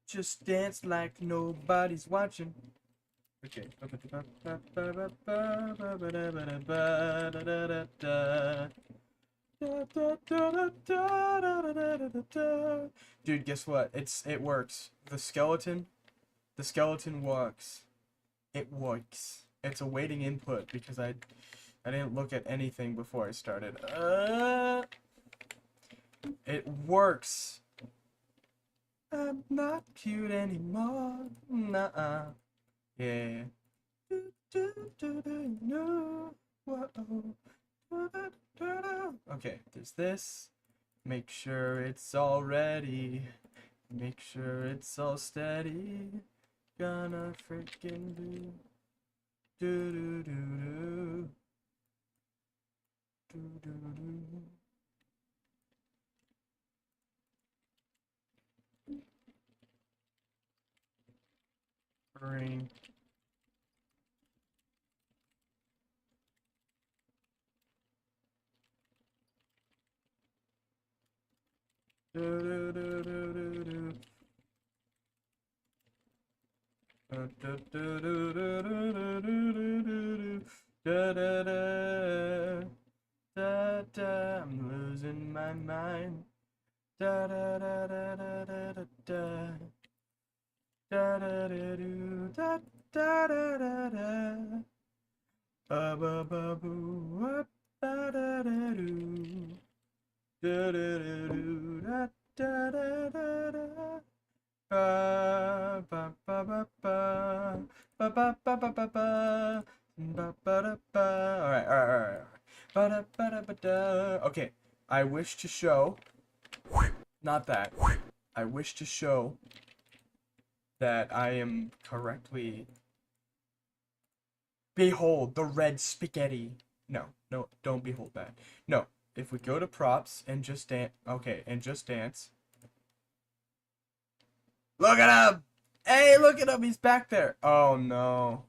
Just dance like nobody's watching. Okay. Dude, guess what? It works. The skeleton works. It works. It's awaiting input because I didn't look at anything before I started. It works. I'm not cute anymore. Nuh-uh. Yeah. No. Okay, there's this. Make sure it's all ready. Make sure it's all steady. Gonna freaking do do do do do do do do. Ring. Do do do do do do. Da da da da da da da da da da da da. I'm losing my mind. Da da da da da da da da. Da da da do da da da da da. Ba ba ba boo up da da da do. Da da da do da da da da da. Ba ba ba ba ba ba ba ba ba ba ba ba ba da ba. All right, all right, all right. Ba da ba da ba da. Okay, I wish to show, not that. I wish to show that I am correctly. Behold the red spaghetti. No, no, don't behold that. No, if we go to props and just dance. Okay, and just dance. Look at him! Hey, look at him! He's back there. Oh no.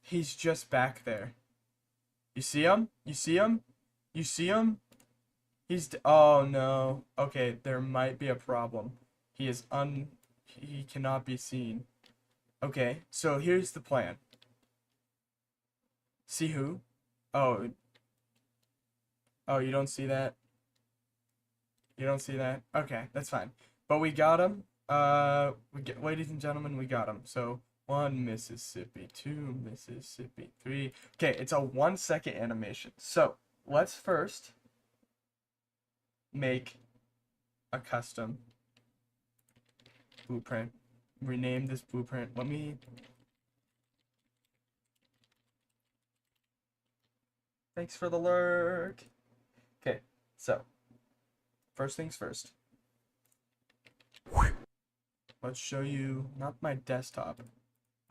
He's just back there. You see him? You see him? You see him? Oh no. Okay, there might be a problem. He cannot be seen. Okay, so here's the plan. See who? Oh. Oh, you don't see that? You don't see that? Okay, that's fine. But we got him. Ladies and gentlemen, we got him. So 1 Mississippi, 2 Mississippi, 3. Okay, it's a 1-second animation. So let's first make a custom blueprint. Rename this blueprint. Let me. Thanks for the lurk. Okay, so first things first. Let's show you, not my desktop.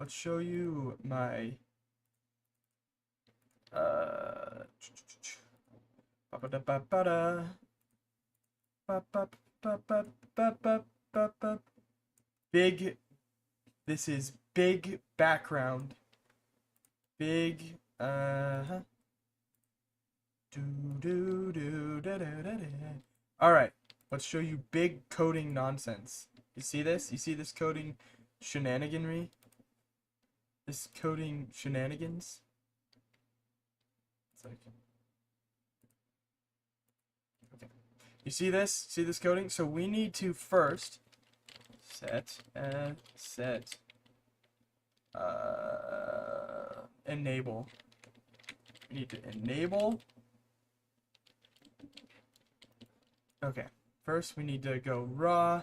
Let's show you my big. This is big background. Big all right, let's show you big coding nonsense. You see this? You see this coding shenaniganry? This coding shenanigans? It's like, okay. You see this? See this coding? So we need to first set enable. We need to enable. Okay. First we need to go raw.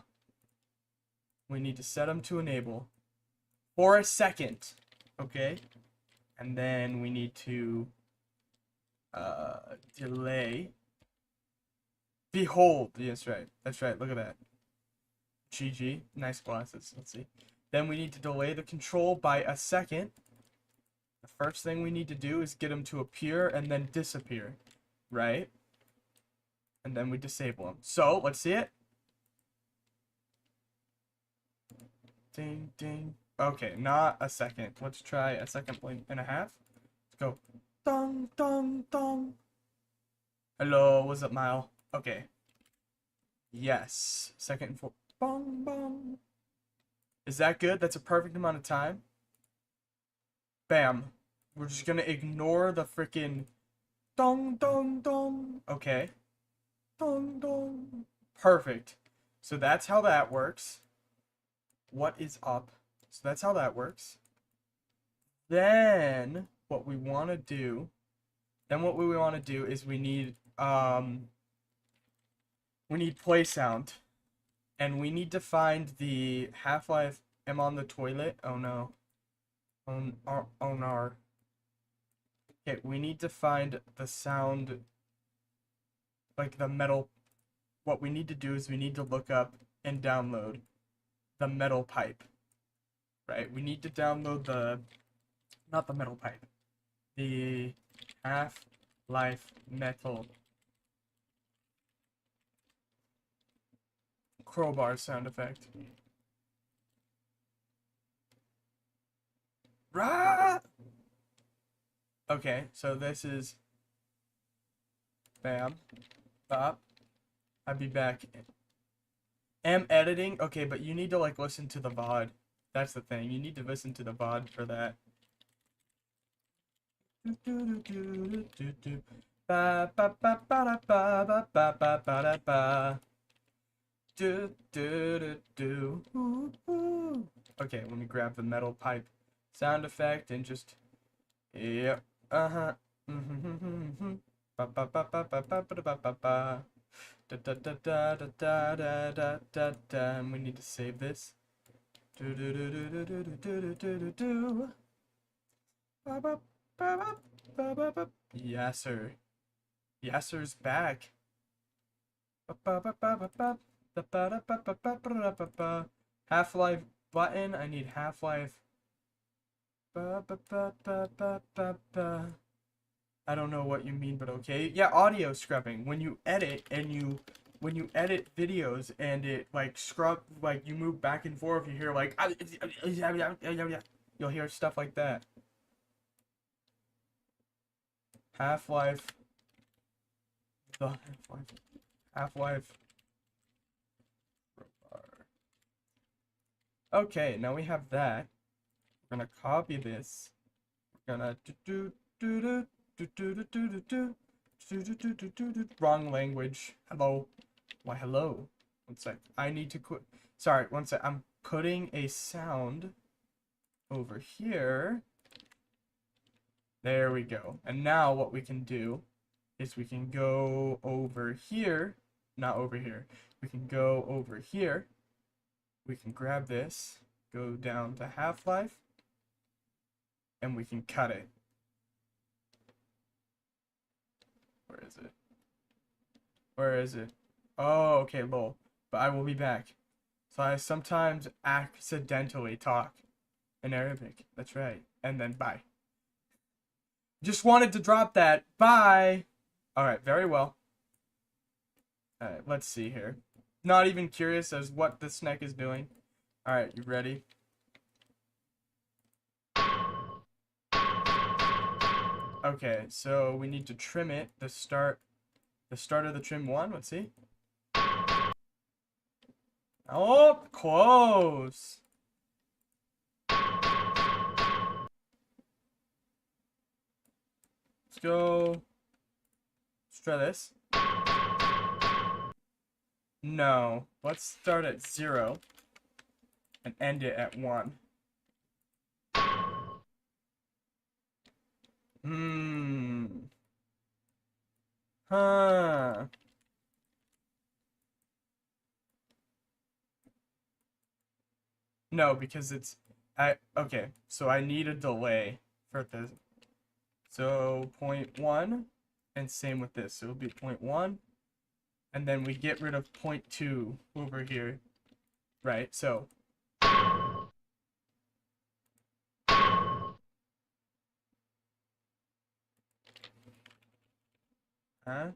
We need to set them to enable for a second. Okay. And then we need to delay. Behold. Yes, right. That's right. Look at that. GG. Nice glasses. Let's see. Then we need to delay the control by a second. The first thing we need to do is get them to appear and then disappear. Right? And then we disable them. So, let's see it. Ding, ding. Okay, not a second. Let's try a second blink and a half. Let's go. Dong, dong, dong. Hello, what's up, Mile? Okay. Yes. Second and fourth. Bong, bong. Is that good? That's a perfect amount of time. Bam. We're just gonna ignore the freaking dong, dong, dong. Okay. Dong, dong. Perfect. So that's how that works. What is up? So that's how that works. Then what we want to do, is we need play sound, and we need to find the Half-Life. Am on the toilet. Oh no. Oh no. Okay, we need to find the sound, like the metal. What we need to do is we need to look up and download the metal pipe. Right? We need to download not the metal pipe, the Half-Life metal crowbar sound effect. Raah! Okay, so this is bam, bop. I'll be back. Am editing? Okay, but you need to like listen to the VOD. That's the thing. You need to listen to the VOD for that. Okay, let me grab the metal pipe sound effect and just yep. Uh-huh. We need to save this. Yes, sir. Yes, sir's back. Half-Life button. I need Half-Life. I don't know what you mean, but okay. Yeah, audio scrubbing. When you edit videos and it like you move back and forth, you hear like you'll hear stuff like that. Half-Life. The Half-Life. Okay, now we have that. We're gonna copy this. We're gonna wrong language. Hello. Why hello? One sec. I need to quit. Sorry, one sec. I'm putting a sound over here. There we go. And now what we can do is we can go over here. Not over here. We can go over here. We can grab this. Go down to Half-Life. And we can cut it. Where is it? Where is it? Oh, okay, lol. But I will be back. So I sometimes accidentally talk in Arabic. That's right. And then bye. Just wanted to drop that. Bye. Alright, very well. Alright, let's see here. Not even curious as what the SnekyEXE is doing. Alright, you ready? Okay, so we need to trim it. The start of the trim one. Let's see. Oh, close. Let's go. Let's try this. No. Let's start at 0 and end it at 1. Huh. No, because it's okay, so I need a delay for this. So 0.1 and same with this. So it'll be 0.1 and then we get rid of 0.2 over here. right? So huh?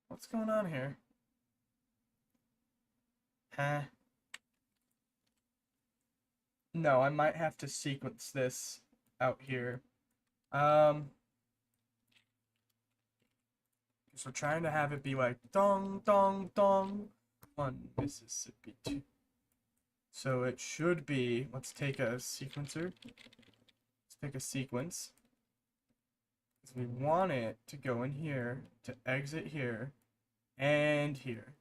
What's going on here? Huh? No, I might have to sequence this out here. So we're trying to have it be like dong dong dong, 1 Mississippi 2. So it should be, let's take a sequencer. Let's take a sequence. Because we want it to go in here, to exit here, and here.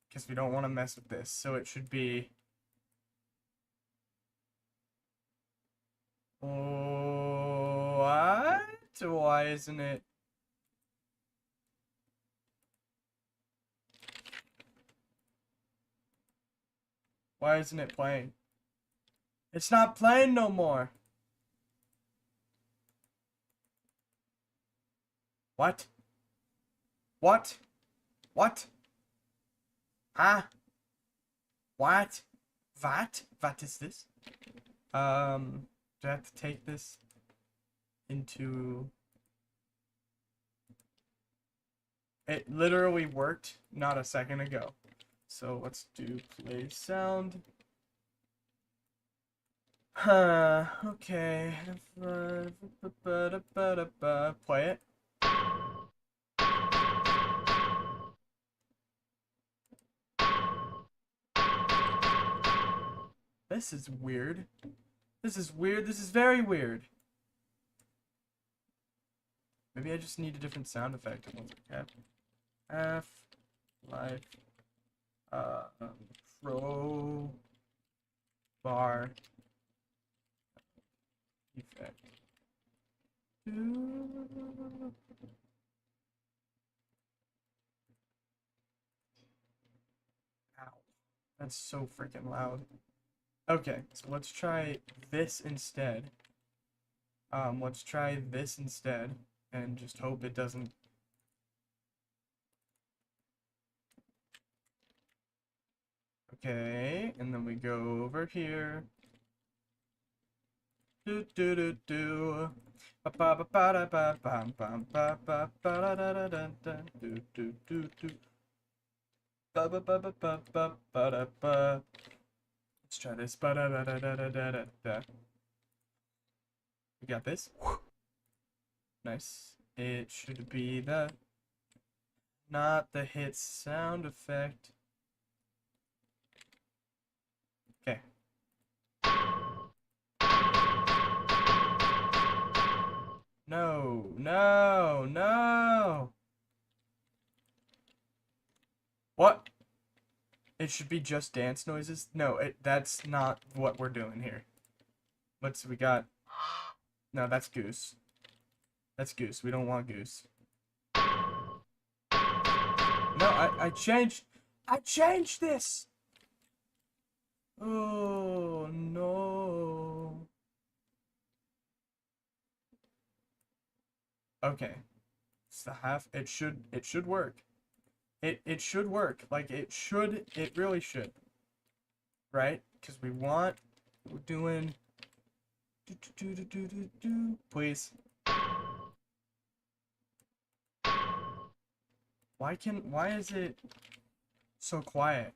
Because we don't want to mess with this. So it should be... What? Why isn't it? Why isn't it playing? It's not playing no more. What? What? What? Huh? What? What is this? Do I have to take this into... It literally worked not a second ago. So let's do play sound. Huh, okay. Play it. This is weird. This is weird. This is very weird. Maybe I just need a different sound effect. F, life, pro, bar, effect. Ow. That's so freaking loud. Okay, so let's try this instead. Let's try this instead, and just hope it doesn't... Okay, and then we go over here. Do do do do. Ba ba ba ba da ba bam bam ba ba ba da da da da da do do do do. Ba ba ba ba ba ba ba da ba. Let's try this. Ba da da da da da da da. We got this. Nice. It should be the... not the hit sound effect. Okay. No, no, no. What? It should be just dance noises? No, that's not what we're doing here. We got... No, that's Goose. That's Goose. We don't want Goose. No, I changed this! Oh, no. Okay. It's the half. It should work. It should work. Like, it really should. Right? Because we're doing... Please. Why is it so quiet?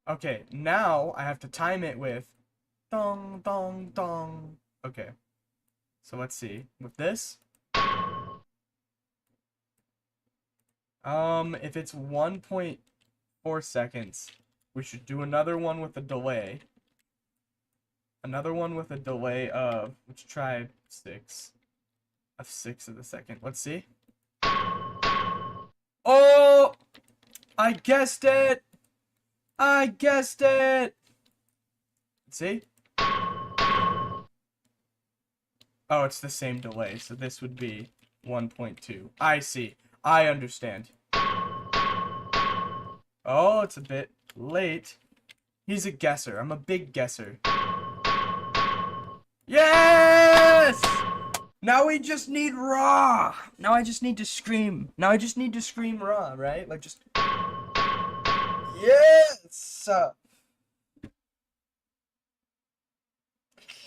Okay, now I have to time it with dong dong dong. Okay. So let's see. With this, if it's 1.4 seconds, we should do another one with a delay. Another one with a delay of, let's try 6 of the second. Let's see. Oh, I guessed it. I guessed it. See? Oh, it's the same delay, so this would be 1.2. I see. I understand. Oh, it's a bit late. He's a guesser. I'm a big guesser. Yes! Now we just need Raah. Now I just need to scream. Now I just need to scream Raah, right? Like just. Yes!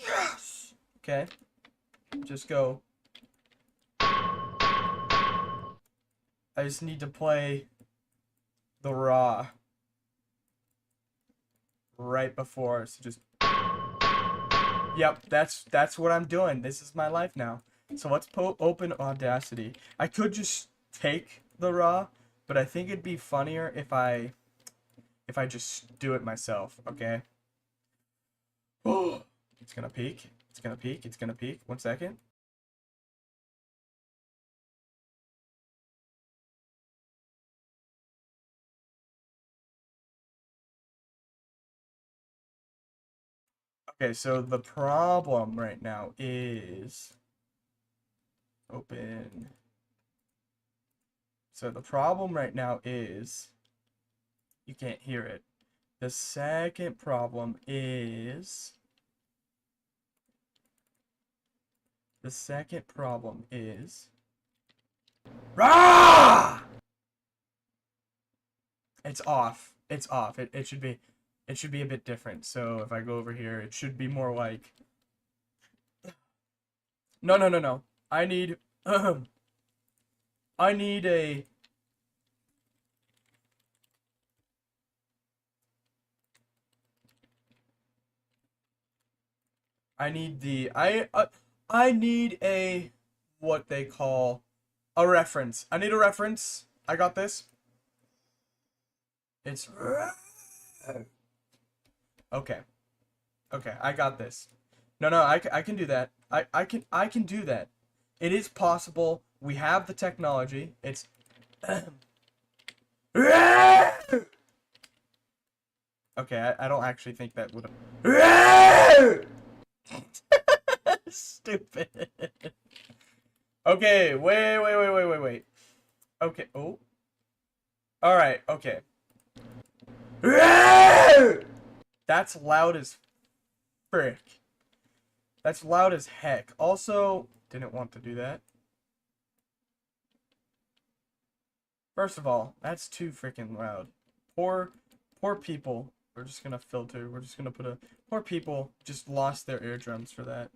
Yes! Okay. Just go. I just need to play the Raah right before, so just. Yep, that's what I'm doing. This is my life now. So let's open Audacity. I could just take the Raah, but I think it'd be funnier if I just do it myself. Okay. Oh, it's gonna peak. It's gonna peak. It's gonna peak. 1 second. Okay, so the problem right now is open. So the problem right now is you can't hear it. The second problem is Raah! It's off. It's off. It should be a bit different. So if I go over here, it should be more like no. I need I need a I need the I need a what they call a reference. I need a reference. I got this. It's okay. Okay, I got this. No, I can do that. I can do that. It is possible. We have the technology. It's okay, I don't actually think that would have stupid. Okay, wait. Okay, oh. Alright, okay. That's loud as frick. That's loud as heck. Also, didn't want to do that. First of all, that's too freaking loud. Poor people. We're just gonna filter. We're just gonna put a... Poor people just lost their eardrums for that.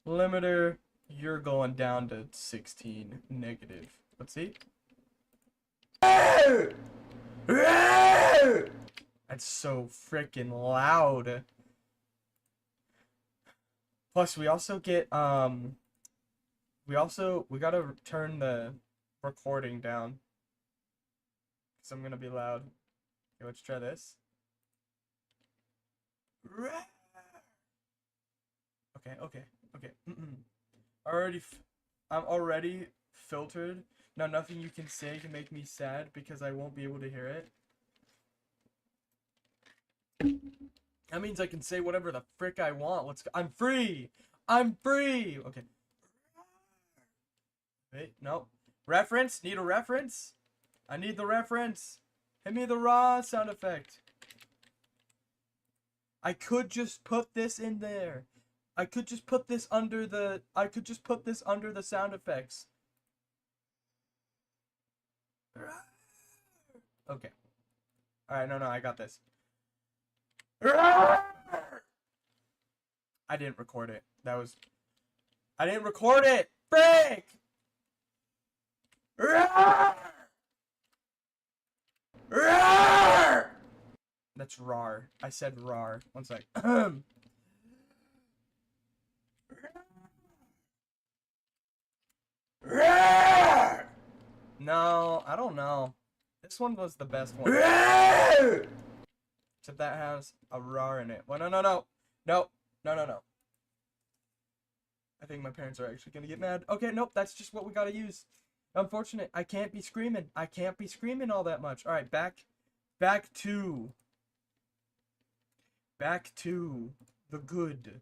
Limiter, you're going down to 16 negative. Let's see. That's so freaking loud. Plus, we also get, we gotta turn the recording down. Because I'm gonna be loud. Okay, let's try this. Okay. I'm already filtered. Now, nothing you can say can make me sad because I won't be able to hear it. That means I can say whatever the frick I want. Let's go. I'm free. Okay. Wait, no. Reference? Need a reference? I need the reference. Hit me the Raah sound effect. I could just put this in there. I could just put this under the sound effects. Okay. Alright, no, I got this. I didn't record it. I didn't record it! Frick! That's rar. I said rar. 1 sec. No, I don't know. This one was the best one. Except that has a rar in it. Well, no. I think my parents are actually gonna get mad. Okay, nope, that's just what we gotta use. Unfortunate, I can't be screaming. I can't be screaming all that much. Alright, back to the good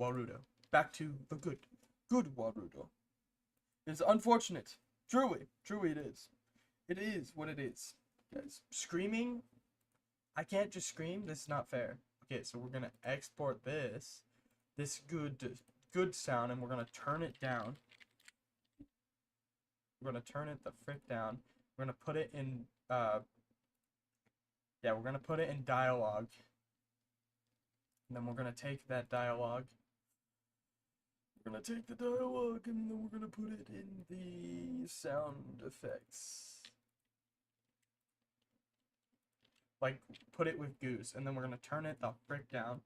Warudo. Back to the good Warudo. It's unfortunate. Truly it is. It is what it is. Guys, screaming, I can't just scream. This is not fair. Okay, so we're gonna export this this good sound, and we're gonna turn it down. We're gonna turn it the frick down. We're gonna put it in yeah, we're gonna put it in dialogue. And then we're gonna take that dialogue. We're gonna take the dialogue and then we're gonna put it in the sound effects. Like, put it with Goose, and then we're gonna turn it the frick down.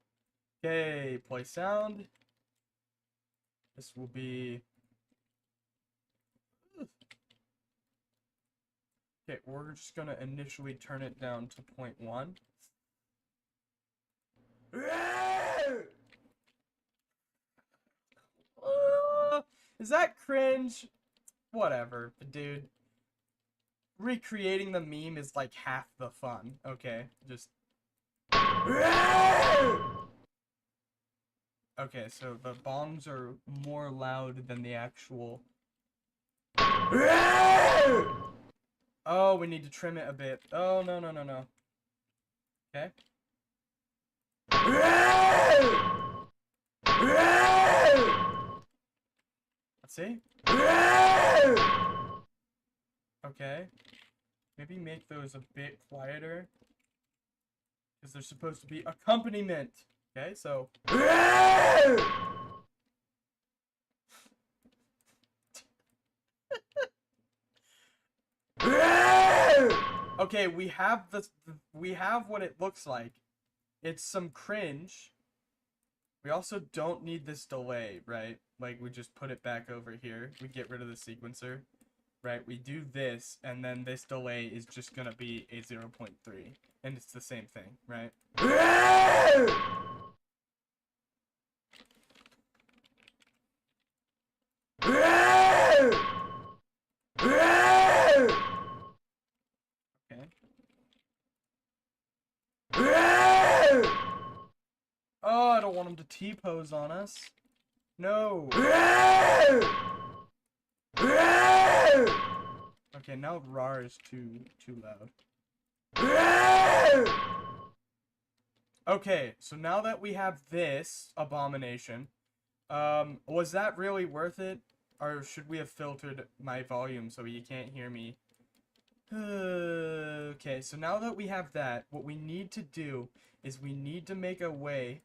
Okay, play sound. This will be... Okay, we're just gonna initially turn it down to 0.1. Is that cringe? Whatever, dude. Recreating the meme is like half the fun, okay? Just... Okay, so the bongs are more loud than the actual... Oh, we need to trim it a bit. Oh, no, no, no, no. Okay. Let's see. Okay. Maybe make those a bit quieter. Because they're supposed to be accompaniment. Okay, so... Okay, we have what it looks like. It's some cringe. We also don't need this delay, right? Like, we just put it back over here. We get rid of the sequencer, right? We do this, and then this delay is just gonna be a 0.3. And it's the same thing, right? Oh, I don't want him to T-pose on us. No. Okay, now Raah is too loud. Okay, so now that we have this abomination, was that really worth it? Or should we have filtered my volume so you can't hear me? Okay, so now that we have that, what we need to do is we need to make a way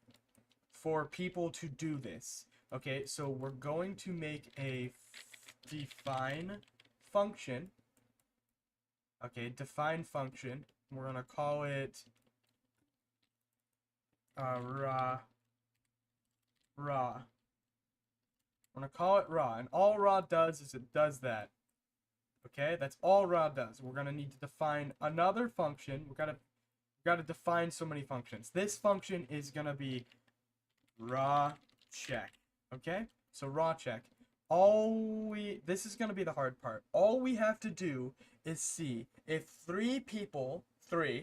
for people to do this. Okay, so we're going to make a define function. Okay, define function. We're gonna call it Raah. I'm gonna call it Raah, and all Raah does is it does that. Okay, that's all Raah does. We're gonna need to define another function. We gotta define so many functions. This function is gonna be Raah check. Okay, so Raah check. This is gonna be the hard part. All we have to do is see if three people are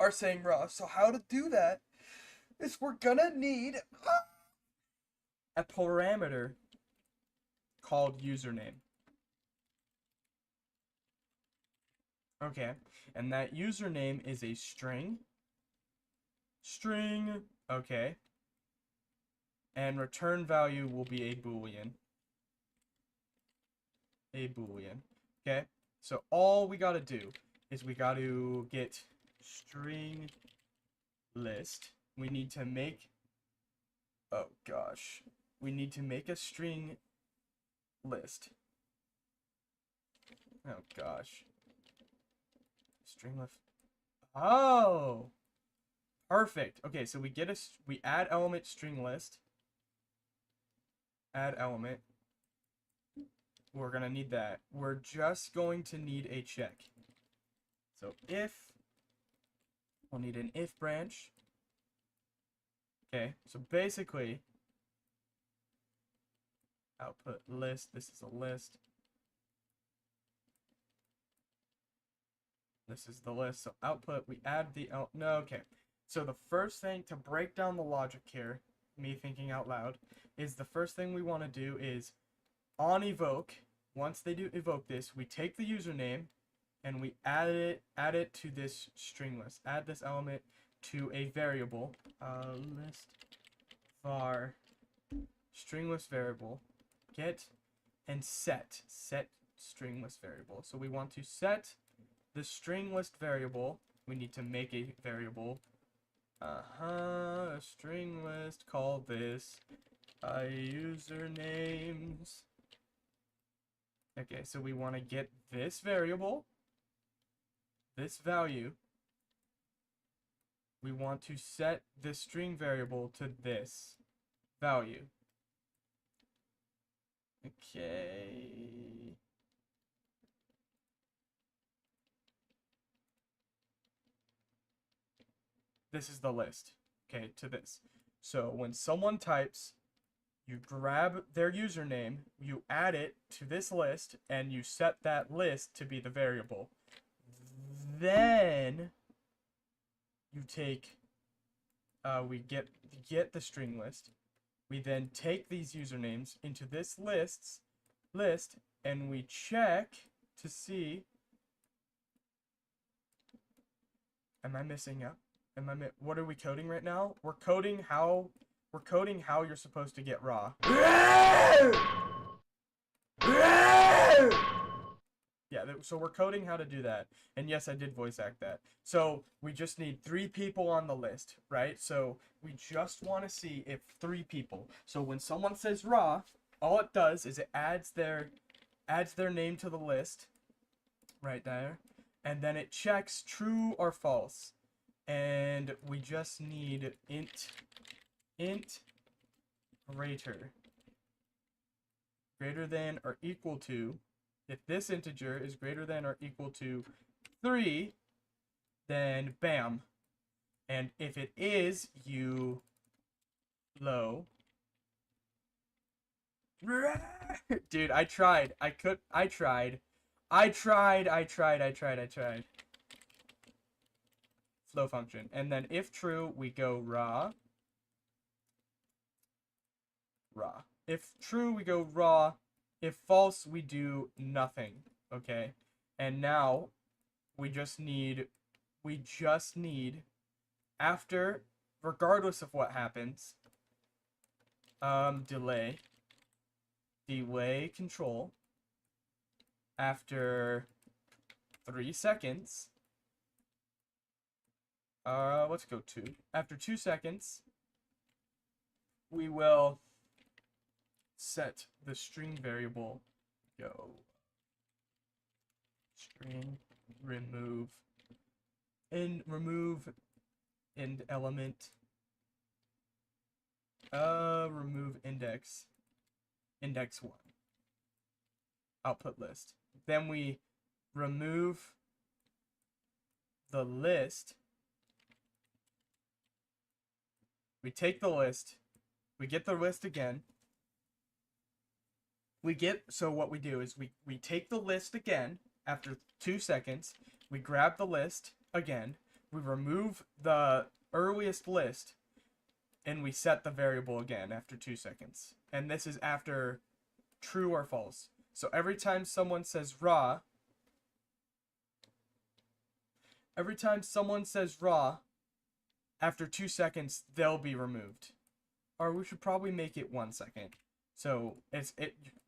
saying Raah. So how to do that is we're gonna need a parameter called username. Okay, and that username is a string. Okay. And return value will be a boolean. Okay, so all we gotta do is we gotta get string list. We need to make, oh gosh, we need to make a string list. Oh gosh, string list. Oh, perfect. Okay, so we add element string list. Add element. We're gonna need that. We're just going to need a check. So if, we'll need an if branch. Okay, so basically, output list, this is a list. This is the list, so output, we add the, no, okay. So the first thing to break down the logic here, me thinking out loud, is the first thing we want to do is on evoke. Once they do evoke this, we take the username and we add it to this string list. Add this element to a variable, list var string list variable, get and set string list variable. So we want to set the string list variable. We need to make a variable, a string list, call this usernames. Okay, so we want to get this variable, this value. We want to set the string variable to this value. Okay. This is the list, okay, to this. So when someone types, you grab their username, you add it to this list, and you set that list to be the variable. Then you take, we get the string list. We then take these usernames into this list, and we check to see. Am I missing up? What are we coding right now? We're coding how you're supposed to get raw. Yeah, so we're coding how to do that. And yes, I did voice act that. So we just need 3 people on the list, right? So we just want to see if 3 people. So when someone says raw, all it does is it adds their name to the list right there, and then it checks true or false. And we just need int greater than or equal to. If this integer is greater than or equal to 3, then bam. And if it is, you low. Dude, I tried. I tried. Flow function. And then if true, we go raw. If true, we go raw. If false, we do nothing. Okay? And now we just need after, regardless of what happens, delay control after 3 seconds. Let's go 2. After 2 seconds, we will set the string variable, string remove end element, remove index 1, output list. Then we remove the list. We take the list, we get the list again. So what we do is we take the list again after 2 seconds, we grab the list again, we remove the earliest list, and we set the variable again after 2 seconds. And this is after true or false. So every time someone says raw, after 2 seconds, they'll be removed. Or we should probably make it 1 second. So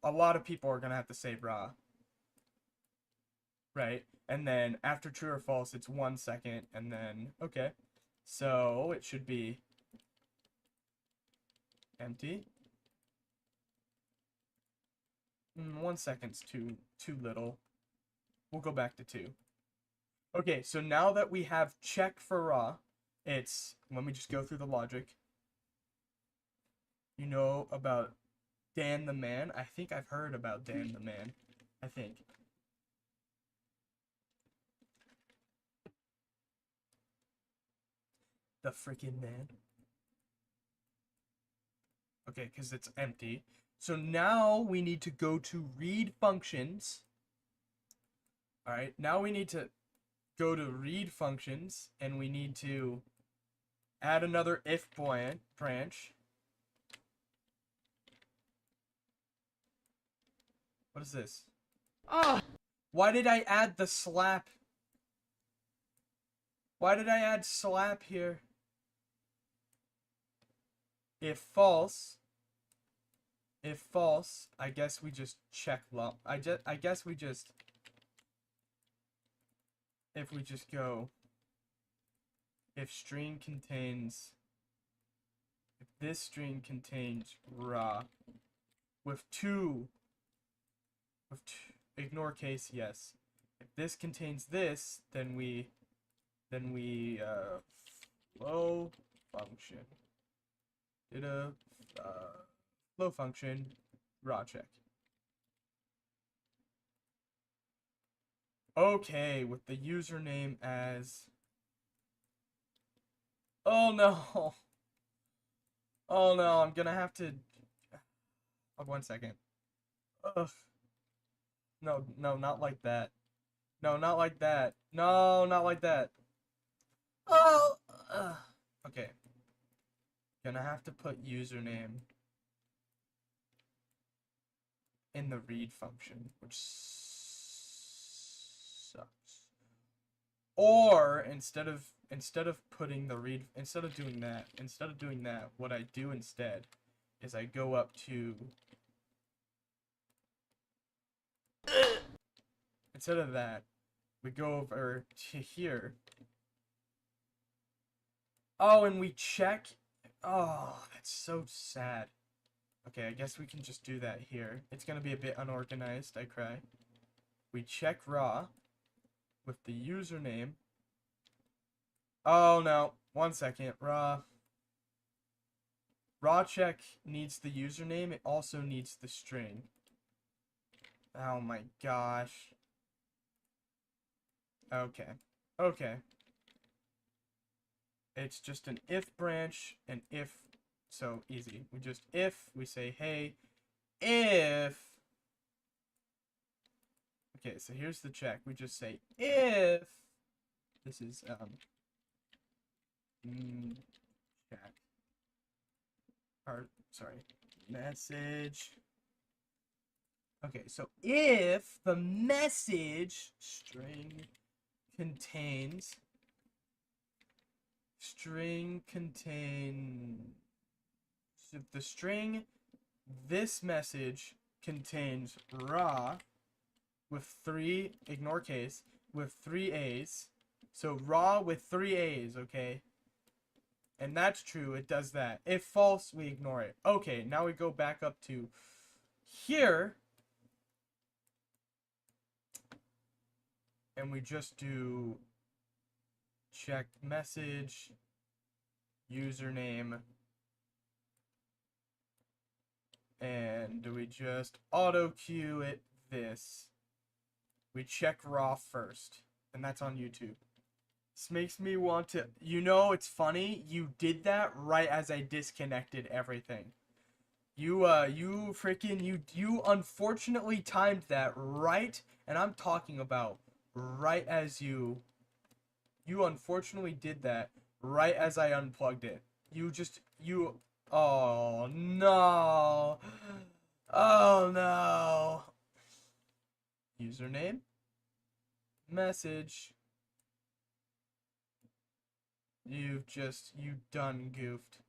a lot of people are gonna have to say raw, right? And then after true or false, it's 1 second, and then okay. So it should be empty. 1 second's too little. We'll go back to 2. Okay, so now that we have check for raw, let me just go through the logic. You know about Dan the Man? I think I've heard about Dan the Man. I think. The freaking man. Okay, because it's empty. So now we need to go to read functions. Alright, now we need to go to read functions, and we need to add another if branch. What is this? Oh! Why did I add the slap? Why did I add slap here? If false, I guess we just check long. I guess we just, if we just go, if string contains, if this string contains raw with two, ignore case, yes. If this contains this, then we flow function. Did a flow function raw check. Okay, with the username as, oh no. Oh no, I'm gonna have to, 1 second. Ugh. No, not like that. No, not like that. No, not like that. Oh! Okay. Gonna have to put username in the read function, which sucks. Or instead of putting the read, instead of doing that, what I do instead is I go up to, instead of that, we go over to here. Oh, and we check. Oh, that's so sad. Okay, I guess we can just do that here. It's gonna be a bit unorganized, I cry. We check raw with the username. Oh no, 1 second, raw check needs the username, it also needs the string. Oh my gosh. Okay. It's just an if branch, and if, so easy. We just, if, we say, hey, if, okay, so here's the check. We just say, if, this is, check, or, sorry, message. Okay, so if the message string contains, if the string, this message contains raw with 3, ignore case, with 3 A's. So raw with 3 A's, okay? And that's true, it does that. If false, we ignore it. Okay, now we go back up to here. And we just do check message, username, and we just auto queue it this. We check raw first, and that's on YouTube. This makes me want to, you know, it's funny, you did that right as I disconnected everything. You unfortunately timed that right, and I'm talking about right as you unfortunately did that right as I unplugged it. Oh no. Oh no. Username. Message. You done goofed.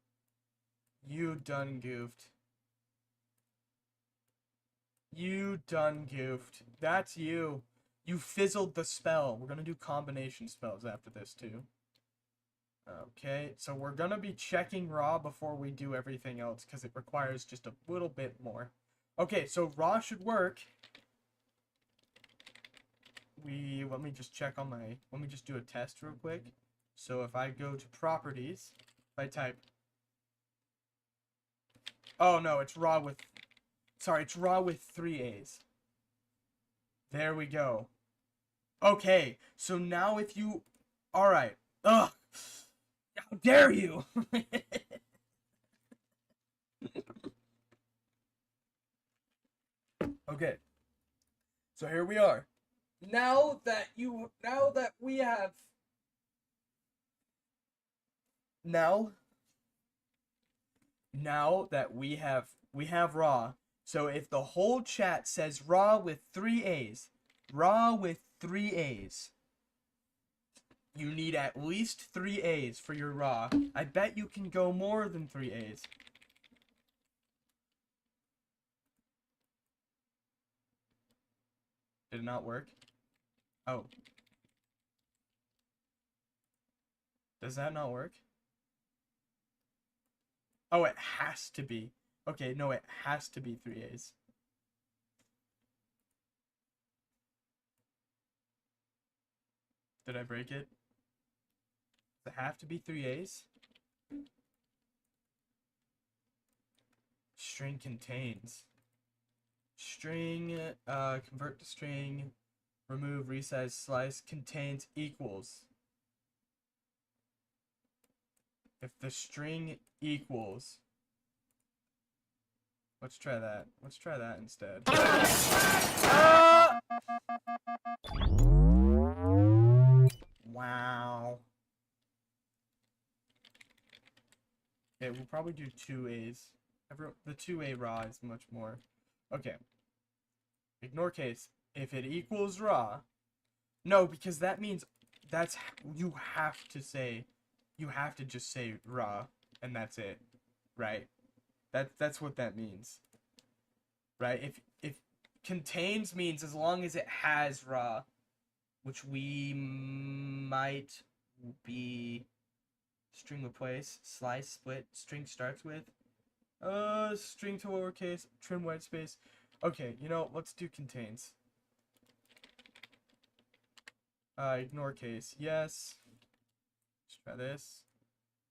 You done goofed. You done goofed. That's you. You fizzled the spell. We're gonna do combination spells after this too. Okay, so we're gonna be checking raw before we do everything else because it requires just a little bit more. Okay, so raw should work. Let me just check on my, let me just do a test real quick. So if I go to properties, if I type, oh no, it's raw with, sorry, it's raw with 3 A's. There we go. Okay, so now if you, alright, ugh, how dare you? Okay, so here we are. Now that we have raw. So if the whole chat says raw with 3 A's, raw with 3 A's, You need at least 3 A's for your raw. I bet you can go more than 3 A's. Did it not work? Oh. Does that not work? Oh, it has to be. Okay, no, it has to be 3 A's. Did I break it? Does it have to be 3 A's? String contains. String, convert to string, remove, resize, slice, contains, equals. If the string equals. Let's try that. Let's try that instead. Wow. Okay, we'll probably do 2 A's. The 2A raw is much more. Okay. Ignore case. If it equals raw. No, because that means that's you have to just say raw and that's it. Right? That's what that means. Right? If contains means as long as it has raw, which we might be string replace, slice, split, string starts with. String to lowercase, trim white space. Okay, you know, let's do contains. Ignore case. Yes. Let's try this.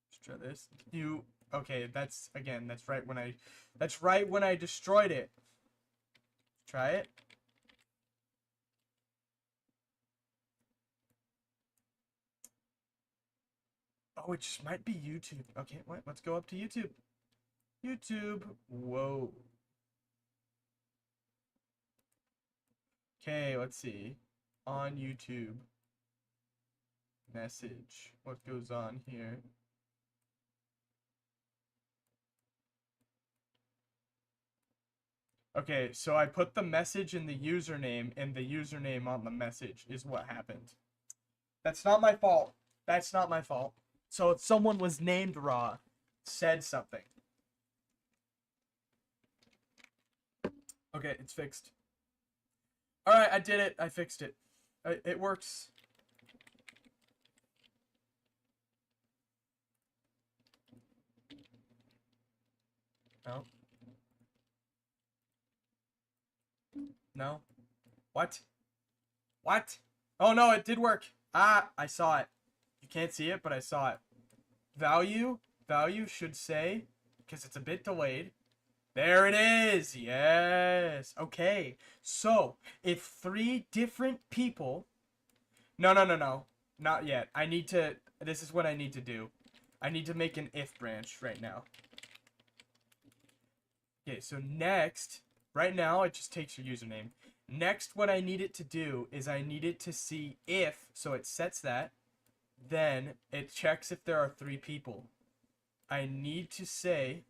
Let's try this. Okay, that's right when I destroyed it. Try it. Oh, it just might be YouTube. Okay, wait, let's go up to YouTube. YouTube. Whoa. Okay, let's see. On YouTube. Message. What goes on here? Okay, so I put the message in the username, and the username on the message is what happened. That's not my fault. That's not my fault. So if someone was named Raw, said something. Okay, it's fixed. Alright, I did it. I fixed it. It works. No. No. What? What? Oh no, it did work. Ah, I saw it. You can't see it, but I saw it. Value should say, because it's a bit delayed. There it is. Yes. Okay. So, if 3 different people... No. Not yet. This is what I need to do. I need to make an if branch right now. Okay, so next, right now it just takes your username. Next, what I need it to do is I need it to see if, so it sets that, then it checks if there are 3 people. I need to say,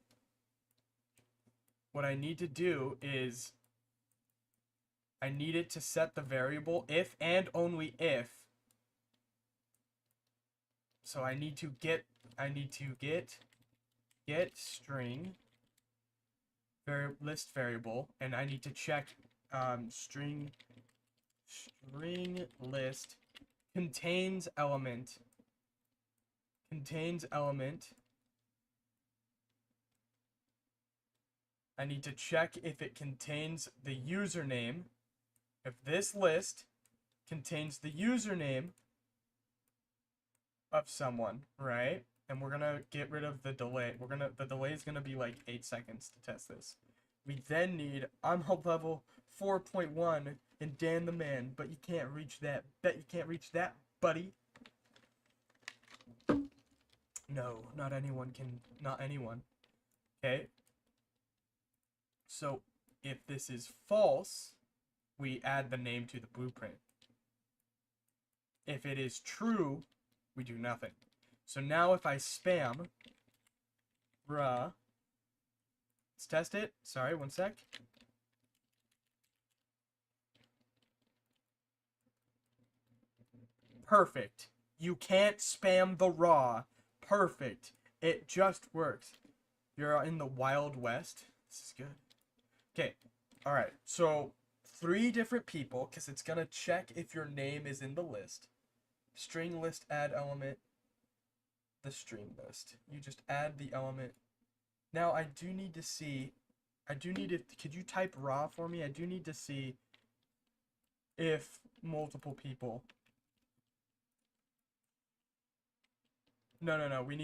what I need to do is, I need it to set the variable if and only if. So I need to get string list variable, and I need to check string list contains element. I need to check if it contains the username. If this list contains the username of someone, right? And we're gonna get rid of the delay. The delay is gonna be like 8 seconds to test this. We then need, I'm on level 4.1 and Dan the man, but you can't reach that. Bet you can't reach that, buddy. No, not anyone can, not anyone. Okay. So if this is false, we add the name to the blueprint. If it is true, we do nothing. So now if I spam Raah, let's test it. Sorry, one sec. Perfect. You can't spam the raw. Perfect. It just works. You're in the Wild West. This is good. Okay. All right. So 3 different people, because it's going to check if your name is in the list. String list add element. The string list. You just add the element. Now I do need to see. Could you type raw for me? I do need to see if multiple people. No. We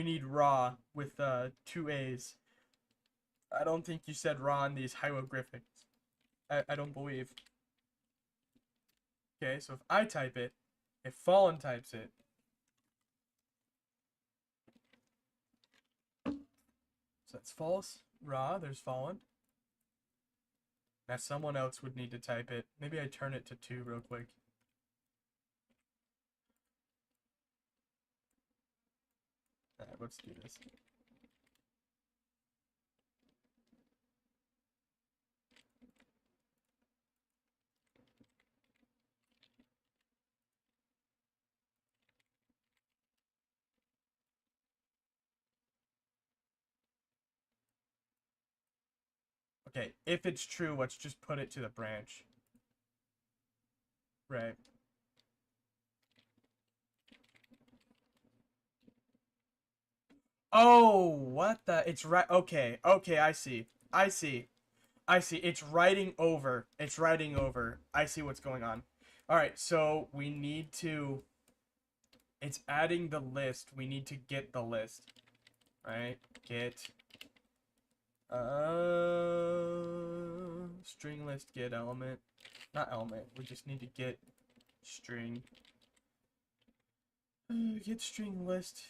need raw with 2 A's. I don't think you said raw in these hieroglyphics. I don't believe. Okay, so if I type it, if Fallen types it. So that's false. Raw, there's Fallen. Now someone else would need to type it. Maybe I turn it to 2 real quick. Alright, let's do this. Okay, if it's true, let's just put it to the branch. Right. Oh, what the? It's right. Okay, I see. It's writing over. I see what's going on. All right, so we need to. It's adding the list. We need to get the list. Right? Get. String list get element. Not element. We just need to get string. Get string list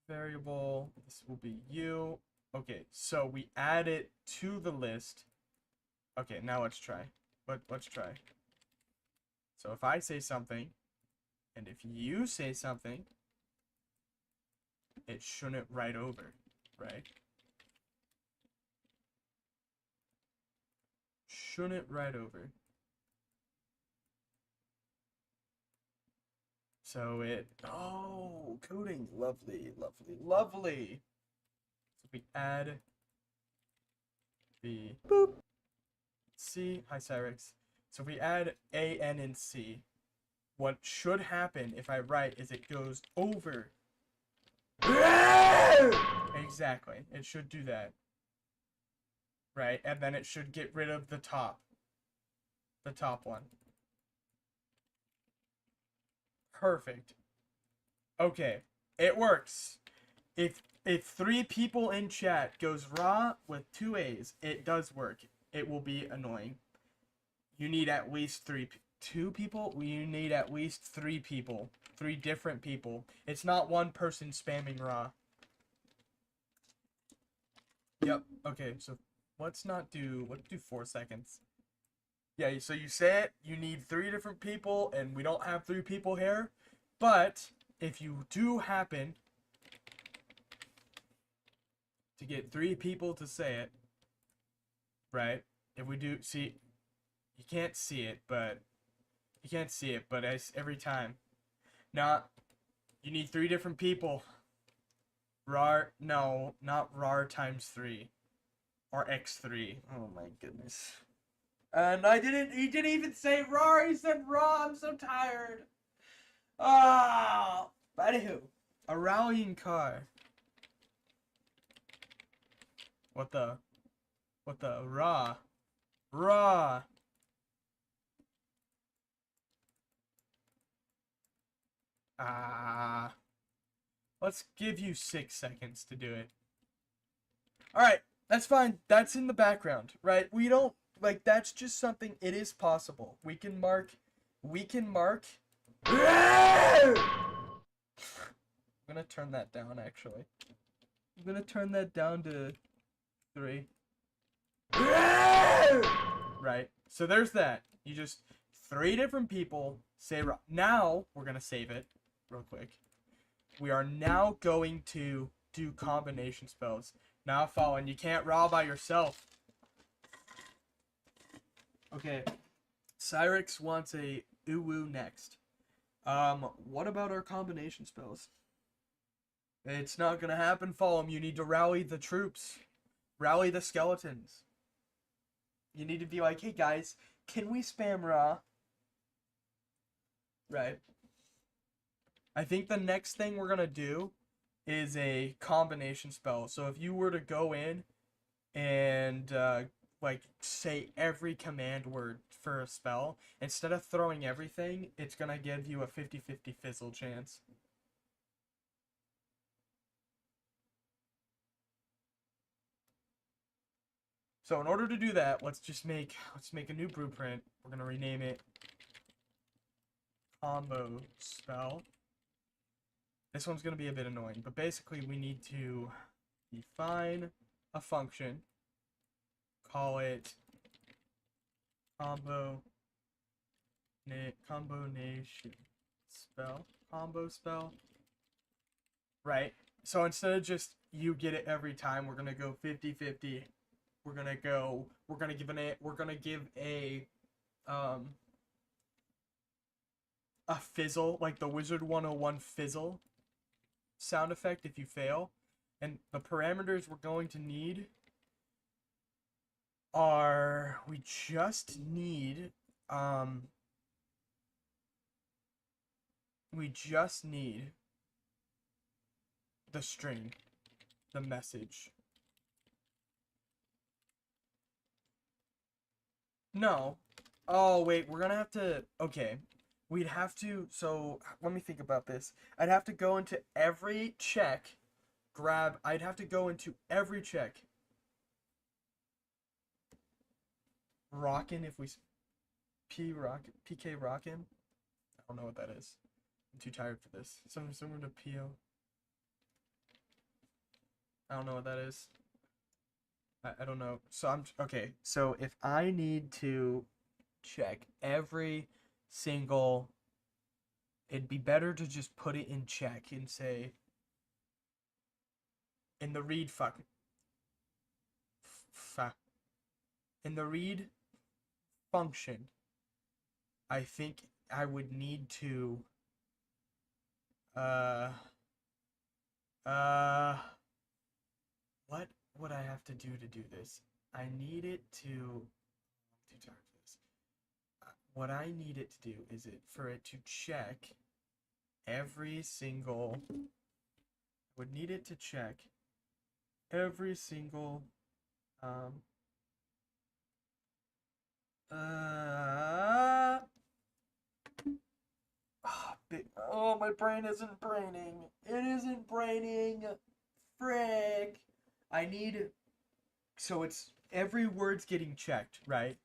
variable. This will be you. Okay, so we add it to the list. Okay, now let's try. Let's try. So if I say something, and if you say something, it shouldn't write over, right? Shouldn't write over. So oh, coding, lovely. So we add the boop C, hi SnekyEXE. So if we add A, N, and C, what should happen if I write is it goes over. Exactly, it should do that. Right, and then it should get rid of the top one. Perfect. Okay, it works. If 3 people in chat goes raw with 2 A's, it does work. It will be annoying. You need at least 2 people. You need at least 3 people, 3 different people. It's not one person spamming raw. Yep. Okay. So let's do 4 seconds. Yeah. So you say it. You need 3 different people, and we don't have 3 people here. But if you do happen to get 3 people to say it, right? If we do see, you can't see it, but every time. Now, you need 3 different people. RAR, no, not RAR times 3. Or x3. Oh my goodness. And he didn't even say RAR, he said RAW, I'm so tired. Ah! But anywho, a rallying car. What the raw? Raw. Ah. Let's give you 6 seconds to do it. Alright, that's fine. That's in the background, right? We don't, like, that's just something, it is possible. We can mark. I'm gonna turn that down, actually. I'm gonna turn that down to 3. Right, so there's that. You just, 3 different people say raw. Now, we're gonna save it real quick. We are now going to do combination spells. Now, Fallen, you can't raw by yourself. Okay. SnekyEXE wants a uwu next. What about our combination spells? It's not gonna happen, Folum. You need to rally the troops. Rally the skeletons. You need to be like, hey guys, can we spam Raah? Right. I think the next thing we're gonna do is a combination spell. So if you were to go in and like say every command word for a spell, instead of throwing everything, it's gonna give you a 50-50 fizzle chance. So in order to do that, let's make a new blueprint. We're gonna rename it combo spell. This one's gonna be a bit annoying, but basically we need to define a function, call it combination spell, combo spell, right? So instead of just you get it every time, we're gonna go 50-50. We're gonna give a fizzle, like the Wizard 101 fizzle sound effect if you fail. And the parameters we're going to need are, we just need the string, the message. No. Oh, wait, we're gonna have to, okay. We'd have to, so let me think about this. I'd have to go into every check, I'd have to go into every check. Rockin', if we, PK Rockin'? I don't know what that is. I'm too tired for this. Something similar to PO. I don't know what that is. I don't know. So okay. So if I need to check every single, it'd be better to just put it in check and say, in the read in the read function, I think I would need to what would I have to do this? I need it to, I'm too tired for this. What I need it to do is for it to check every single, would need it to check every single oh, my brain isn't braining. It isn't braining. Frick. I need, so it's every word's getting checked, right?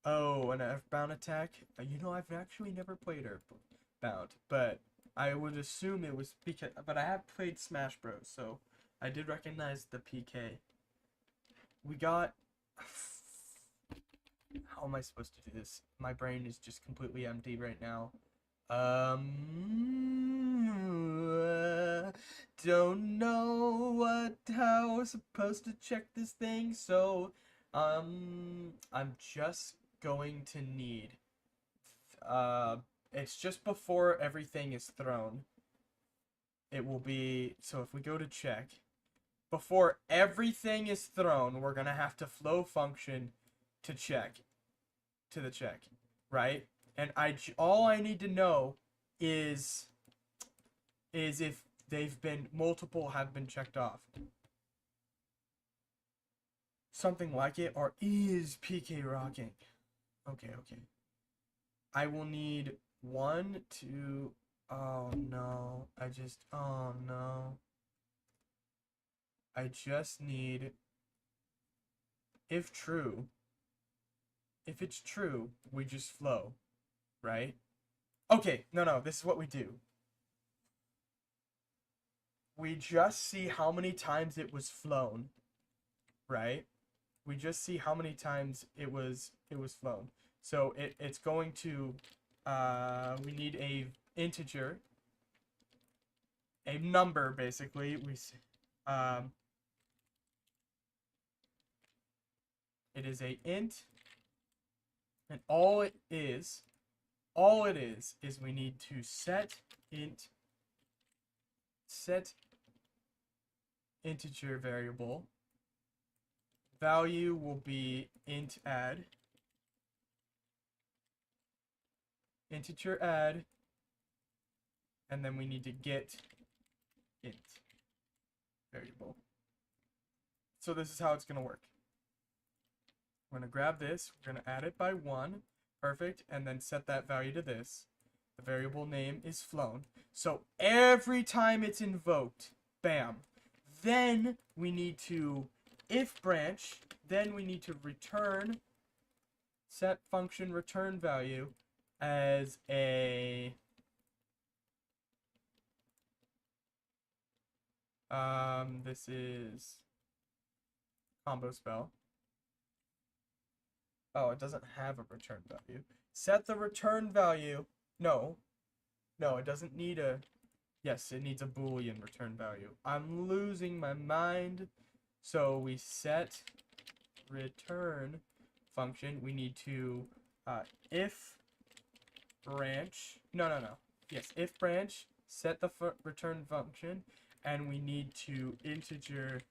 Oh, an Earthbound attack. You know, I've actually never played Earthbound, but I would assume it was because, but I have played Smash Bros, so I did recognize the PK. We got, how am I supposed to do this? My brain is just completely empty right now. Don't know how we're supposed to check this thing, so I'm just going to need it's just before everything is thrown. It will be, so if we go to check, before everything is thrown, we're gonna have to flow function to check, to the check, right? And all I need to know is if multiple have been checked off. Something like it, or is PK rocking? Okay. I will need 1, 2, oh no. Oh no. I just need, if it's true, we just flow, right? Okay, no, this is what we do. We just see how many times it was flown, right? We just see how many times it was flown. So it's going to, we need a integer, a number basically. It is a int, and all all it is we need to set integer variable. Value will be int add. Integer add. And then we need to get int variable. So this is how it's going to work. We're going to grab this. We're going to add it by 1. Perfect. And then set that value to this. The variable name is flown. So every time it's invoked, bam. Then we need to if branch. Then we need to return set function return value as a this is combo spell. Oh, it doesn't have a return value. Set the return value. No, it doesn't need a. Yes, it needs a Boolean return value. I'm losing my mind. So we set return function. We need to if branch. No. Yes, if branch. Set the return function, and we need to integer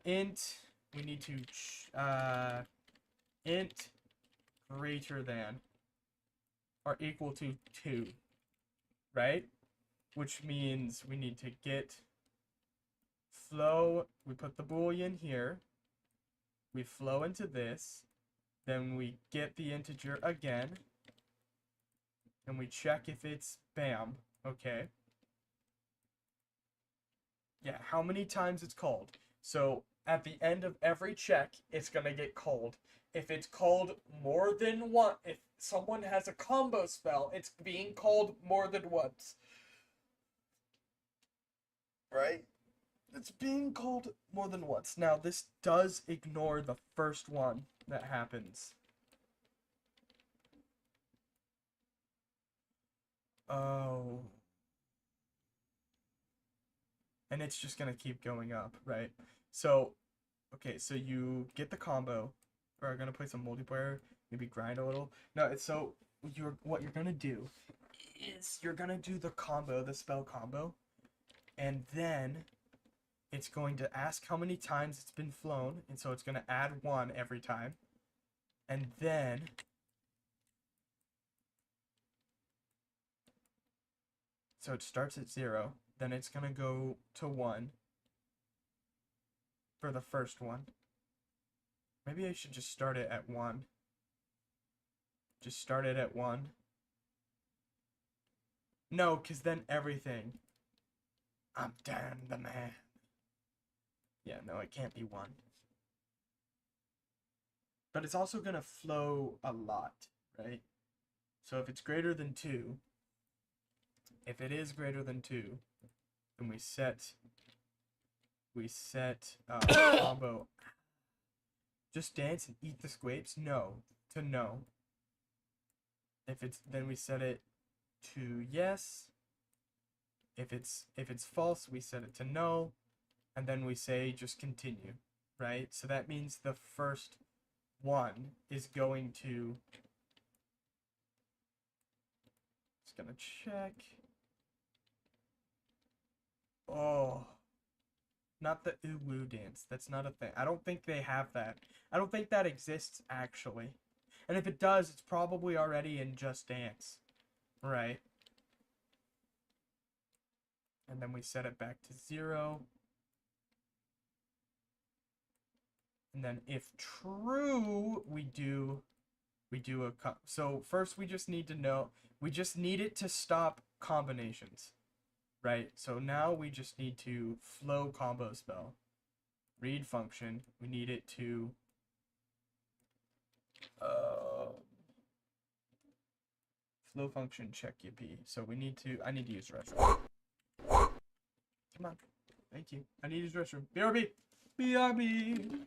int. We need to int greater than or equal to 2, right? Which means we need to get flow. We put the Boolean here. We flow into this. Then we get the integer again. And we check if it's bam. Okay. Yeah, how many times it's called. So at the end of every check, it's going to get called. If it's called more than one, if someone has a combo spell, it's being called more than once. Right? It's being called more than once. Now, this does ignore the first one that happens. Oh. And it's just going to keep going up, right? So, okay, so you get the combo. We're going to play some multiplayer, maybe grind a little. No, it's so, what you're going to do is you're going to do the combo, the spell combo. And then it's going to ask how many times it's been flown. And so it's going to add 1 every time. And then so it starts at 0. Then it's going to go to 1 for the first one. Maybe I should just start it at 1. Just start it at 1. No, because then everything. I'm Dan the man. Yeah, no, it can't be 1. But it's also going to flow a lot, right? So if it's greater than 2, if it is greater than 2, then we set combo. Just dance and eat the squapes? No. To no. If it's then we set it to yes. If it's false, we set it to no. And then we say just continue, right? So that means the first one is going to. Just gonna check. Oh. Not the ooh-woo dance. That's not a thing. I don't think they have that. I don't think that exists, actually. And if it does, it's probably already in Just Dance. Right? And then we set it back to 0. And then if true, we do a... So first we just need to know... We just need it to stop combinations. Right, so now we just need to flow combo spell. Read function. We need it to flow function check UP. So we need to. I need to use the restroom. Come on, thank you. I need to use the restroom. BRB, BRB.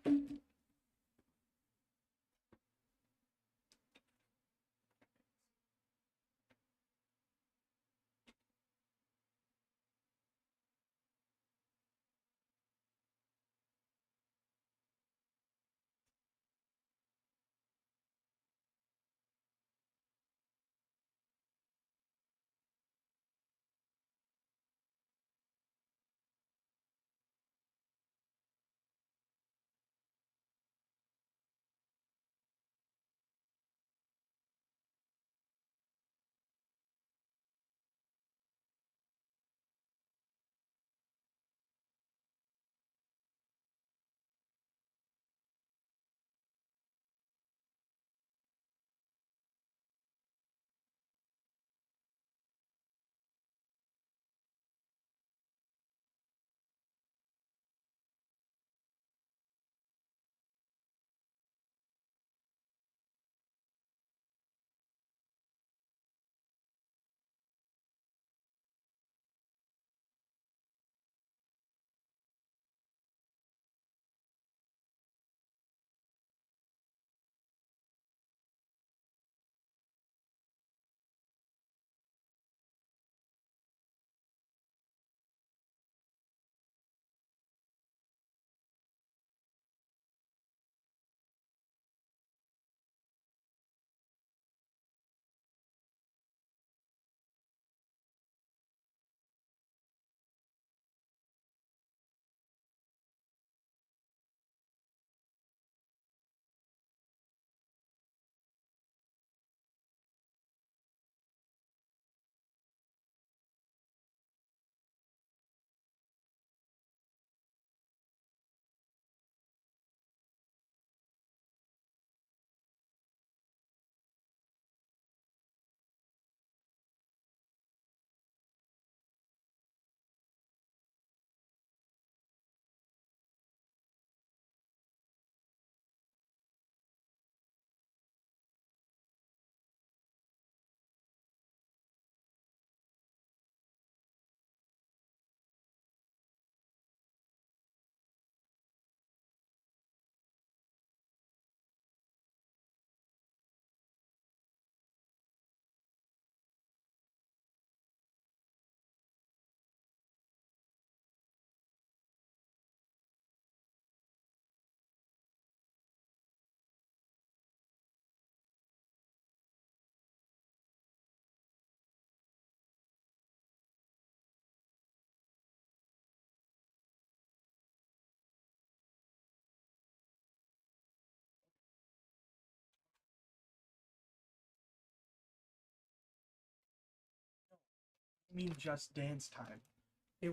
mean just dance time.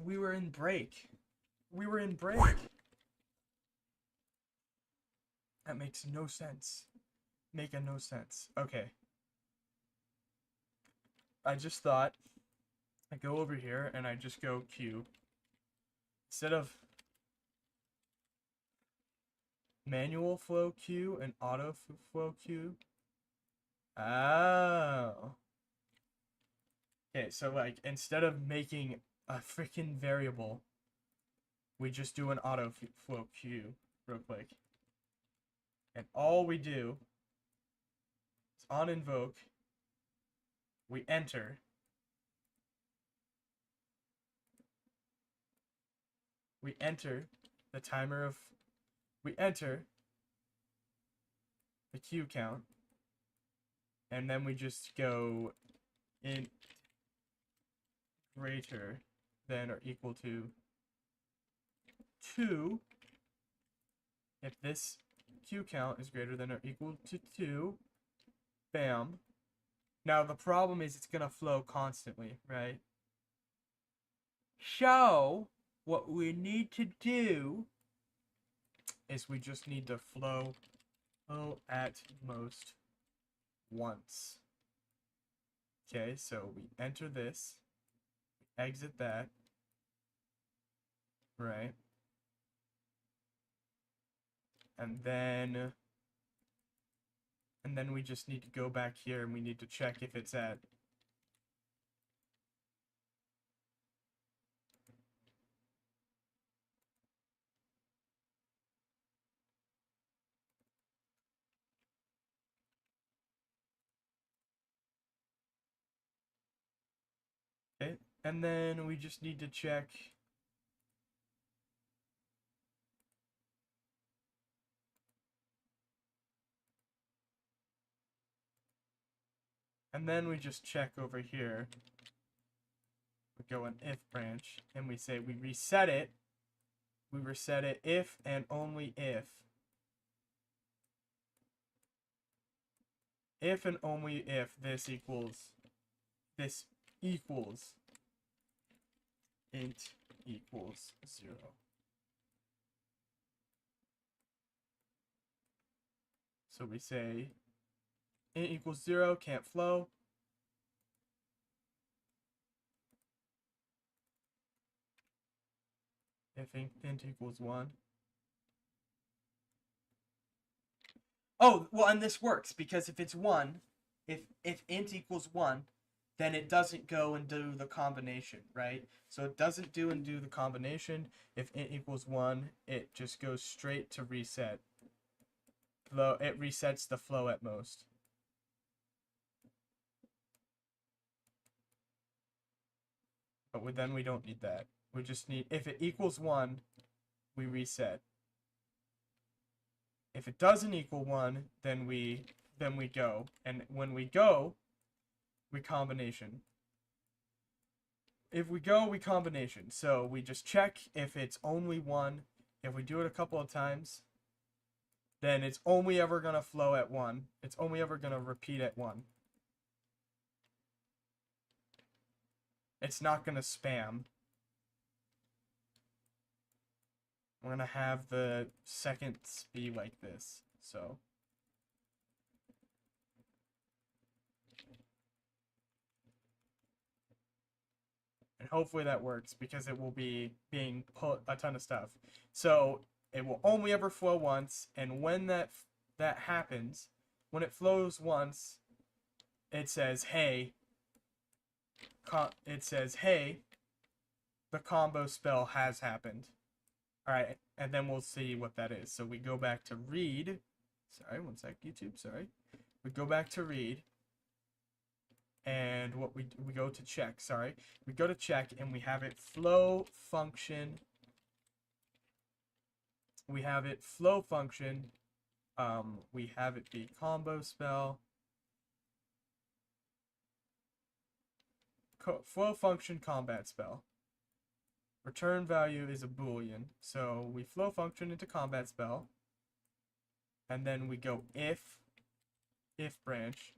We were in break. We were in break. That makes no sense. Making no sense. Okay. I just thought I go over here and I just go Q. Instead of manual flow Q and auto flow Q. Oh. Okay, so like instead of making a freaking variable, we just do an auto flow Q real quick. And all we do is on invoke, we enter. We enter the timer of, we enter the Q count, and then we just go int greater than or equal to 2 if this Q count is greater than or equal to 2. Bam. Now the problem is it's gonna flow constantly, right? So what we need to do is we just need to flow at most once. Okay, so we enter this, exit that, right? And then we just need to go back here and we need to check if it's at okay, and then we just need to check and then we just check over here. We go in if branch and we say we reset it. We reset it if and only if. If and only if this equals int equals 0. So we say int equals 0, can't flow. If int equals 1. Oh, well, and this works because if it's 1, if int equals 1, then it doesn't go and do the combination, right? So it doesn't do the combination. If int equals 1, it just goes straight to reset. Flow, it resets the flow at most. But then we don't need that. We just need, if it equals 1, we reset. If it doesn't equal 1, then we go. And when we go, we combination. If we go, we combination. So we just check if it's only 1. If we do it a couple of times, then it's only ever going to flow at 1. It's only ever going to repeat at 1. It's not going to spam. We're going to have the seconds be like this. So and hopefully that works because it will be being put a ton of stuff. So it will only ever flow once, and when that happens, when it flows once, it says, hey, the combo spell has happened. All right, and then we'll see what that is. So we go back to read. Sorry, one sec, YouTube, sorry. We go back to read. And what we go to check, sorry. We go to check and we have it flow function. We have it flow function. We have it be combo spell. Flow function combat spell. Return value is a boolean. So we flow function into combat spell. And then we go if branch.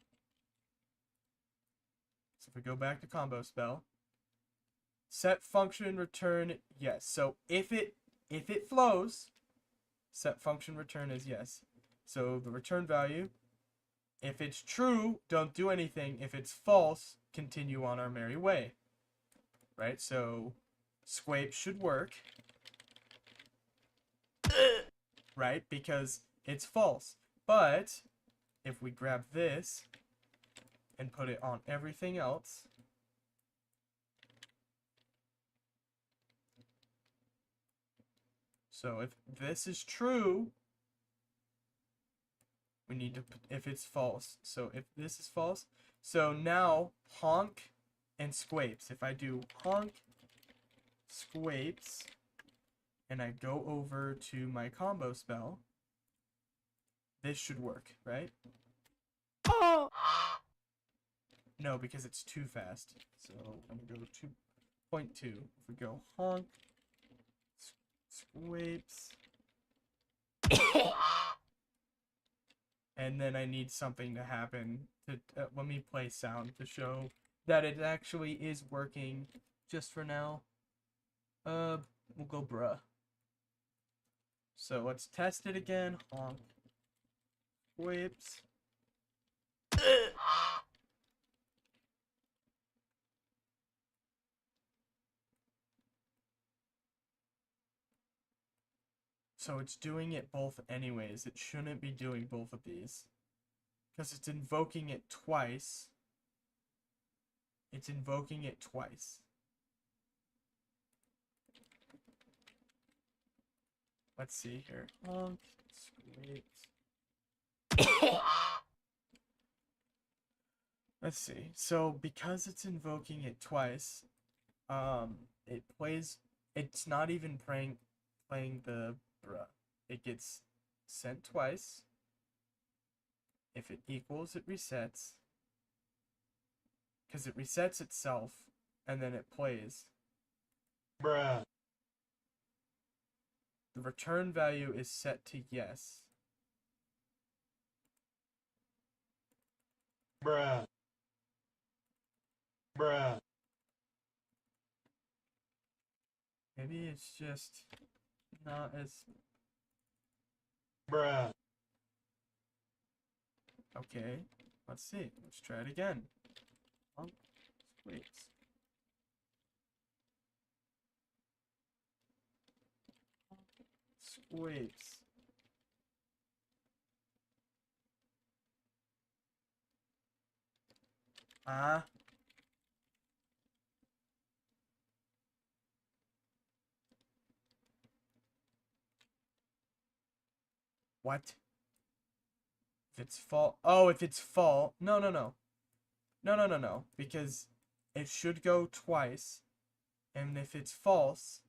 So if we go back to combo spell, set function return yes. So if it flows, set function return is yes. So the return value, if it's true, don't do anything. If it's false, continue on our merry way. Right? So SnekyEXE should work. Right? Because it's false. But if we grab this and put it on everything else, so if this is true, we need to, if it's false. So if this is false, so now honk and SnekyEXE. If I do honk, SnekyEXE, and I go over to my combo spell, this should work, right? Oh! No, because it's too fast. So I'm gonna go 2.2. If we go honk, SnekyEXE, and then I need something to happen to let me play sound to show that it actually is working. Just for now, we'll go bruh. So let's test it again. Honk, SnekyEXE. So it's doing it both anyways. It shouldn't be doing both of these. Because it's invoking it twice. It's invoking it twice. Let's see here. Honk, SnekyEXE. Let's see. So because it's invoking it twice, it plays. It's not even playing the bruh. It gets sent twice. If it equals, it resets. Because it resets itself, and then it plays. Bruh. The return value is set to yes. Bruh. Bruh. Maybe it's just not as... Bruh. Okay, let's see. Let's try it again. SnekyEXE. SnekyEXE. What? If it's fall. Oh, if it's fall. No. No. Because it should go twice. And if it's false,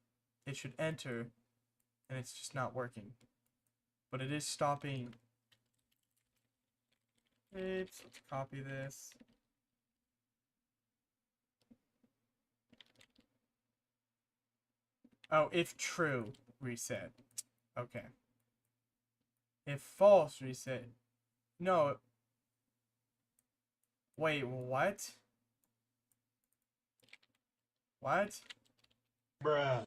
it should enter. And it's just not working. But it is stopping. Oops, let's copy this. Oh, if true, reset. Okay. If false, reset. No. Wait, what? What? Bruh.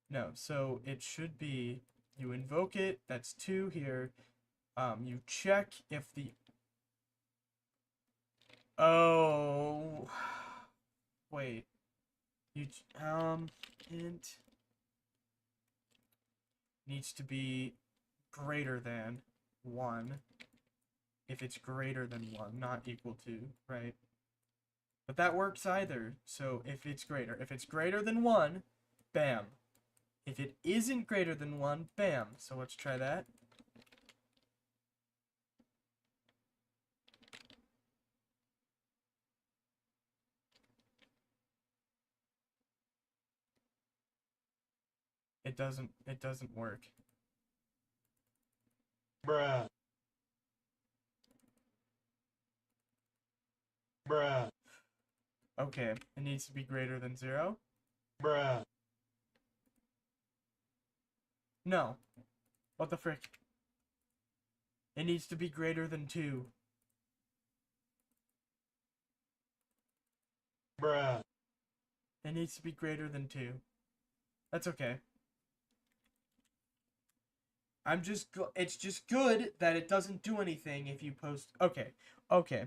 No, so it should be, you invoke it, that's 2 here. You check if the... Oh... Wait. You, int needs to be greater than 1. If it's greater than 1, not equal to, right? But that works either. So if it's greater than 1, bam. If it isn't greater than 1, bam. So let's try that. It doesn't work. Bruh. Bruh. Okay, it needs to be greater than 0. Bruh. No. What the frick? It needs to be greater than 2. Bruh. It needs to be greater than 2. That's okay. It's just good that it doesn't do anything if you post. Okay. Okay.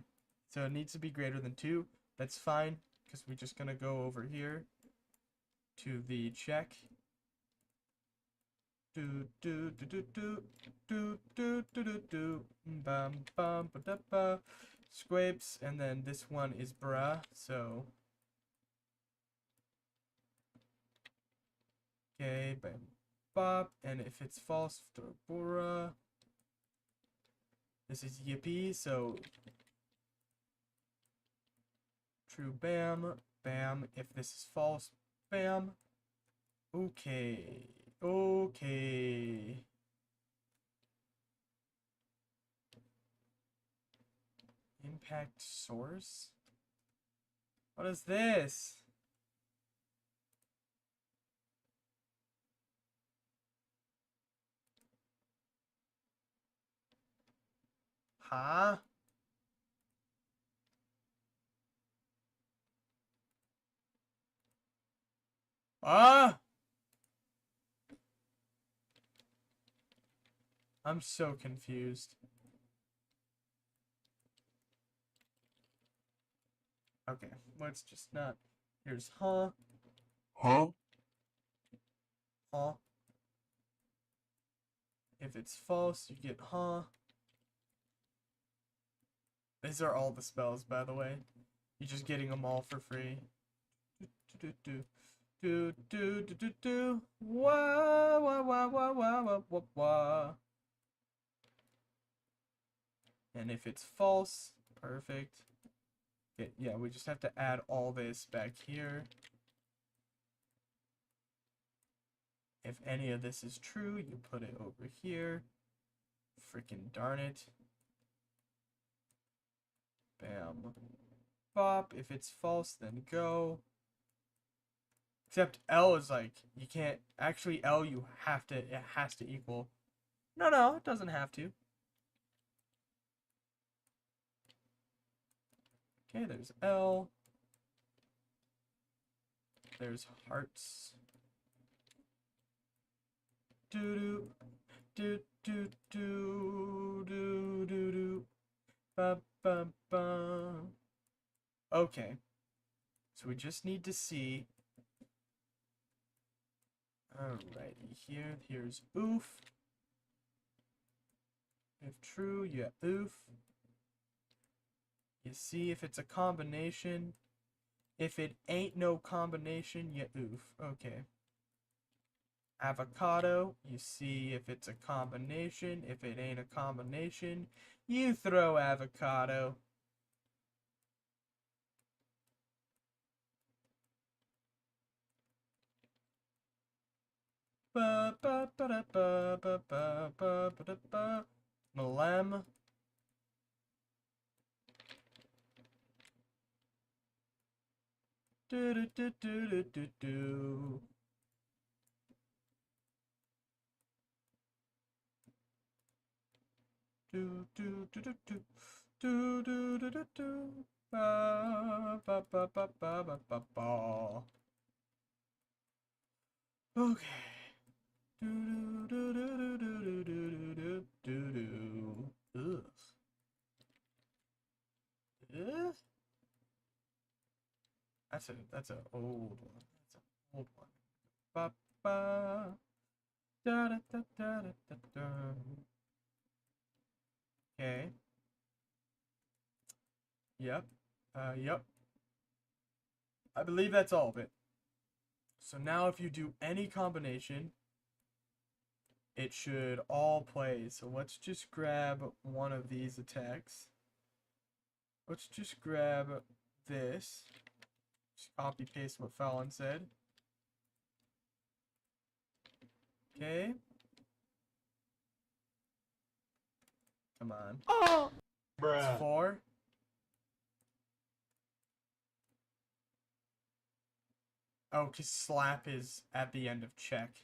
So it needs to be greater than 2. That's fine, because we're just gonna go over here to the check. Do do do do do do do do do do bum bum ba da ba scrapes, and then this one is bruh, so okay, bam bop, and if it's false, throw bruh. This is yippee, so true bam bam. If this is false, bam. Okay. Okay. Impact source? What is this? Huh? Ah! I'm so confused. Okay, let's just not. Here's huh. Huh? Huh. If it's false, you get huh. These are all the spells, by the way. You're just getting them all for free. Do do do do do do do. Wah wah wah wah wah wah wah wah. And if it's false, perfect. Okay, yeah, we just have to add all this back here. If any of this is true, you put it over here. Freaking darn it. Bam. Bop. If it's false, then go. Except L is like, you can't. Actually, L, you have to. It has to equal. No, it doesn't have to. Okay, there's L. There's hearts. Do do do do do do do ba ba ba. Okay, so we just need to see. Alrighty, here's oof. If true, you oof. You see if it's a combination. If it ain't no combination, you oof. Okay. Avocado, you see if it's a combination. If it ain't a combination, you throw avocado. Ba ba ba da ba ba ba ba ba da ba. Malem. Do do do do do do do. Do do do do do do do do do do ba ba ba ba ba ba ba ba. Okay. Do do do do do do do do do do. Ugh. Ugh. That's a old one. That's an old one. Ba ba da da da da da da. Okay. Yep. Yep. I believe that's all of it. So now if you do any combination, it should all play. So let's just grab one of these attacks. Let's just grab this. Just copy paste what Fallon said. Okay. Come on. Oh! It's Bruh. 4. Oh, because slap is at the end of check.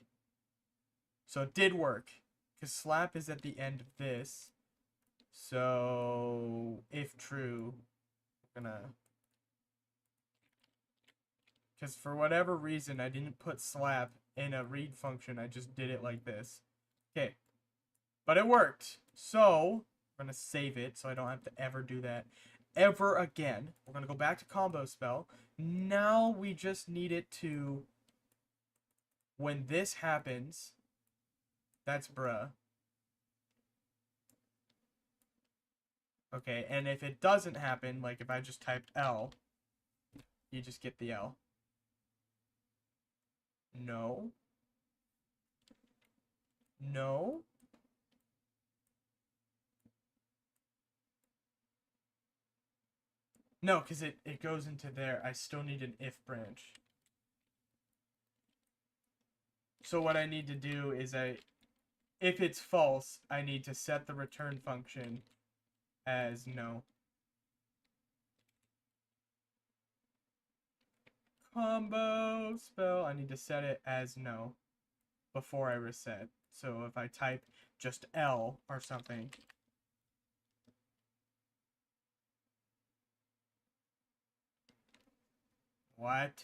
So it did work. Because slap is at the end of this. So, if true, we're gonna Because for whatever reason, I didn't put slap in a read function. I just did it like this. Okay. But it worked. So, I'm going to save it so I don't have to ever do that ever again. We're going to go back to combo spell. Now we just need it to, when this happens, that's bruh. Okay, and if it doesn't happen, like if I just type L, you just get the L. No. No. No, because it goes into there. I still need an if branch. So what I need to do is if it's false, I need to set the return function as no. Combo spell, I need to set it as no before I reset. So if I type just L or something. What?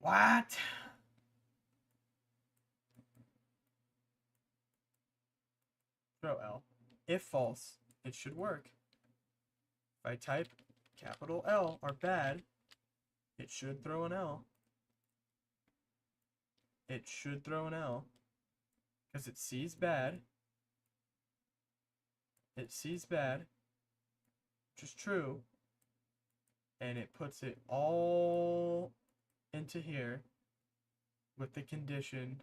What? Throw L. If false, it should work. If I type capital L or bad, it should throw an L. It should throw an L. Because it sees bad. It sees bad. Which is true. And it puts it all into here with the condition.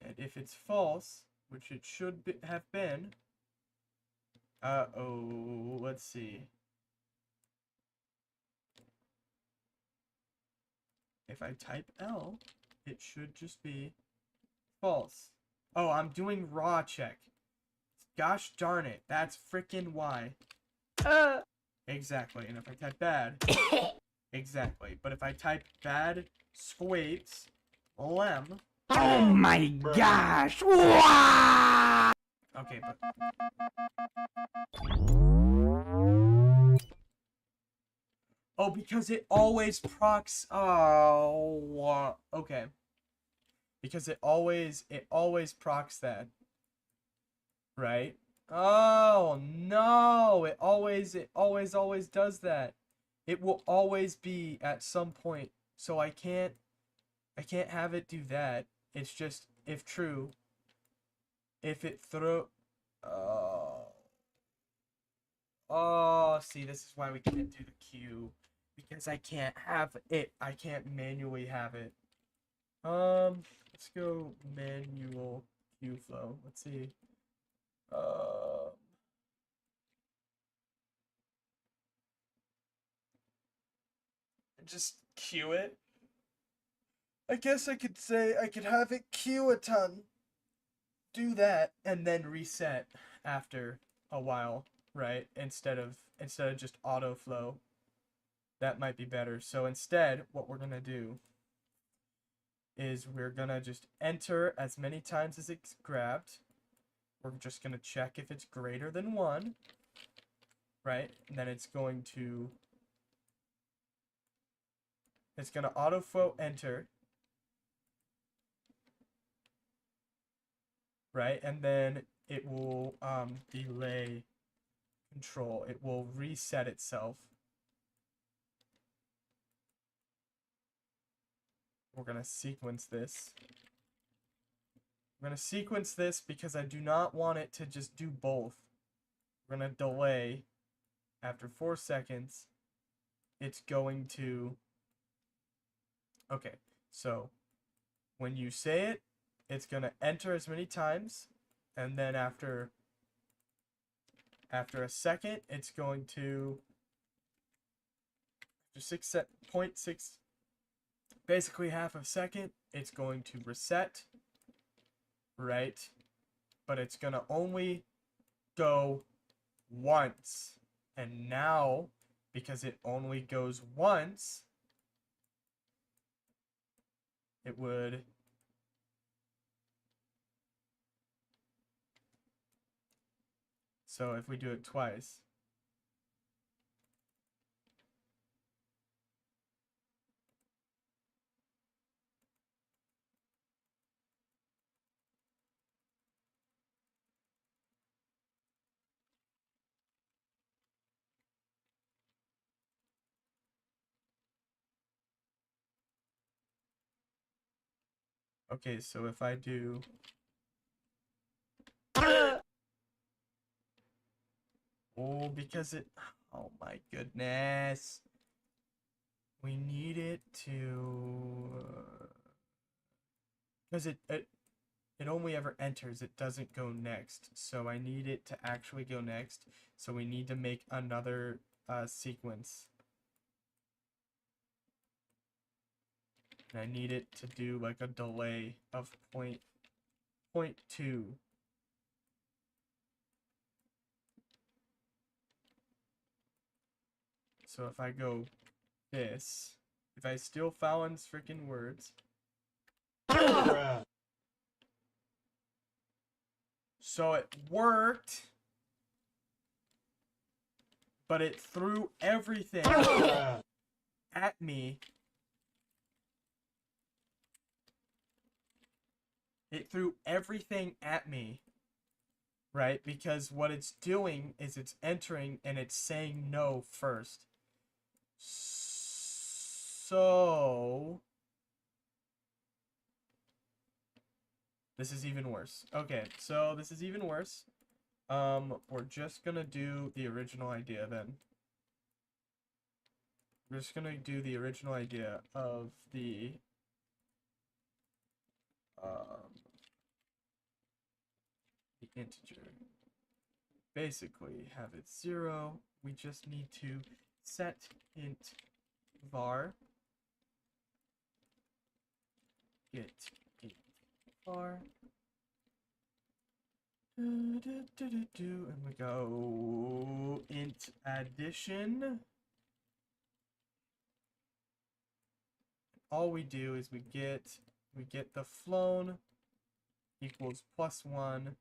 And if it's false, which it should have been, let's see. If I type L, it should just be false. Oh, I'm doing raw check. Gosh darn it, that's freaking why. Exactly, and if I type bad, exactly. But if I type bad squates, lem. Oh my gosh! Wow! Okay, but oh, because it always procs. Oh, okay. Because it always procs that, right? Oh no! It always does that. It will always be at some point. So I can't have it do that. It's just if true. If it throw. Oh, see, this is why we can't do the queue. Because I can't have it. I can't manually have it. Let's go manual queue flow. Let's see. Just queue it. I guess I could say I could have it queue a ton. Do that and then reset after a while, right? Instead of just auto flow. That might be better. So instead, what we're gonna do is we're gonna just enter as many times as it's grabbed. We're just gonna check if it's greater than 1, right? And then it's gonna auto flow enter, right? And then it will delay control. It will reset itself. We're going to sequence this. We're going to sequence this because I do not want it to just do both. We're going to delay. After 4 seconds, it's going to... Okay, so when you say it, it's going to enter as many times. And then after a second, it's going to... After 6.6... Basically half a second, it's going to reset, right? But it's going to only go once. And now, because it only goes once, it would... So if we do it twice, Okay, so if I do... Oh, because it... Oh my goodness. We need it to... Because it only ever enters, it doesn't go next. So I need it to actually go next. So we need to make another sequence. And I need it to do like a delay of 0.2. So if I go this, if I steal Fallon's freaking words. So it worked, but it threw everything at me. It threw everything at me, right? Because what it's doing is it's entering and it's saying no first. So this is even worse. Okay, so this is even worse. We're just gonna do the original idea then. We're just gonna do the original idea of the integer. Basically, have it 0. We just need to set int var get int var. And we go int addition. All we do is we get the flown equals +1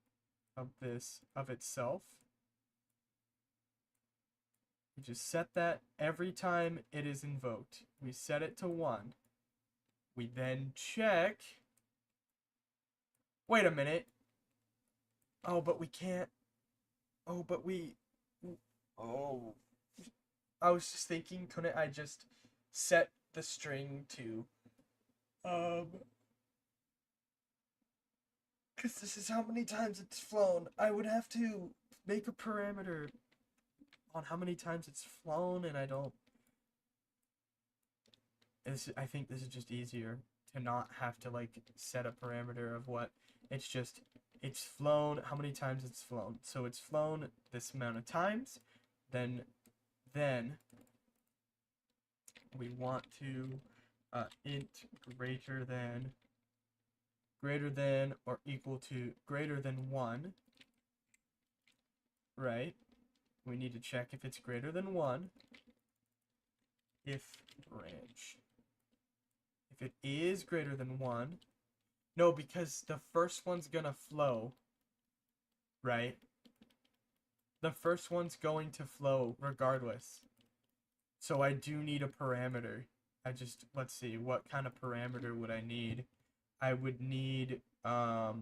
of this of itself. We just set that every time it is invoked. We set it to 1. We then check. Wait a minute. Oh, but we can't. Oh, but we. Oh. I was just thinking, couldn't I just set the string to. Because this is how many times it's flown. I would have to make a parameter on how many times it's flown, and I don't. I think this is just easier to not have to like set a parameter of what. It's just it's flown, how many times it's flown. So it's flown this amount of times. Then we want to int greater than or equal to greater than 1. Right? We need to check if it's greater than 1. If branch. If it is greater than 1. No, because the first one's gonna flow. Right? The first one's going to flow regardless. So I do need a parameter. Let's see, what kind of parameter would I need? I would need, I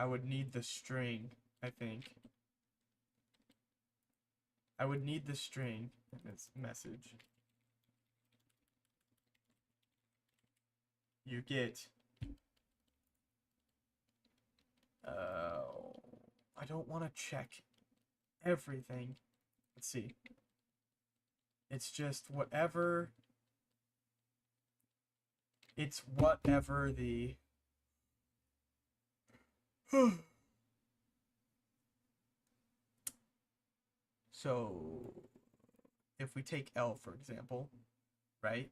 would need the string, I think. I would need the string in this message. You get, I don't want to check everything. Let's see. It's just whatever. It's whatever the. So, if we take L for example, right?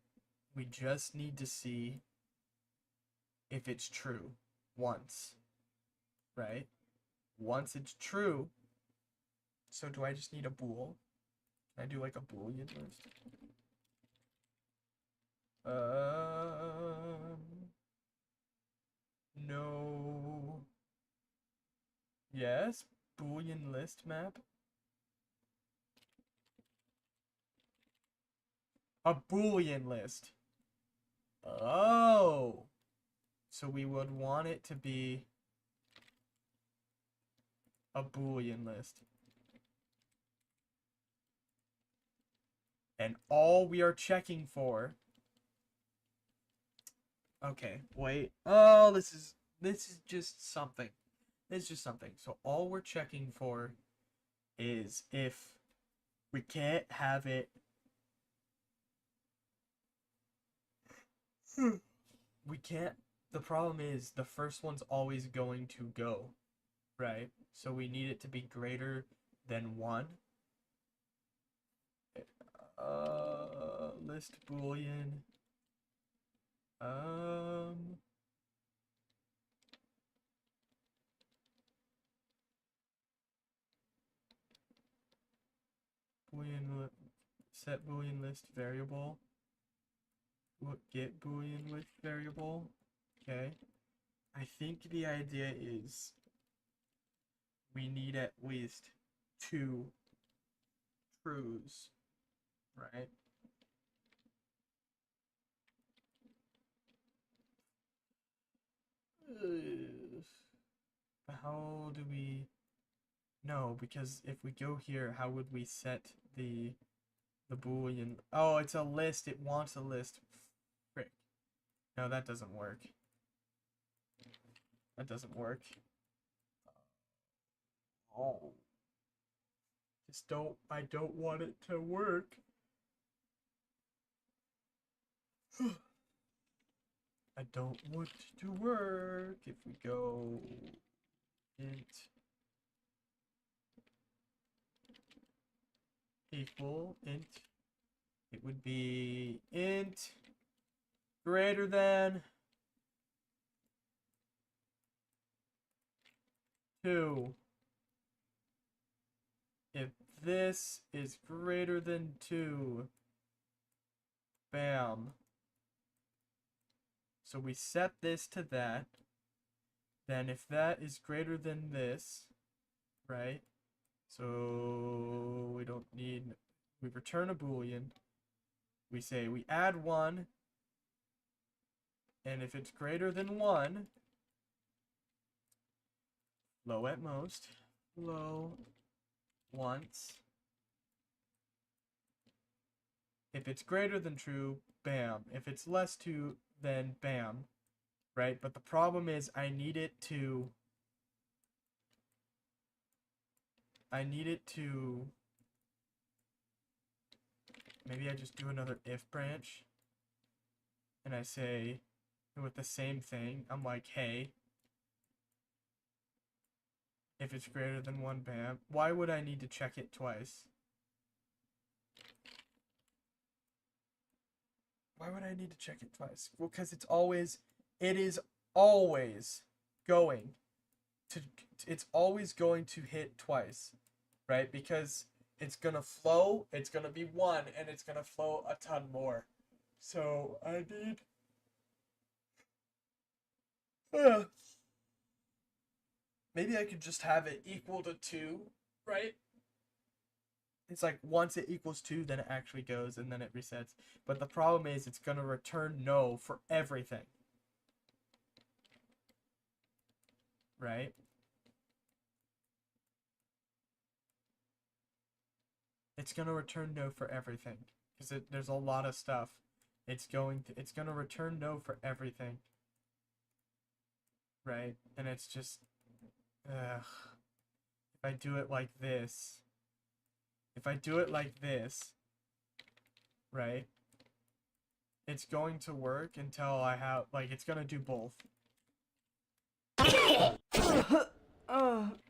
We just need to see if it's true once, right? Once it's true. So do I just need a bool? Can I do like a boolean list? No. Yes, boolean list map. A boolean list. Oh. So we would want it to be a boolean list. And all we are checking for Okay, wait. Oh, this is just something. It's just something. So all we're checking for is if we can't have it. We can't. The problem is the first one's always going to go, right? So we need it to be greater than 1. List boolean. Um, boolean set boolean list variable. Get boolean list variable. Okay. I think the idea is we need at least 2 trues, right? How do we... No, because if we go here, how would we set the boolean? Oh, it's a list. It wants a list. Frick. No, that doesn't work. That doesn't work. Oh. I don't want it to work. I don't want it to work. If we go int equal int, it would be int greater than 2. If this is greater than 2, bam. So we set this to that. Then if that is greater than this, right? So we don't need, we return a boolean. We say we add 1, and if it's greater than 1, flow at most, flow once. If it's greater than true, bam. If it's less 2, then bam. Right? But the problem is I need it to maybe I just do another if branch and I say with the same thing, I'm like, hey, if it's greater than 1, bam. Why would I need to check it twice? Why would I need to check it twice? Well, because it is always going to, it's always going to hit twice, right? Because it's gonna flow, it's gonna be 1, and it's gonna flow a ton more. So I need, maybe I could just have it equal to 2, right? It's like once it equals 2, then it actually goes and then it resets. But the problem is it's gonna return no for everything, right? It's gonna return no for everything because there's a lot of stuff. It's gonna return no for everything, right? And it's just, ugh. If I do it like this, right? It's going to work until I have, like, it's gonna do both.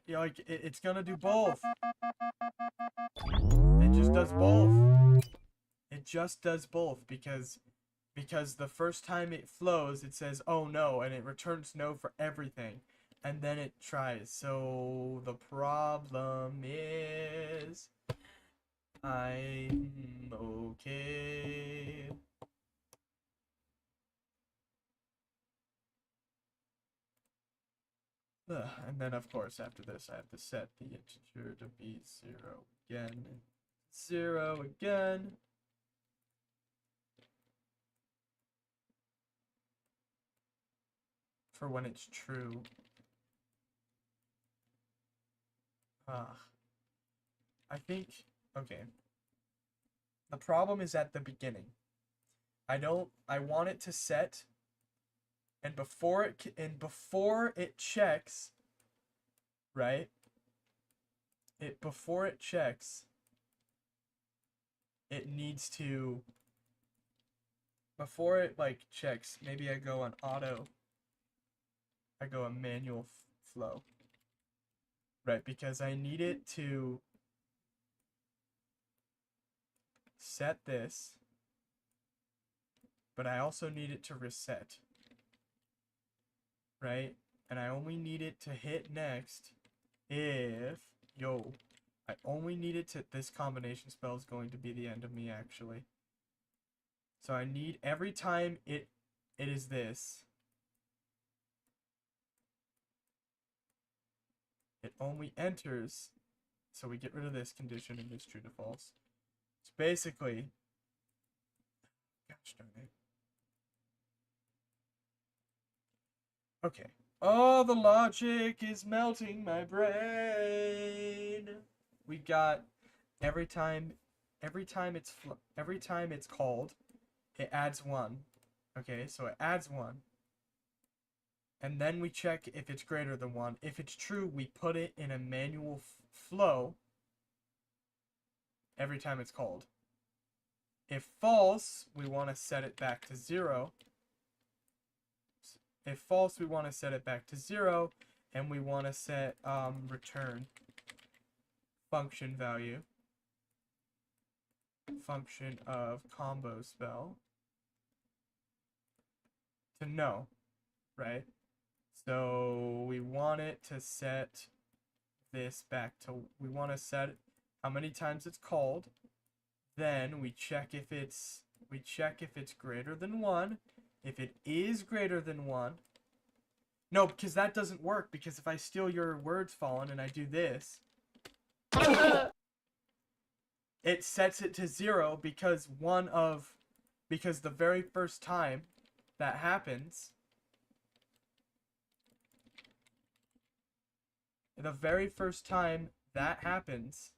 Yeah, like, it's gonna do both. It just does both. It just does both because the first time it flows, it says, oh no, and it returns no for everything. And then it tries. So the problem is I'm okay. And then, of course, after this, I have to set the integer to be 0 again. 0 again. For when it's true. I think, okay. The problem is at the beginning. I want it to set And before it checks, right? Before it checks, it needs to, before it like checks, maybe I go on auto. I go on manual flow. Right, because I need it to set this, but I also need it to reset. Right? And I only need it to hit next if, I only need it to, this combination spell is going to be the end of me actually. So I need, every time it is this, it only enters, so we get rid of this condition and it's true to false. So basically, gosh darn it. Okay. Oh, the logic is melting my brain. We got every time it's called, it adds 1. Okay, so it adds 1. And then we check if it's greater than 1. If it's true, we put it in a manual flow every time it's called. If false, we want to set it back to 0. If false, we want to set it back to 0, and we want to set return function value, function of combo spell, to no, right? So we want it to set this back to, we want to set how many times it's called. Then we check if it's greater than 1. If it is greater than 1, no, because that doesn't work, because if I steal your words, Fallen, and I do this, it sets it to 0 because the very first time that happens, the very first time that happens,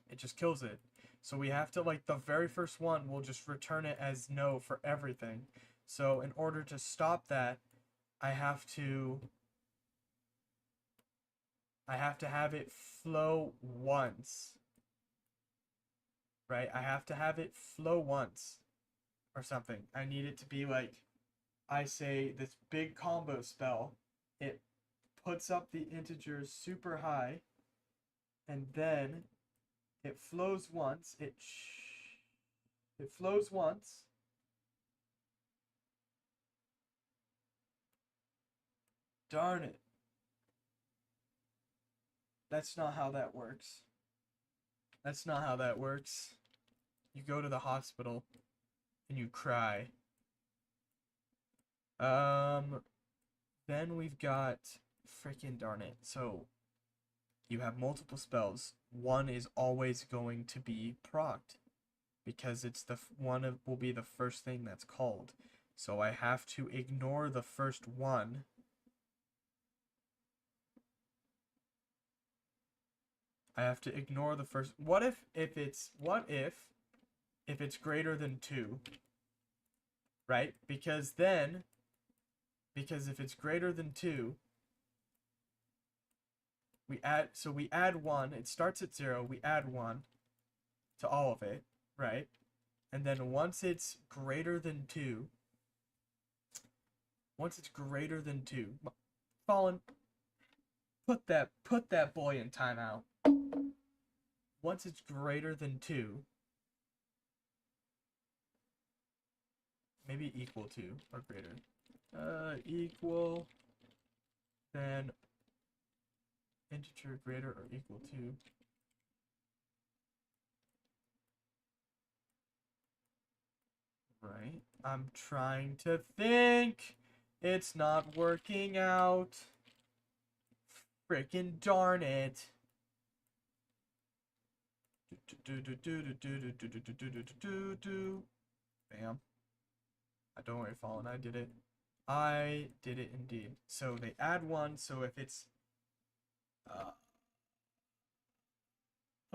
it just kills it. So we have to, like, the very first one, we'll just return it as no for everything. So in order to stop that, I have to have it flow once. Right? I have to have it flow once or something. I need it to be like, I say this big combo spell, it puts up the integers super high, and then it flows once, it flows once, darn it. That's not how that works. That's not how that works. You go to the hospital and you cry. Then we've got, freaking darn it. So you have multiple spells. One is always going to be procced because it's will be the first thing that's called. So I have to ignore the first one. I have to ignore the first. What if it's greater than 2? Right? Because if it's greater than 2, we add 1. It starts at 0. We add 1 to all of it, right? And then once it's greater than 2, Fallen, put that boy in timeout. Once it's greater than 2, maybe equal to or greater, equal, then integer greater or equal to, right? I'm trying to think. It's not working out. Frickin' darn it. Bam. Don't worry, Fallen, I did it. I did it indeed. So they add 1, so if it's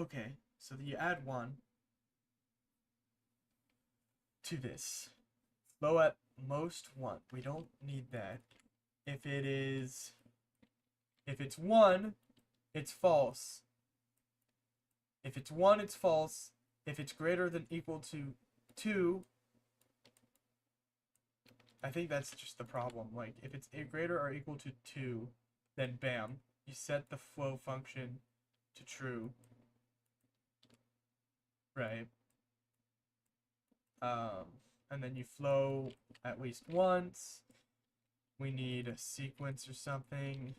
Okay, so you add 1 to this. Flow at most 1. We don't need that. If it's 1, it's false. If it's 1, it's false. If it's greater than equal to 2, I think that's just the problem. Like, if it's greater or equal to 2, then bam, you set the flow function to true. Right? And then you flow at least once. We need a sequence or something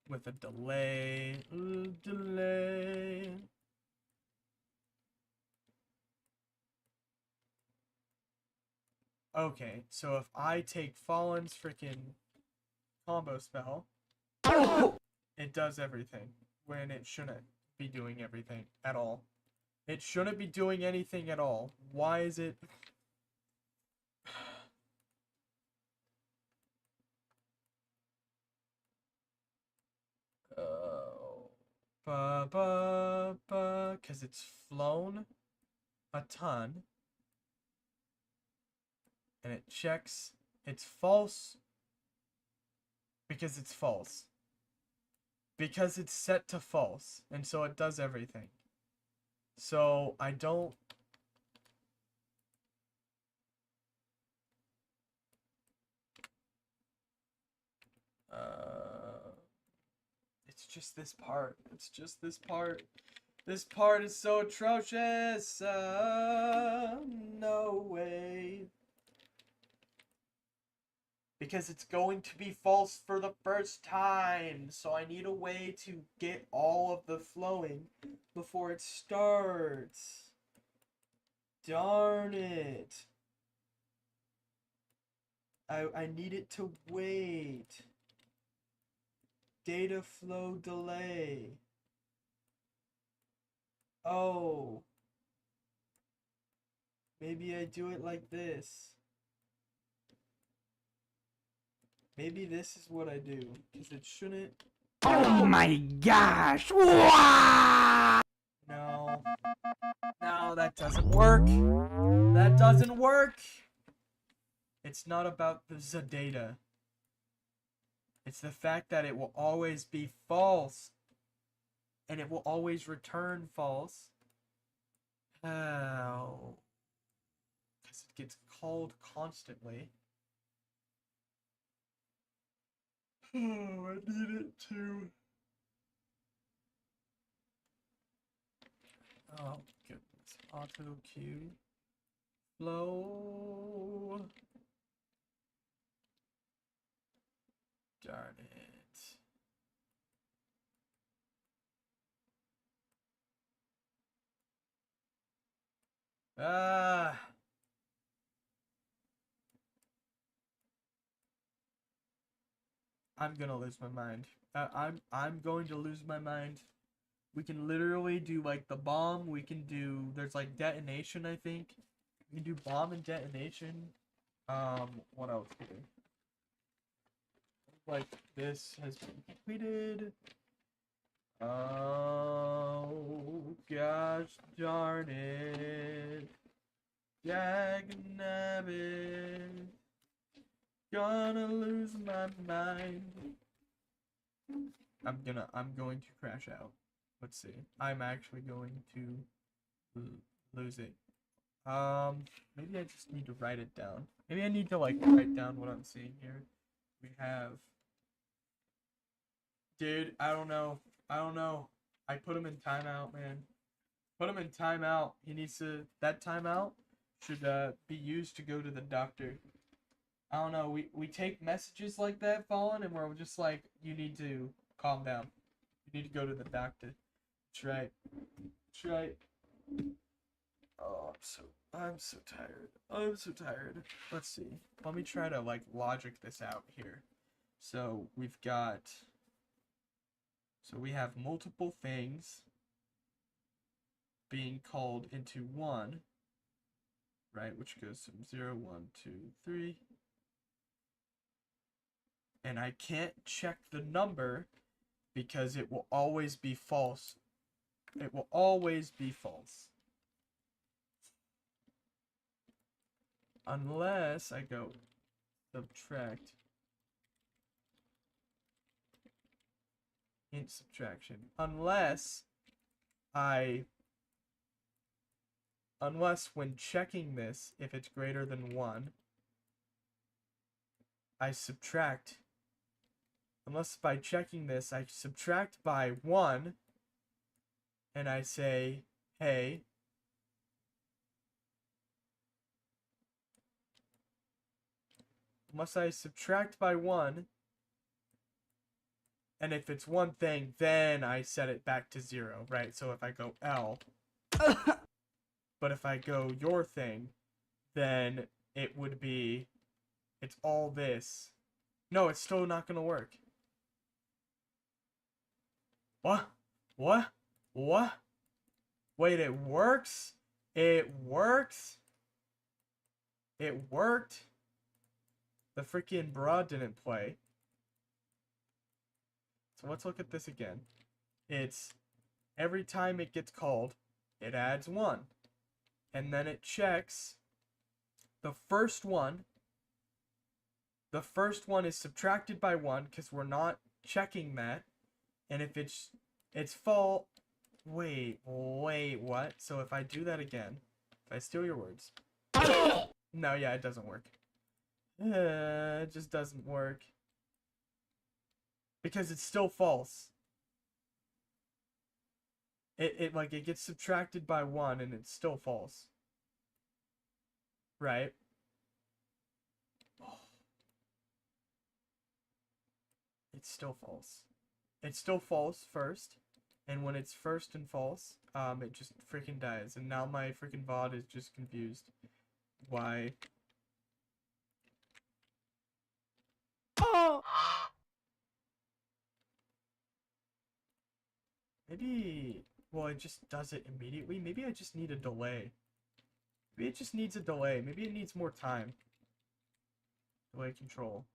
with a delay. Ooh, delay. Okay, so if I take Fallen's freaking combo spell, it does everything when it shouldn't be doing everything at all. It shouldn't be doing anything at all. Why is it? Because it's flown a ton. And it checks it's false because it's false. Because it's set to false. And so it does everything. So I don't... It's just this part. It's just this part. This part is so atrocious. No way. Because it's going to be false for the first time. So I need a way to get all of the flowing before it starts. Darn it. I need it to wait. Data flow delay. Oh. Maybe I do it like this. Maybe this is what I do, because it shouldn't... Oh my gosh! Wow! No. No, that doesn't work. That doesn't work. It's not about the data. It's the fact that it will always be false. And it will always return false. How? Because it gets called constantly. Oh, I need it to... Oh, goodness. Auto cue. Flow. Darn it. Ah. I'm gonna lose my mind. I'm going to lose my mind. We can literally do like the bomb. We can do there's like detonation, I think. We can do bomb and detonation. What else here? Like this has been completed. Oh gosh darn it. Jagnabbit. Gonna lose my mind. I'm going to crash out. Let's see. I'm actually going to lose it. Maybe I just need to write it down. Maybe I need to like write down what I'm seeing here. We have... Dude, I don't know. I put him in timeout, man. Put him in timeout. He needs to... That timeout should be used to go to the doctor. I don't know. We take messages like that, Fallen, and we're just like, you need to calm down. You need to go to the doctor. That's right. That's right. Oh, I'm so tired. I'm so tired. Let's see. Let me try to like logic this out here. So we have multiple things being called into one, right? Which goes from 0, 1, 2, 3. And I can't check the number because it will always be false. It will always be false. Unless I go subtract. Int subtraction. Unless when checking this, if it's greater than 1, I subtract. Unless by checking this, I subtract by 1, and I say, hey, unless I subtract by 1, and if it's one thing, then I set it back to 0, right? So if I go L, but if I go your thing, then it would be, it's all this. No, it's still not going to work. What? What? What? Wait, it works? It works? It worked? The freaking bra didn't play. So let's look at this again. It's every time it gets called, it adds 1. And then it checks the first one. The first one is subtracted by 1 because we're not checking that. And if it's fault, wait, what? So if I do that again, if I steal your words. No, yeah, it doesn't work. It just doesn't work. Because it's still false. It gets subtracted by 1 and it's still false. Right? Oh. It's still false. It's still false first. And when it's first and false, it just freaking dies. And now my freaking VOD is just confused. Why? Oh! Maybe, well, it just does it immediately. Maybe I just need a delay. Maybe it just needs a delay. Maybe it needs more time. Delay control.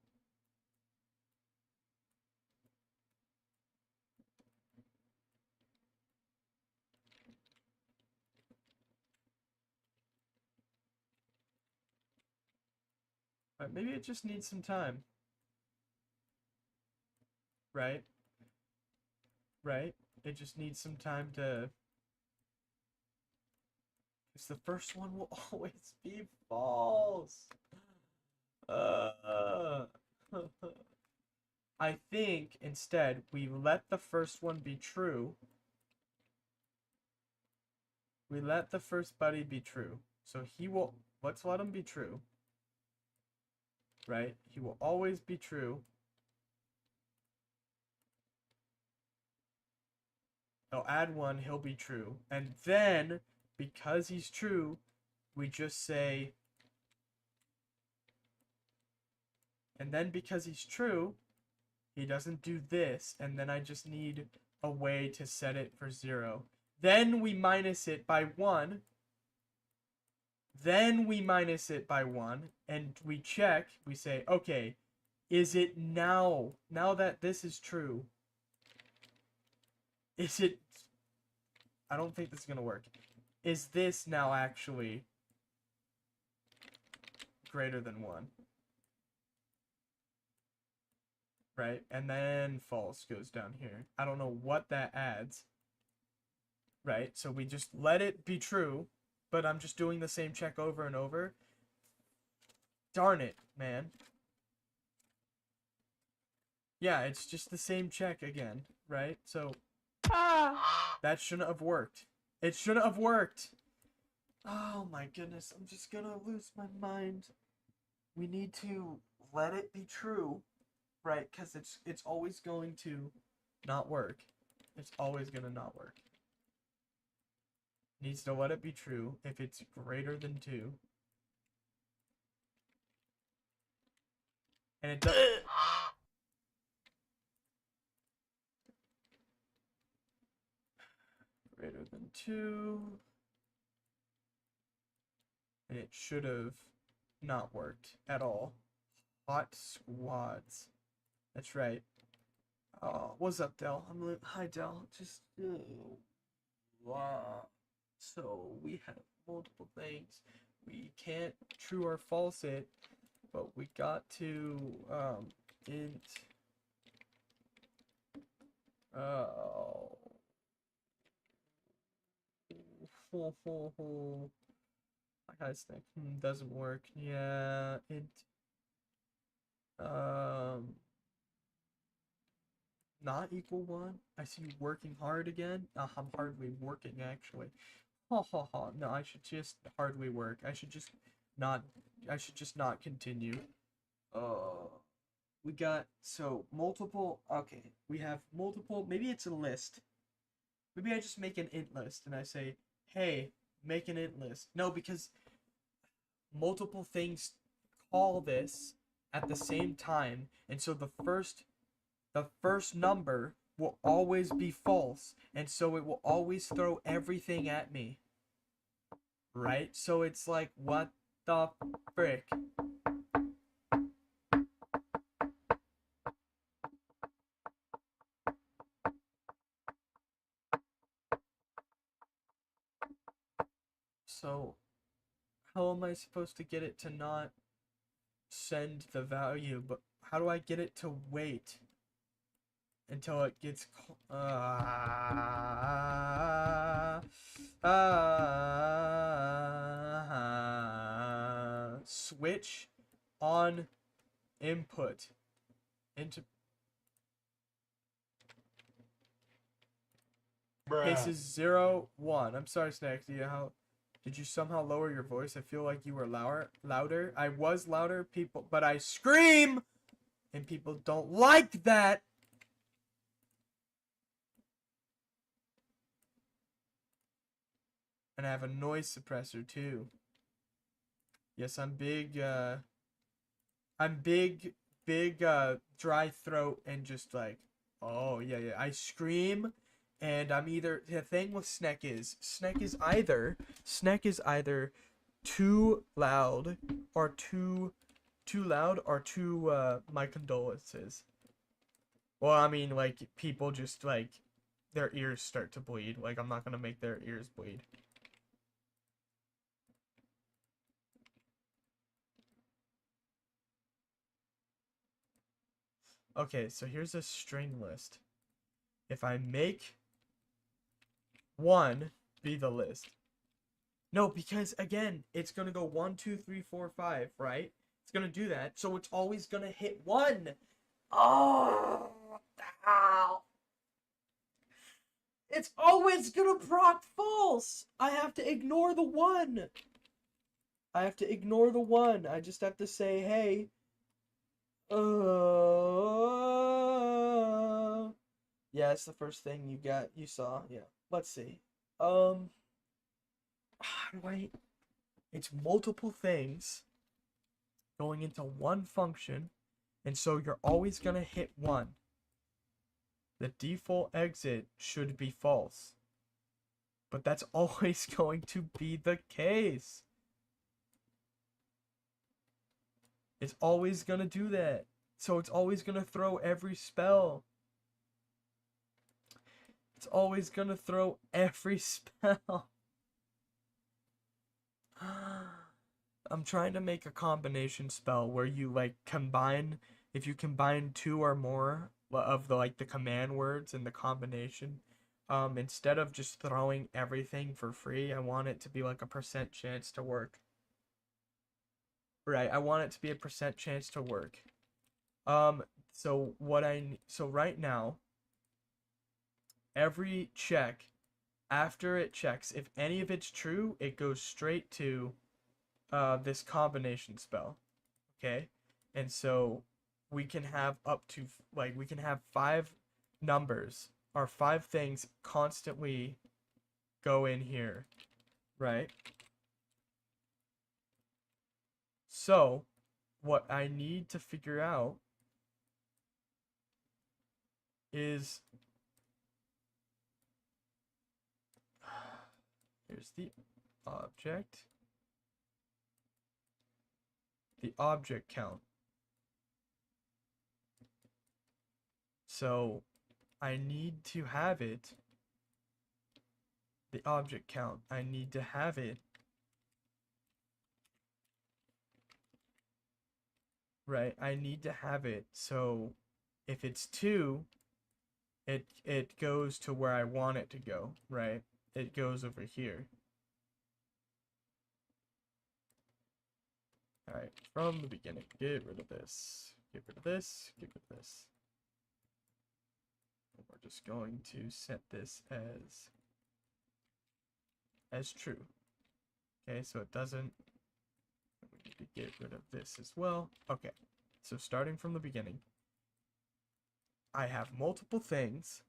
But maybe it just needs some time. Right? Right? It just needs some time to... Because the first one will always be false. I think instead we let the first one be true. We let the first buddy be true. So he will... Let's let him be true. Right? He will always be true. I'll add 1, he'll be true. And then, because he's true, we just say... And then because he's true, he doesn't do this. And then I just need a way to set it for 0. Then we minus it by 1. Then we minus it by 1. And we check. We say, okay, is it now that this is true? Is it... I don't think this is going to work. Is this now actually greater than 1? Right? And then false goes down here. I don't know what that adds. Right? So we just let it be true, but I'm just doing the same check over and over. Darn it, man. Yeah, it's just the same check again, right? So that shouldn't have worked. It shouldn't have worked. Oh my goodness, I'm just gonna lose my mind. We need to let it be true, right? Because it's always going to not work. It's always gonna not work. Needs to let it be true if it's greater than 2. And it does. Greater than 2. And it should have not worked at all. Hot squads. That's right. What's up, Del? Hi, Del. Just wow. So we have multiple things. We can't true or false it, but we got to int oh I gotta think. Doesn't work. Yeah, int um not equal 1. I see you working hard again. I'm hardly working actually. Ha ha ha. No, I should just hardly work. Not I should just not continue. Uh we got so multiple. Okay, we have multiple. Maybe it's a list. Maybe I just make an int list and I say, "Hey, make an int list." No, because multiple things call this at the same time, and so the first number will always be false, and so it will always throw everything at me. Right? So it's like, what the frick? So how am I supposed to get it to not send the value, but how do I get it to wait until it gets switch on input into cases 0 1. I'm sorry, Snack. Did you somehow lower your voice? I feel like you were louder. I was louder, people, but I scream, and people don't like that. And I have a noise suppressor too. Yes, I'm big. I'm big. Dry throat and just like, oh yeah, yeah. I scream, and I'm either the thing with Snek is either too loud or too loud or too my condolences. Well, I mean, like people just like their ears start to bleed. Like I'm not gonna make their ears bleed. Okay, so here's a string list. If I make 1 be the list. No, because again, it's gonna go 1, 2, 3, 4, 5, right? It's gonna do that, so it's always gonna hit 1. Oh, ow. It's always gonna proc false. I have to ignore the 1. I have to ignore the 1. I just have to say, hey, yeah, it's the first thing you saw. Yeah. Let's see. Wait. It's multiple things going into one function, and so you're always gonna hit 1. The default exit should be false. But that's always going to be the case. It's always gonna do that. So it's always gonna throw every spell. It's always gonna throw every spell. I'm trying to make a combination spell where you like combine, if you combine 2 or more of the command words in the combination, instead of just throwing everything for free, I want it to be like a percent chance to work. Right, I want it to be a percent chance to work. So right now, every check, after it checks, if any of it's true, it goes straight to this combination spell. Okay? And so we can have we can have 5 numbers or 5 things constantly go in here, right? So what I need to figure out is here's the object count. So I need to have it, the object count, I need to have it, right? I need to have it. So if it's 2, it goes to where I want it to go, right? It goes over here. All right, from the beginning, get rid of this, get rid of this, get rid of this. And we're just going to set this as true. Okay, so it doesn't, we need to get rid of this as well. Okay, so starting from the beginning, I have multiple things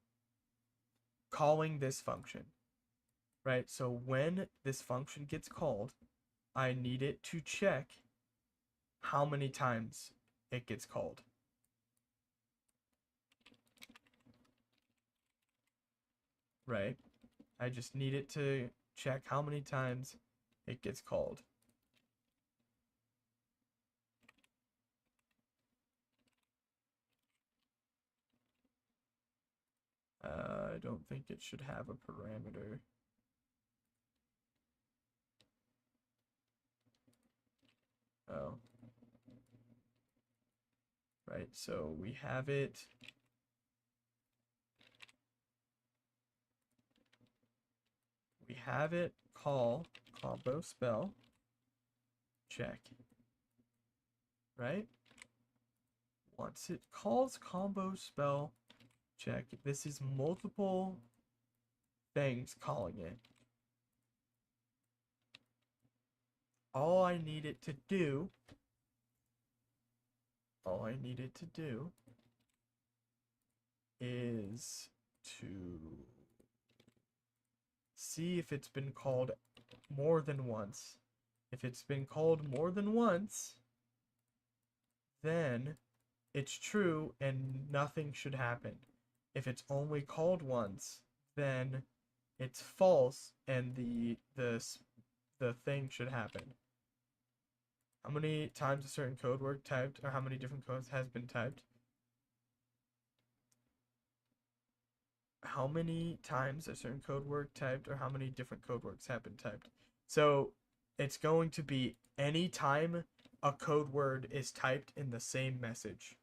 calling this function, right? So when this function gets called, I need it to check how many times it gets called. Right? I just need it to check how many times it gets called. I don't think it should have a parameter. Oh. Right, so we have it. We have it call combo spell check. Right? Once it calls combo spell check, this is multiple things calling it. All I need it to do is to see if it's been called more than once. If it's been called more than once, then it's true and nothing should happen. If it's only called once, then it's false and the thing should happen. How many times a certain code word typed, or how many different codes has been typed? How many times a certain code word typed, or how many different code words have been typed? So it's going to be any time a code word is typed in the same message,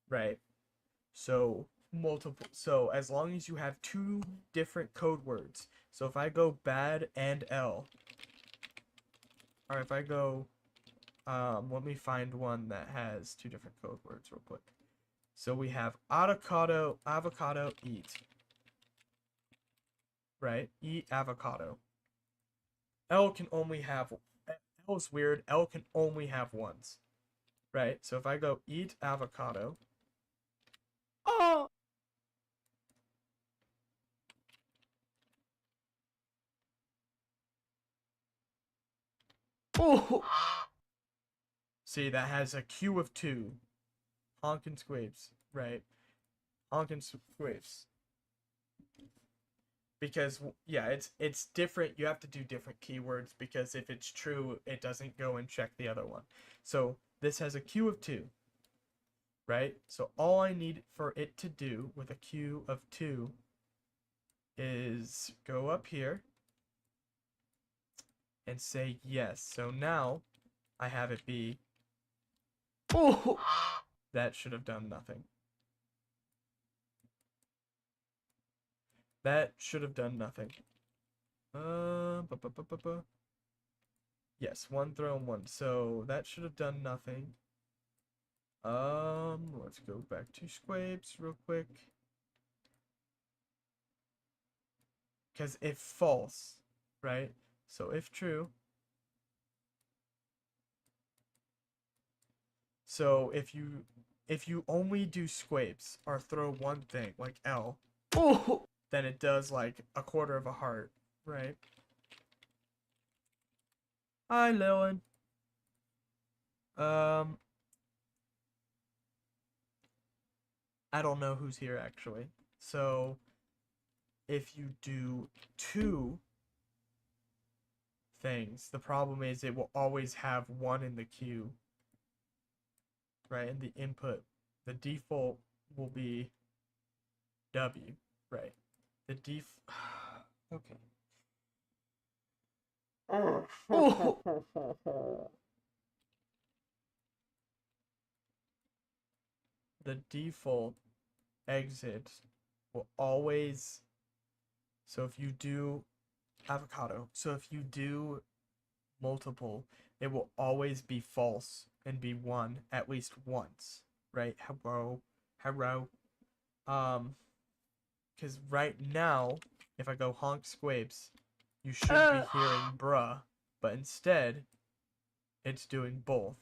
right? So so as long as you have 2 different code words. So if I go bad and L, or if I go let me find one that has 2 different code words real quick. So we have avocado, eat. Right? Eat avocado. L can only have, L is weird. L can only have ones. Right? So if I go eat avocado. Oh! Oh! See, that has a queue of 2. Honkin' squibs. Right? Honkin' squibs. Because yeah, it's different. You have to do different keywords because if it's true, it doesn't go and check the other one. So this has a queue of 2, right? So all I need for it to do with a queue of 2 is go up here and say yes. So now I have it be, oh, that should have done nothing. That should have done nothing. Yes, 1 throw and 1. So that should have done nothing. Let's go back to Squapes real quick. Because if false, right? So if true. So if you only do Squapes or throw one thing like L, oh, then it does like a quarter of a heart, right? Hi, Lillian. I don't know who's here actually. So if you do 2 things, the problem is it will always have 1 in the queue, right? In the input, the default will be W, right? The okay. Oh. The default exit will always, so if you do avocado, so if you do multiple, it will always be false and be one at least once, right? Hello. Because right now, if I go honk squapes, you should be hearing bruh, but instead, it's doing both.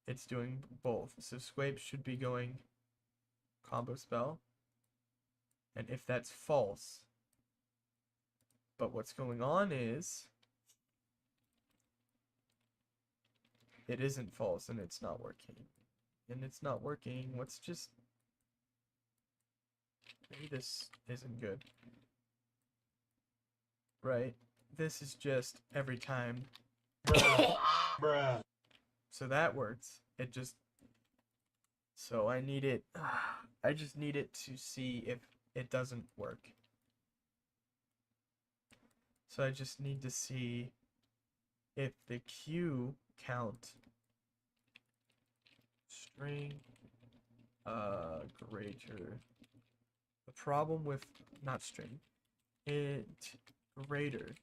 It's doing both. So squapes should be going combo spell. And if that's false, but what's going on is it isn't false and it's not working. And it's not working. Let's just, maybe this isn't good. Right? This is just every time. Bruh. So that works. It just, so I need it, I just need it to see if it doesn't work. So I just need to see if the Q count string greater. The problem with, not string, int greater.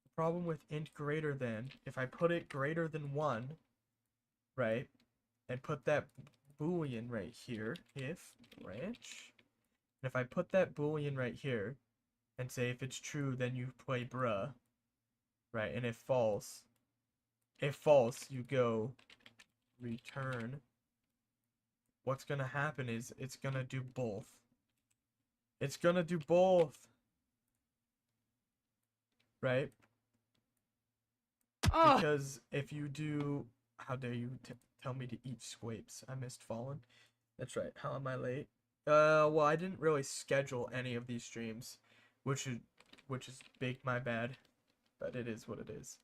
The problem with int greater than, if I put it greater than 1, right, and put that boolean right here, if branch, and if I put that boolean right here and say if it's true then you play bruh, right, and if false you go return, what's gonna happen is it's gonna do both. It's gonna do both, right? Because if you do, how dare you tell me to eat squapes? I missed fallen. That's right. How am I late? Well, I didn't really schedule any of these streams, which is big my bad, but it is what it is.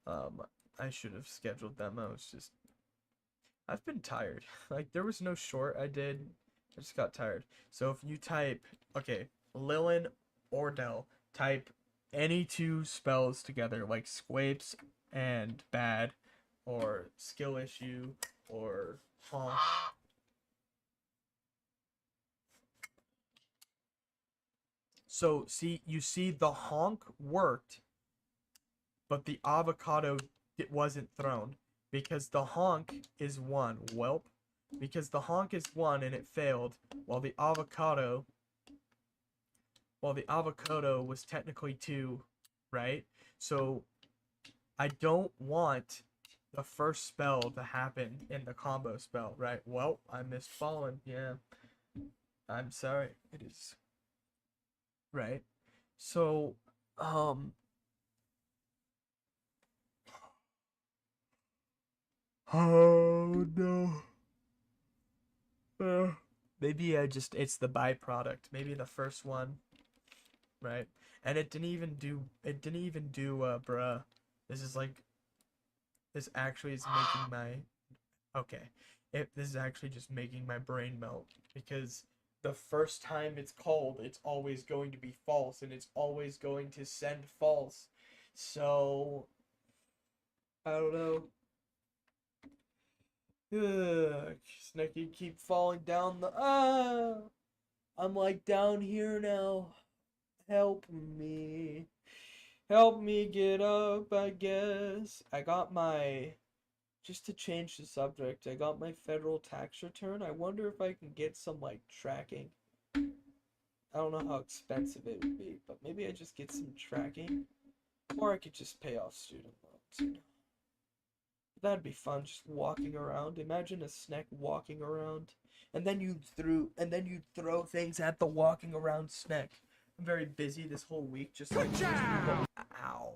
I should have scheduled them. I've been tired. Like, there was no short I did. I just got tired. So if you type, okay, Lilin or Del, type any two spells together, like squapes and bad, or skill issue, or honk. So you see the honk worked, but the avocado wasn't thrown because the honk is 1. Welp. Because the honk is 1 and it failed, while the avocado was technically 2, right? So I don't want the first spell to happen in the combo spell, right? Well, I missed fallen. Yeah. I'm sorry. It is. Right? So, oh no. Maybe it's the byproduct. Maybe the first one, right? And it didn't even do bruh. This actually is making my, okay. This is actually just making my brain melt because the first time it's called, it's always going to be false and it's always going to send false. So, I don't know. Ugh, Sneky, keep falling down the. I'm like down here now. Help me. Help me get up, I guess. I got my. Just to change the subject, I got my federal tax return. I wonder if I can get some, like, tracking. I don't know how expensive it would be, but maybe I just get some tracking. Or I could just pay off student loans. That'd be fun, just walking around. Imagine a snack walking around, and then you throw things at the walking around snack. I'm very busy this whole week, just like most people. Ow.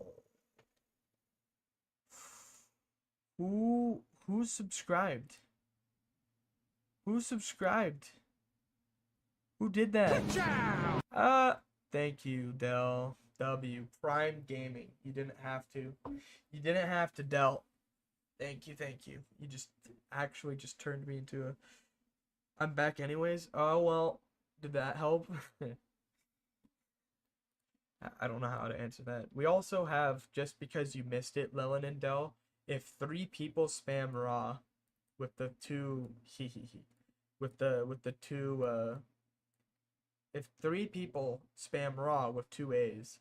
Who subscribed? Who subscribed? Who did that? Thank you, Del. W. Prime Gaming. You didn't have to. You didn't have to, Del. Thank you. You just actually just turned me into I'm back anyways. Oh, well, did that help? I don't know how to answer that. We also have, just because you missed it, Lilin and Dell, if 3 people spam Raw with the two, with the two, if 3 people spam Raw with 2 A's,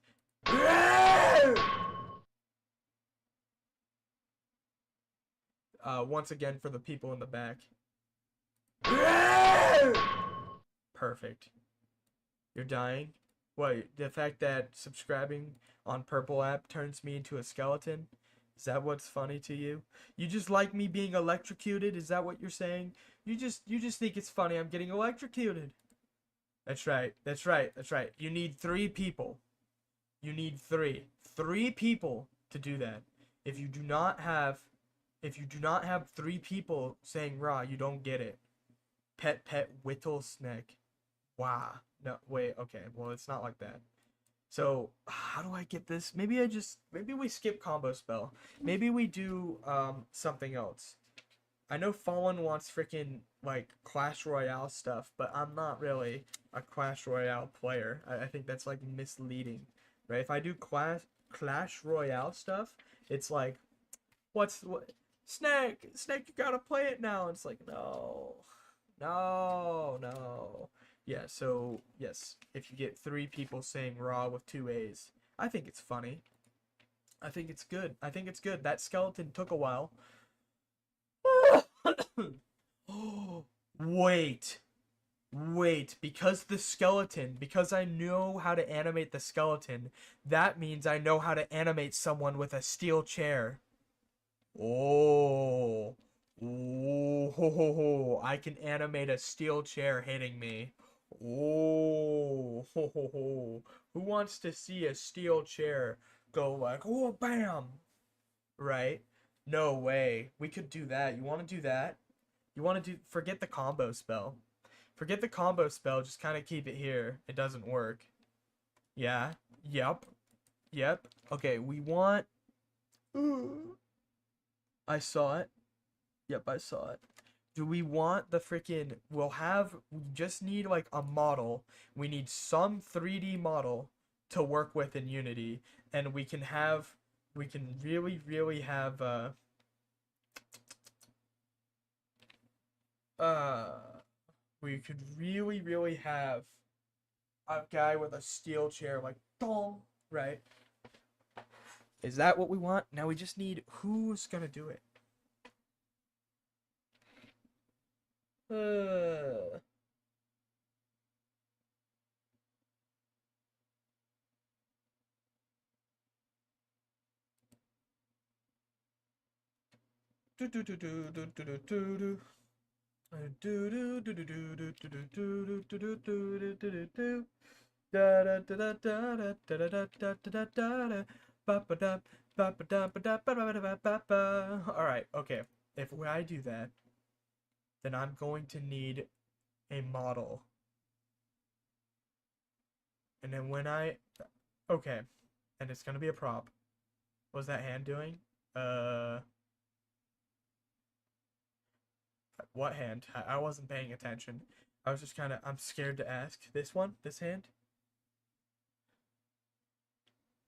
once again for the people in the back. Perfect. You're dying? What, the fact that subscribing on Purple app turns me into a skeleton? Is that what's funny to you? You just like me being electrocuted? Is that what you're saying? You just think it's funny I'm getting electrocuted. That's right. That's right. That's right. You need 3 people. You need 3 people to do that. If you do not have if you do not have 3 people saying raw, you don't get it. Pet whittle snack. Wow. No, wait, okay. Well, it's not like that. So, how do I get this? Maybe we skip combo spell. Maybe we do something else. I know Fallen wants freaking like Clash Royale stuff, but I'm not really a Clash Royale player. I think that's like misleading, right? If I do Clash Royale stuff, it's like, what? Snake, you gotta play it now. It's like, no, no, no. Yeah, so yes, if you get 3 people saying raw with 2 A's, I think it's funny. I think it's good. I think it's good. That skeleton took a while. Wait. Wait, because I know how to animate the skeleton, that means I know how to animate someone with a steel chair. Oh. Oh, ho, ho, ho. I can animate a steel chair hitting me. Oh, ho, ho, ho. Who wants to see a steel chair go like, oh, bam? Right? No way. We could do that. You want to do that? Forget the combo spell. Forget the combo spell, just kind of keep it here. It doesn't work. Yeah. Yep. Yep. Okay, we want... I saw it. Yep, I saw it. Do we want the freaking... We just need like a model. We need some 3D model to work with in Unity. And we can really, really have, uh, we could really, really have a guy with a steel chair, like, dong, right? Is that what we want? Now we just need who's gonna do it. Uh, do do do do do do do do do. Do do do do do do do do do do do do do do. Da da da da da da da da da da da da. Ba ba da ba ba da ba da ba ba ba ba ba. All right, okay. If I do that, then I'm going to need a model. And then okay, and it's gonna be a prop. What was that hand doing? Uh, what hand? I wasn't paying attention. I was just I'm scared to ask. This one? This hand?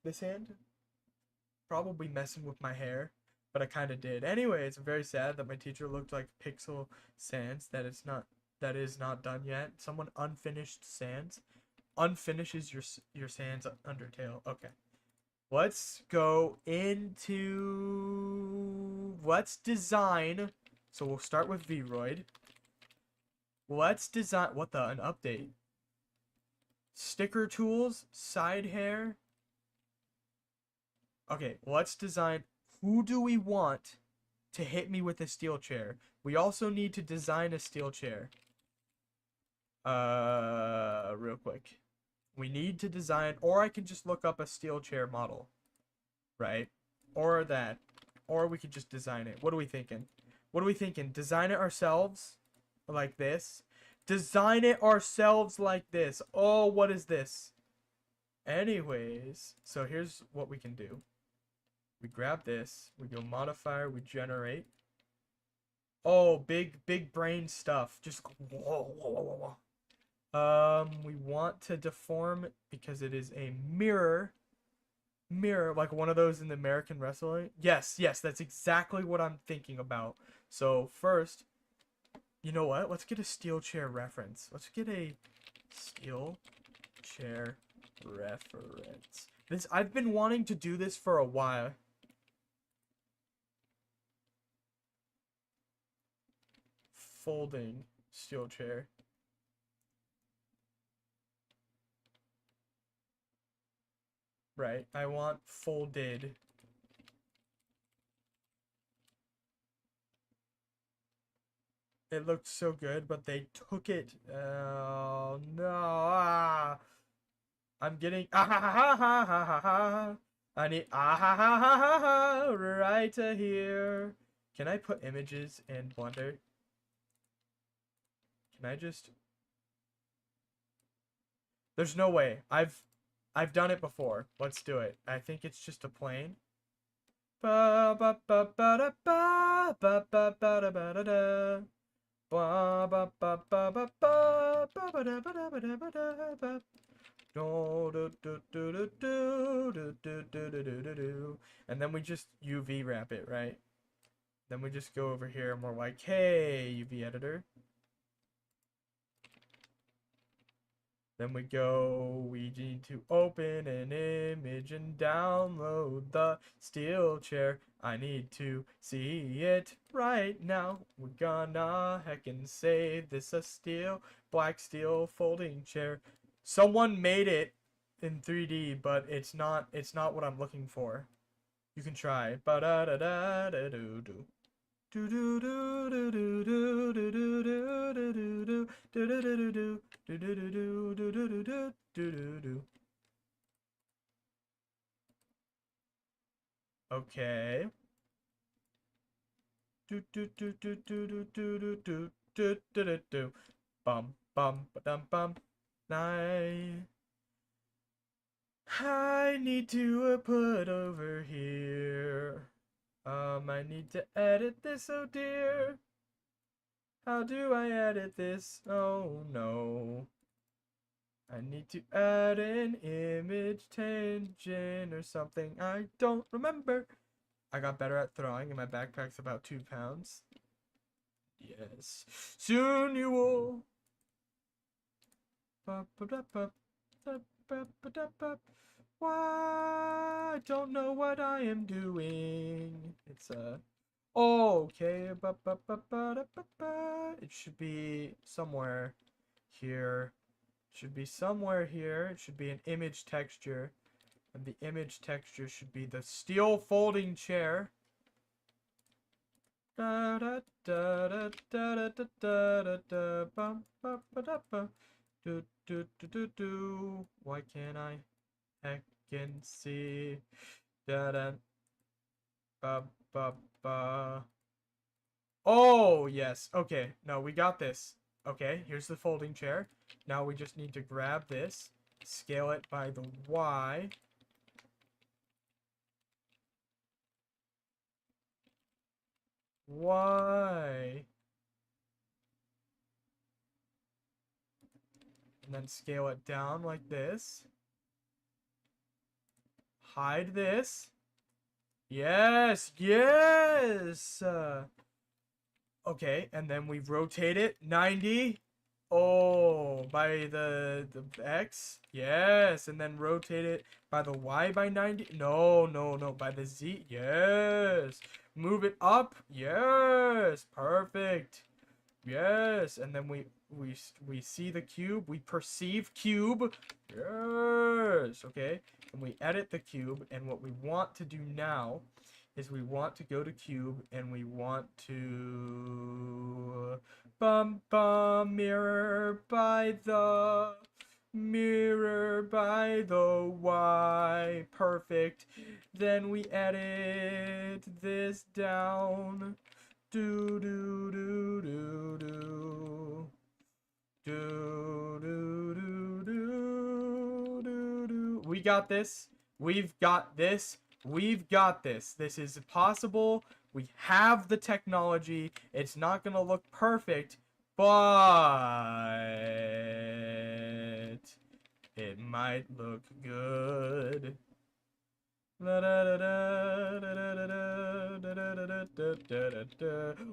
This hand? Probably messing with my hair, but I kind of did. Anyways, I'm very sad that my teacher looked like Pixel Sans. That is not done yet. Someone unfinished Sans. Unfinishes your Sans Undertale. Okay. Let's go into... Let's design... So we'll start with Vroid. Let's design... What the? An update. Sticker tools. Side hair. Okay, let's design... Who do we want to hit me with a steel chair? We also need to design a steel chair. Real quick. We need to design... Or I can just look up a steel chair model. Right? Or that. Or we could just design it. What are we thinking? What are we thinking? Design it ourselves? Like this? Design it ourselves like this. Oh, what is this? Anyways, so here's what we can do. We grab this. We go modifier. We generate. Oh, big brain stuff. Just whoa, whoa, whoa, whoa, whoa. We want to deform because it is a mirror. Mirror, like one of those in the American wrestling. Yes, yes, that's exactly what I'm thinking about. So first, you know what? Let's get a steel chair reference. Let's get a steel chair reference. This I've been wanting to do this for a while. Folding steel chair. Right. I want folded. It looked so good, but they took it. Oh no. Ah. I'm getting ah ha ha ha ha ha ha. I need ah ha ha ha ha ha right here. Can I put images in Blender? Can I just? There's no way. I've done it before. Let's do it. I think it's just a plane. Ba ba ba ba da ba ba ba ba da ba da da. Ba ba ba ba ba ba ba ba da ba da ba da ba da ba. Do do do do do do do do do do do do. And then we just UV wrap it, right? Then we just go over here and we're like, hey, UV editor. Then we go, we need to open an image and download the steel chair. I need to see it right now. We're gonna heckin' save this a black steel folding chair. Someone made it in 3D, but it's not what I'm looking for. You can try. Ba da da da da do do. Do do do do do do do do do do do do do do do. Do do do do do do do do do do. Okay. Do do do do do do do do do do do do do. Bum bum ba dum bum. I need to put over here. I need to edit this, oh dear. How do I edit this? Oh no. I need to add an image tangent or something. I don't remember. I got better at throwing and my backpack's about 2 pounds. Yes. Soon you will. Why? I don't know what I am doing. It's a... Okay. It should be somewhere here. Should be somewhere here. It should be an image texture. And the image texture should be the steel folding chair. Da da da da da da da da da bum ba ba da ba. Do do do do do. Why can't I heckin' see? Da da ba ba ba. Oh yes. Okay. No, we got this. Okay, here's the folding chair. Now we just need to grab this, scale it by the Y. Y. And then scale it down like this. Hide this. Yes, yes. Okay, and then we rotate it 90. Oh, by the X. Yes, and then rotate it by the Y by 90. No, no, no, by the Z. Yes. Move it up. Yes. Perfect. Yes, and then we see the cube. We perceive cube. Yes. Okay, and we edit the cube, and what we want to do now is we want to go to cube and we want to mirror by the Y. Perfect. Then we edit this down. Do do do do do. Do do do do do do. We got this. We've got this. We've got this. This is possible. We have the technology. It's not going to look perfect, but it might look good.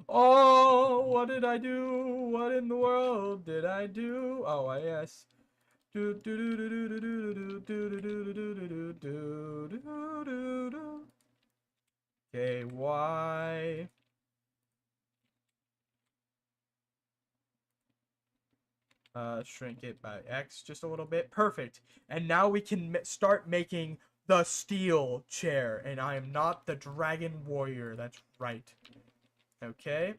Oh, what did I do? What in the world did I do? Oh, yes. Okay, Y. Shrink it by X just a little bit. Perfect. And now we can start making the steel chair. And I am not the dragon warrior. That's right. Okay.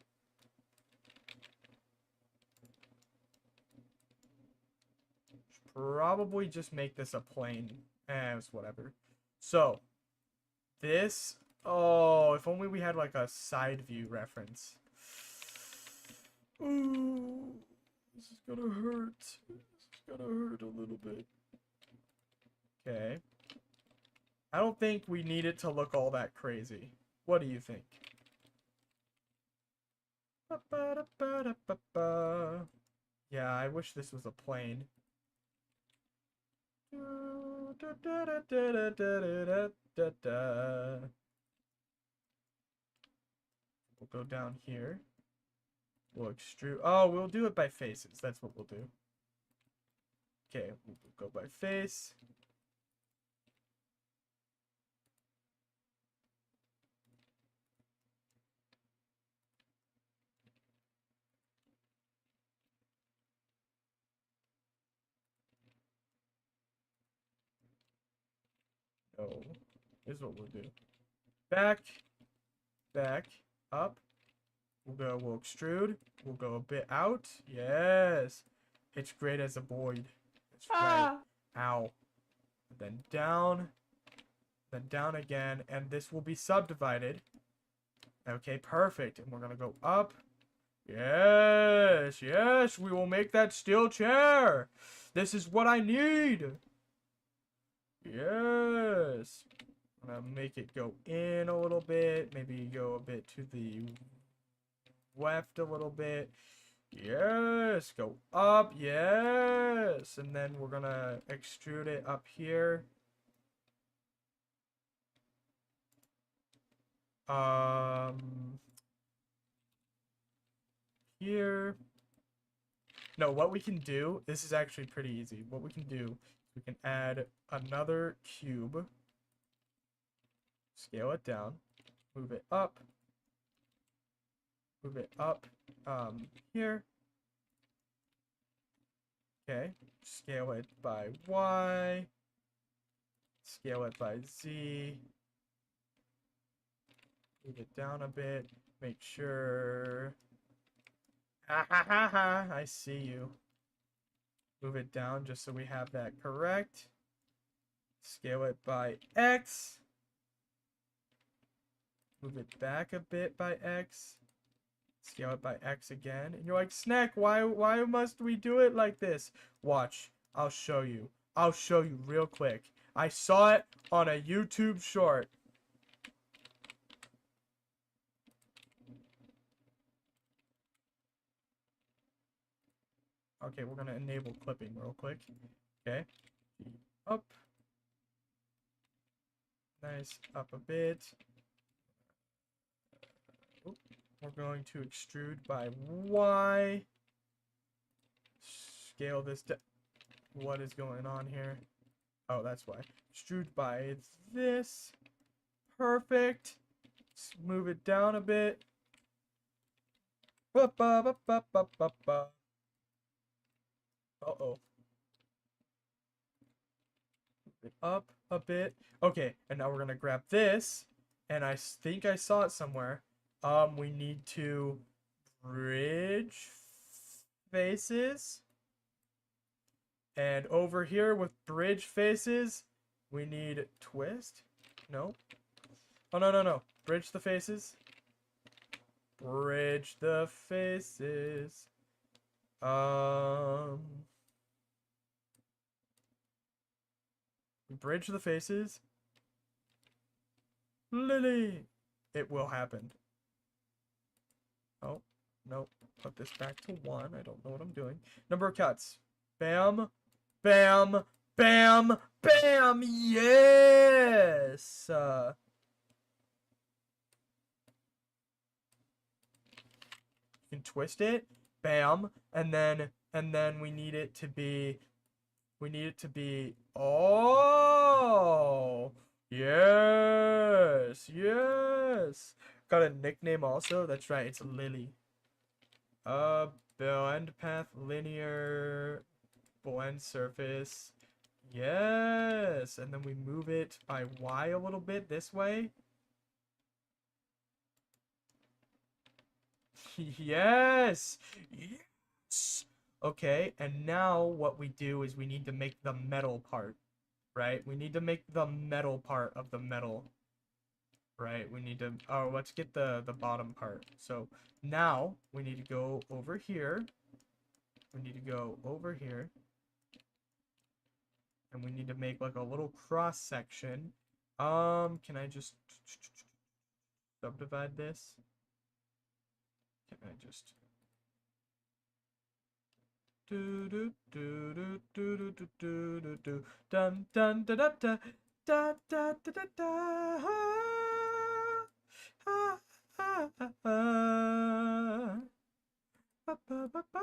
Probably just make this a plane. It's whatever. So, this. Oh, if only we had like a side view reference. Ooh, this is gonna hurt. This is gonna hurt a little bit. Okay. I don't think we need it to look all that crazy. What do you think? Yeah, I wish this was a plane. We'll go down here. We'll extrude. Oh, we'll do it by faces. That's what we'll do. Okay, we'll go by face. No, this is what we'll do. Back, back, up. We'll extrude. We'll go a bit out. Yes. It's great as a void. That's right. Ow. Then down again, and this will be subdivided. Okay, perfect. And we're gonna go up. Yes, yes, we will make that steel chair. This is what I need. Yes. I'm gonna make it go in a little bit. Maybe go a bit to the left a little bit. Yes, go up. Yes. And then we're gonna extrude it up here. Here. No, what we can do, this is actually pretty easy. What we can do, we can add another cube, scale it down, move it up, here. Okay, scale it by Y, scale it by Z, move it down a bit, make sure. Ha ha ha ha, I see you. Move it down just so we have that correct. Scale it by X. Move it back a bit by X. Scale it by X again. And you're like, Snack, why must we do it like this? Watch. I'll show you. I'll show you real quick. I saw it on a YouTube short. Okay, we're gonna enable clipping real quick. Okay. Up. Nice. Up a bit. Oop. We're going to extrude by Y. Scale this down. What is going on here? Oh, that's why. Extrude by this. Perfect. Let's move it down a bit. Uh-oh. Move it up a bit. Okay, and now we're gonna grab this. And I think I saw it somewhere. We need to bridge faces. And over here with bridge faces, we need twist. No. Oh, no. Bridge the faces. Bridge the faces. Bridge the faces. Lily. It will happen. Oh, nope. Put this back to 1. I don't know what I'm doing. Number of cuts. Bam. Bam. Bam. Bam. Yes. You can twist it. Bam. And then we need it to be oh, yes, yes. Got a nickname also. That's right. It's Lily. Blend path, linear, blend surface. Yes. And then we move it by Y a little bit this way. Yes. Yes. Okay, and now what we do is we need to make the metal part, right? We need to make the metal part of the metal, right? We need to, oh, let's get the bottom part. So now we need to go over here. We need to go over here. And we need to make like a little cross section. Can I just subdivide this? Can I just do do do do do do do do do do dun dun da da da da da da da da ha ha ha ha ba ba ba ba ba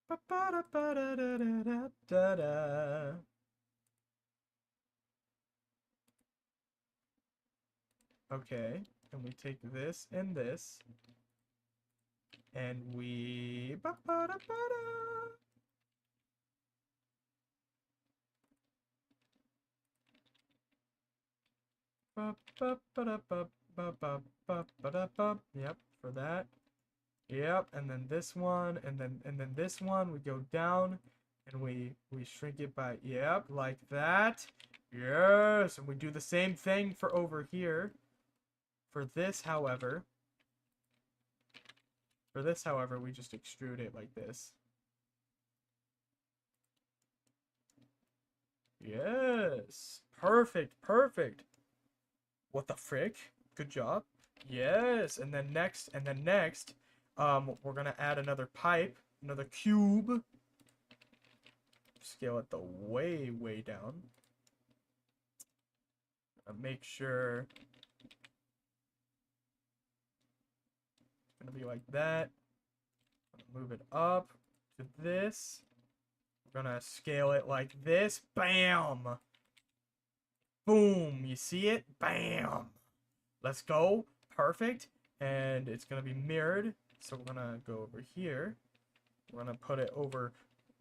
ba ba da ba da da da da da. Okay, and we take this and this, and we ba ba da ba da. Yep, for that. Yep, and then this one, and then this one, we go down, and we shrink it by, yep, like that. Yes, and we do the same thing for over here. For this, however, we just extrude it like this. Yes, perfect, perfect. What the frick? Good job. Yes, and then next, we're gonna add another pipe, another cube. Scale it the way, way down. Make sure it's gonna be like that. Move it up to this. We're gonna scale it like this. Bam! Boom! You see it? Bam! Let's go. Perfect. And it's gonna be mirrored. So we're gonna go over here. We're gonna put it over.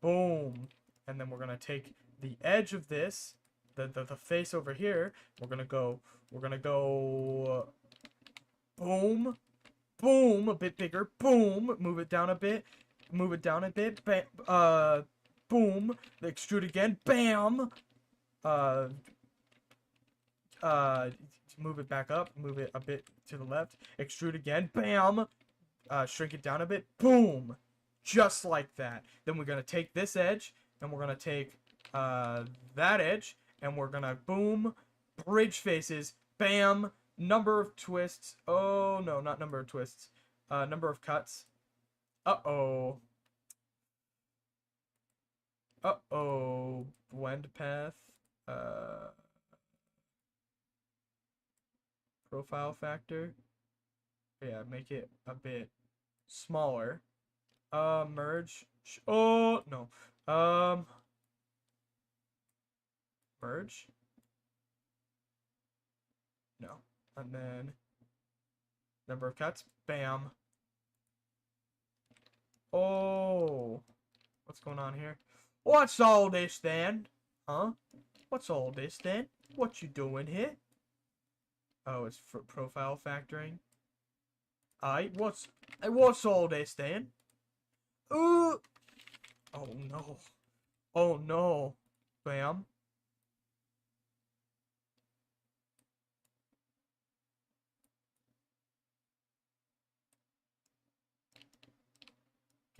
Boom! And then we're gonna take the edge of this, the face over here. We're gonna go. Boom! Boom! A bit bigger. Boom! Move it down a bit. Move it down a bit. Boom! Extrude again. Bam! Move it back up. Move it a bit to the left. Extrude again. Bam! Shrink it down a bit. Boom! Just like that. Then we're gonna take this edge, and we're gonna take that edge, and we're gonna boom, bridge faces, bam, number of twists. Oh no, not number of twists. Number of cuts. Uh-oh. Uh-oh. Blend path. Profile factor. Yeah, make it a bit smaller. Merge. Oh no. Merge. No. And then number of cuts. Bam. Oh. What's going on here? What's all this then? Huh? What's all this then? What you doing here? Oh, it's for profile factoring. What's all this then? Oh no. Oh no. Bam.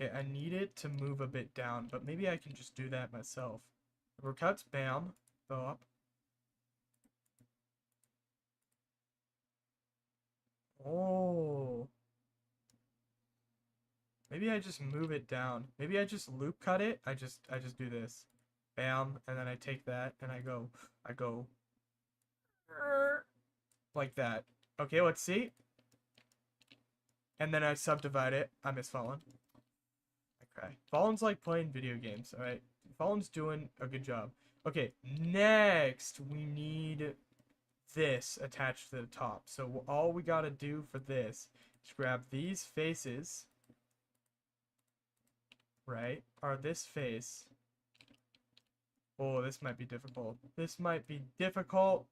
Okay, I need it to move a bit down, but maybe I can just do that myself. Number cuts, bam, go up. maybe I just move it down. Maybe I just loop cut it. I just do this. Bam, and then I take that and I go like that. Okay, let's see. And then I subdivide it. I miss Fallen. I cry. Fallen's like playing video games, alright? Fallen's doing a good job. Okay, next we need this attached to the top. So all we gotta do for this is grab these faces, right? Or this face. Oh, this might be difficult. This might be difficult.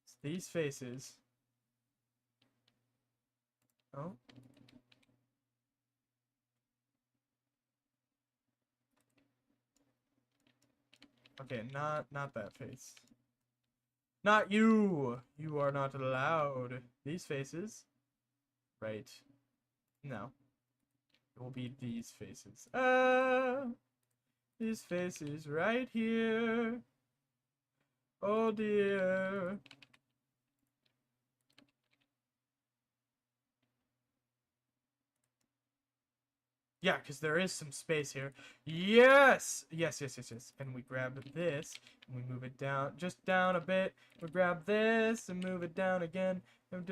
It's these faces. Oh. Okay, not that face. Not you! You are not allowed. These faces. Right. No. It will be these faces. These faces right here. Oh dear. Yeah, because there is some space here. Yes! Yes. And we grab this, and we move it down, just down a bit. We grab this, and move it down again. And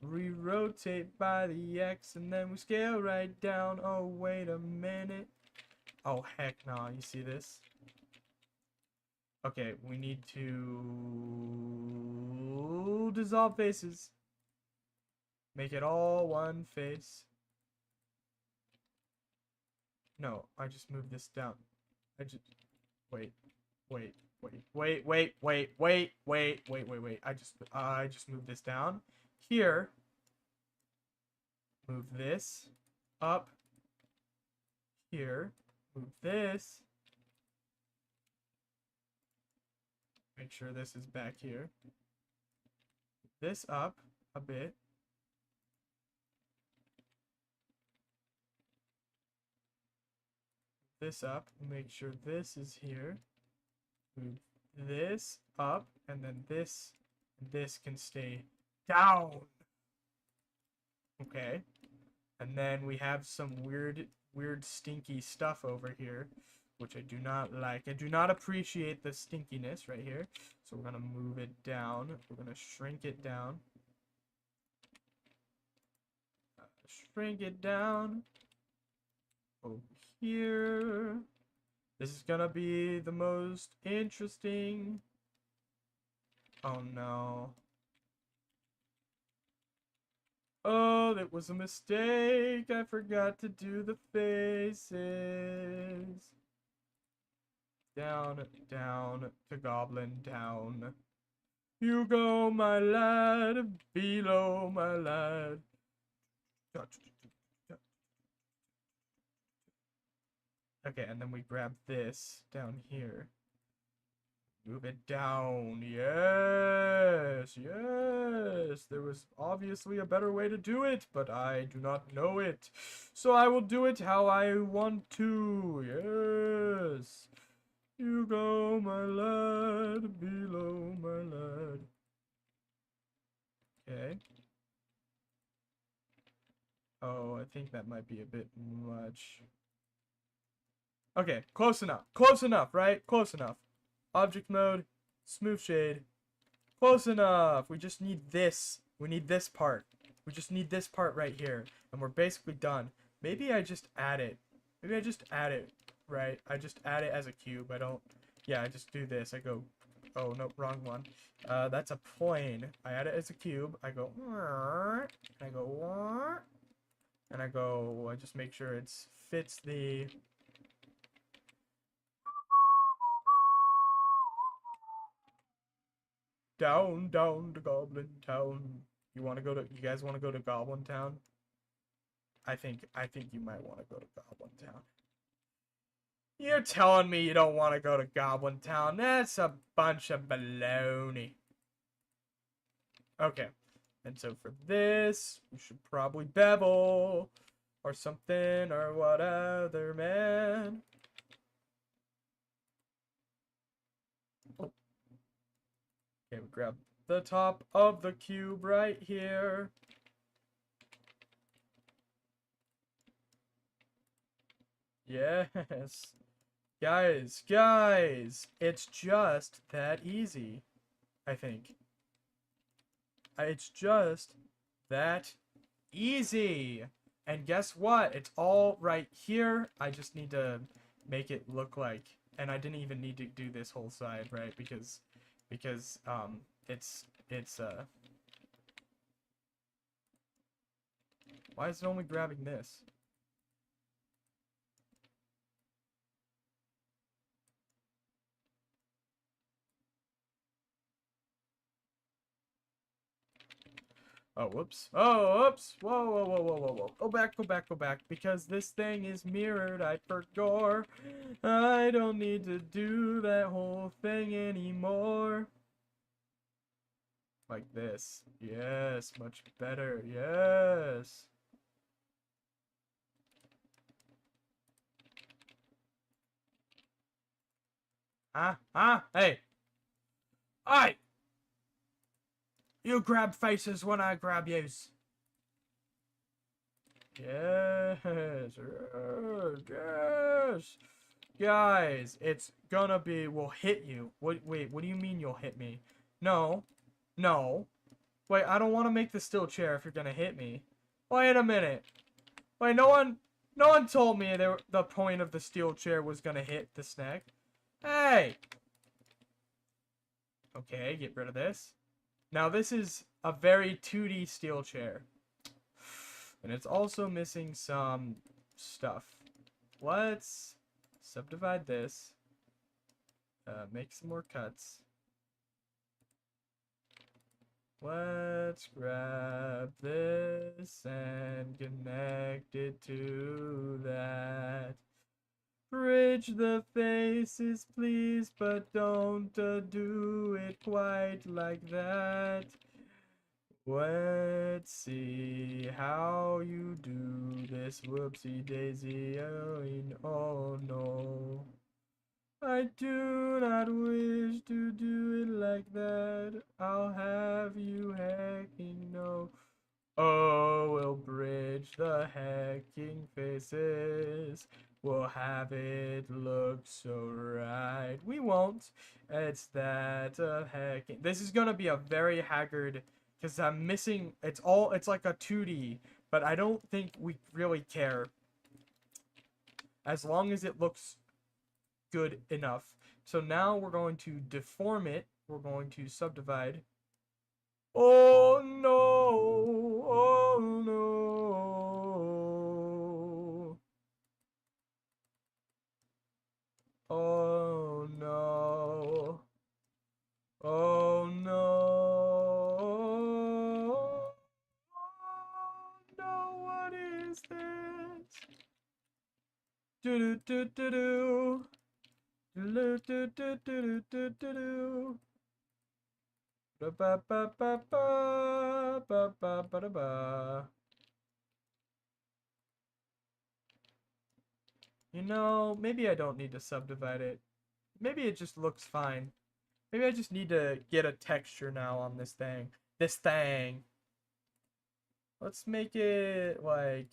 re-rotate by the X, and then we scale right down. Oh, wait a minute. Oh, heck no. You see this? Okay, we need to dissolve faces. Make it all one face. No, I just moved this down. Wait. I just moved this down. Here. Move this up. Here. Move this. Make sure this is back here. This up a bit. This up, make sure this is here. Move this up, and then this can stay down. Okay. And then we have some weird stinky stuff over here, which I do not like. I do not appreciate the stinkiness right here. So we're gonna move it down. We're gonna shrink it down. Shrink it down. Over here. This is gonna be the most interesting. Oh no. Oh, that was a mistake. I forgot to do the faces. Down to Goblin Town. You go, my lad, below, my lad. Okay, and then we grab this down here. Move it down. Yes. There was obviously a better way to do it, but I do not know it. So I will do it how I want to. Yes. You go, my lad, below, my lad. Okay. Oh, I think that might be a bit much. Okay, close enough. Close enough, right? Close enough. Object mode, smooth shade. Close enough. We just need this. We need this part. We just need this part right here. And we're basically done. Maybe I just add it. Maybe I just add it, right? I just add it as a cube. I don't... Yeah, I just do this. I go... Oh, no, wrong one. That's a plane. I add it as a cube. I go... I go... And I go... I just make sure it fits the... Down to Goblin Town. You guys wanna go to Goblin Town? I think you might wanna go to Goblin Town. You're telling me you don't wanna go to Goblin Town? That's a bunch of baloney. Okay. And so for this, we should probably bevel or something or whatever, man. Oh. Okay, we grab the top of the cube right here. Yes. Guys, it's just that easy, I think. It's just that easy. And guess what? It's all right here. I just need to make it look like, and I didn't even need to do this whole side, right? Because it's why is it only grabbing this? Oh, whoops. Oh, whoops. Whoa, whoa, whoa, whoa, whoa, whoa. Go back, go back, go back. Because this thing is mirrored. I forgot. I don't need to do that whole thing anymore. Like this. Yes, much better. Yes. Hey. Hey! You grab faces when I grab yous. Yes, yes. Guys, it's gonna be, we'll hit you. Wait, what do you mean you'll hit me? No. No. Wait, I don't want to make the steel chair if you're gonna hit me. Wait a minute. Wait, no one told me the point of the steel chair was gonna hit the snack. Hey! Okay, get rid of this. Now this is a very 2D steel chair. And it's also missing some stuff. Let's subdivide this. Make some more cuts. Let's grab this and connect it to that. Bridge the faces, please, but don't do it quite like that. Let's see how you do this. Whoopsie daisy. Oh no. I do not wish to do it like that. I'll have you hacking no. Oh, we'll bridge the hacking faces. We'll have it look so right. We won't. It's that hacking. This is gonna be a very haggard, because I'm missing. It's like a 2D, but I don't think we really care. As long as it looks good enough. So now we're going to deform it. We're going to subdivide. Oh no! Oh no! Oh no! Oh no! Oh no! What is that? Do do do do do. Do do do do do do do. Ba ba ba ba ba ba ba ba ba. You know, maybe I don't need to subdivide it. Maybe it just looks fine. Maybe I just need to get a texture now on this thing. This thing. Let's make it like...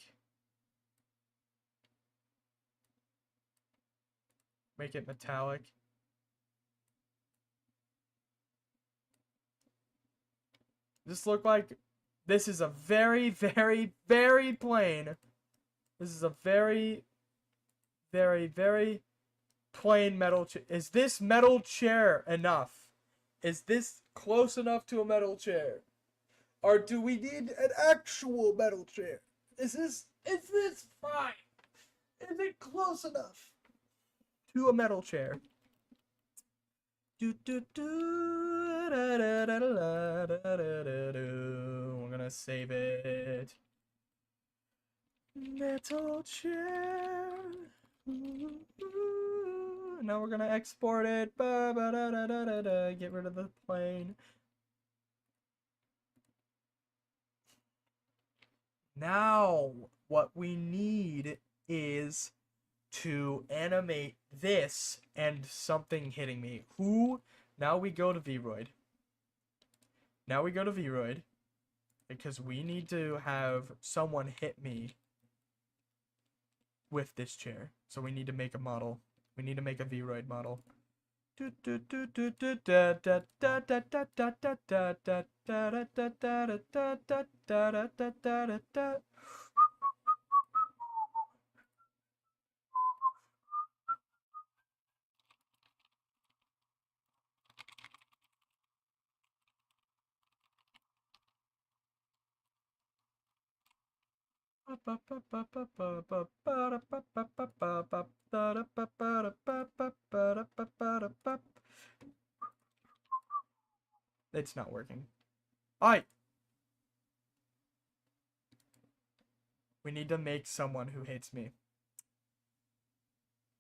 Make it metallic. This look like... This is a very, very, very plain. This is a very, very, very plain metal chair. Is this metal chair enough? Is this close enough to a metal chair? Or do we need an actual metal chair? Is this fine? Is it close enough to a metal chair? Do do do da, da, da, da, da, da, da, do. We're gonna save it. Metal chair. Now we're gonna export it. Ba, ba, da, da, da, da, da. Get rid of the plane. Now what we need is to animate this and something hitting me. Now we go to Vroid. Now we go to Vroid. Because we need to have someone hit me with this chair. So we need to make a model. We need to make a Vroid model. It's not working. Alright. We need to make someone who hates me.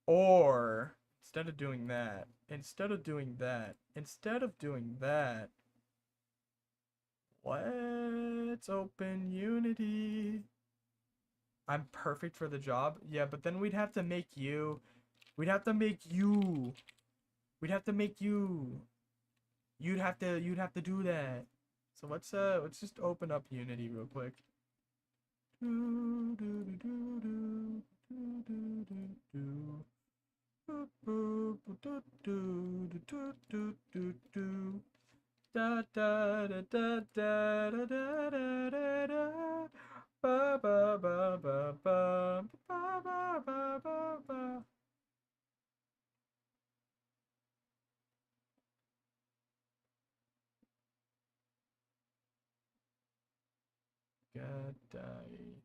Or, instead of doing that, let's open Unity. I'm perfect for the job. Yeah, but then we'd have to make you. We'd have to make you. We'd have to make you. You'd have to do that. So let's just open up Unity real quick. Da da da da da da da da da. Ba ba ba ba ba ba ba ba ba ba. God died.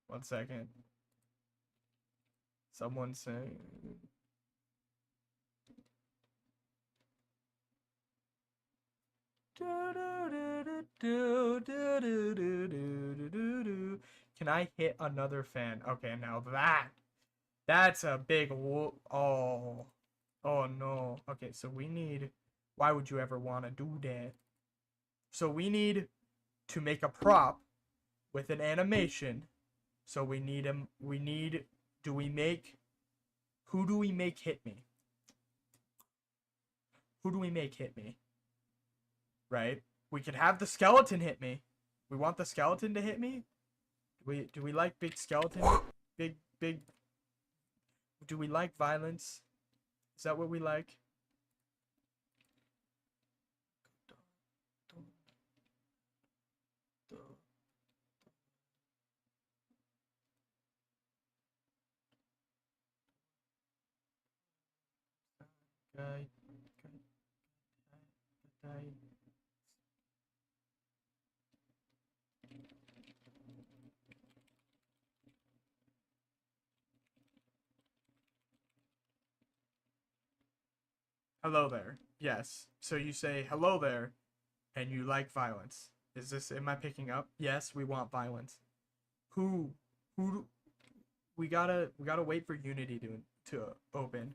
One second. Someone saying. Can I hit another fan? Okay, now that's a big whoop. Oh no. Okay, so we need. Why would you ever want to do that? So we need to make a prop with an animation. So we need him. We need. Do we make? Who do we make hit me? Who do we make hit me? Right? We could have the skeleton hit me. We want the skeleton to hit me? Do we like big skeleton? Big. Do we like violence? Is that what we like? Guy. Hello there. Yes. So you say hello there and you like violence. Am I picking up? Yes, we want violence. Who we gotta wait for Unity to open.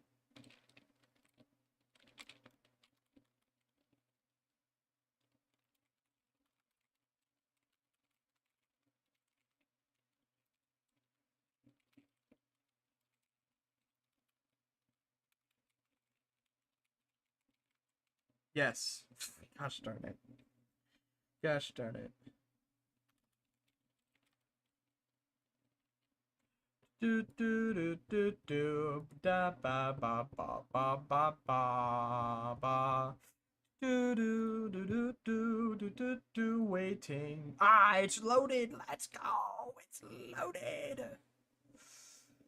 Yes. Gosh darn it. Gosh darn it. Do do do do do da ba ba ba ba ba ba ba. Do do do do do do do do. Waiting. Ah, it's loaded. Let's go. It's loaded.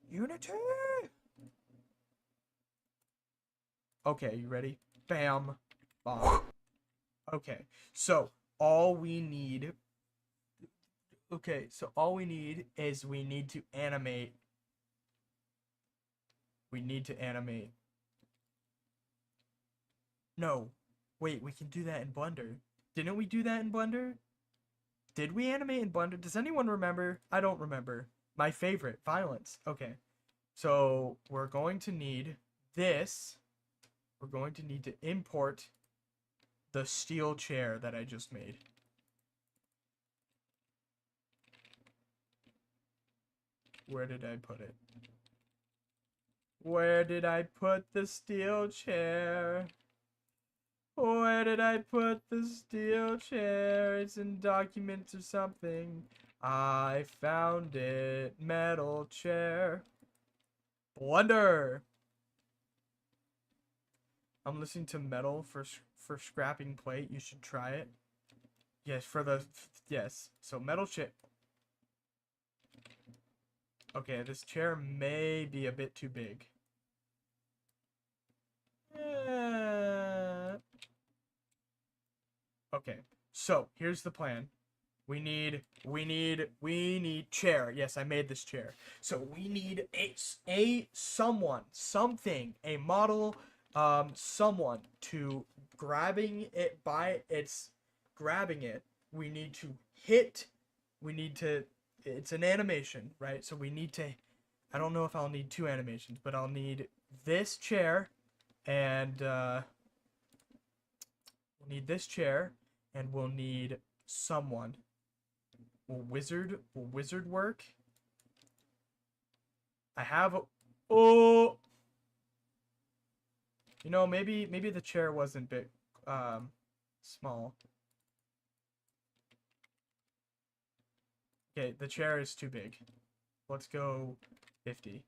Unity. Okay, you ready? Bam. Bomb. Okay, so all we need. Okay, so all we need is we need to animate. We need to animate. No. Wait, we can do that in Blender. Didn't we do that in Blender? Did we animate in Blender? Does anyone remember? I don't remember. My favorite, violence. Okay. So we're going to need this. We're going to need to import the steel chair that I just made. Where did I put it? Where did I put the steel chair? Where did I put the steel chair? It's in documents or something. I found it. Metal chair. Blunder. I'm listening to metal for scrapping plate. You should try it. Yes, yes. So metal chip. Okay, this chair may be a bit too big. Okay, so here's the plan. We need chair. Yes, I made this chair. So we need something, a model, someone to grabbing it. We need to hit. It's an animation, right? So we need to. I don't know if I'll need 2 animations, but I'll need this chair, and we'll need this chair, and we'll need someone. Will wizard work? I have oh, you know, maybe the chair wasn't big small. Okay, the chair is too big. Let's go 50.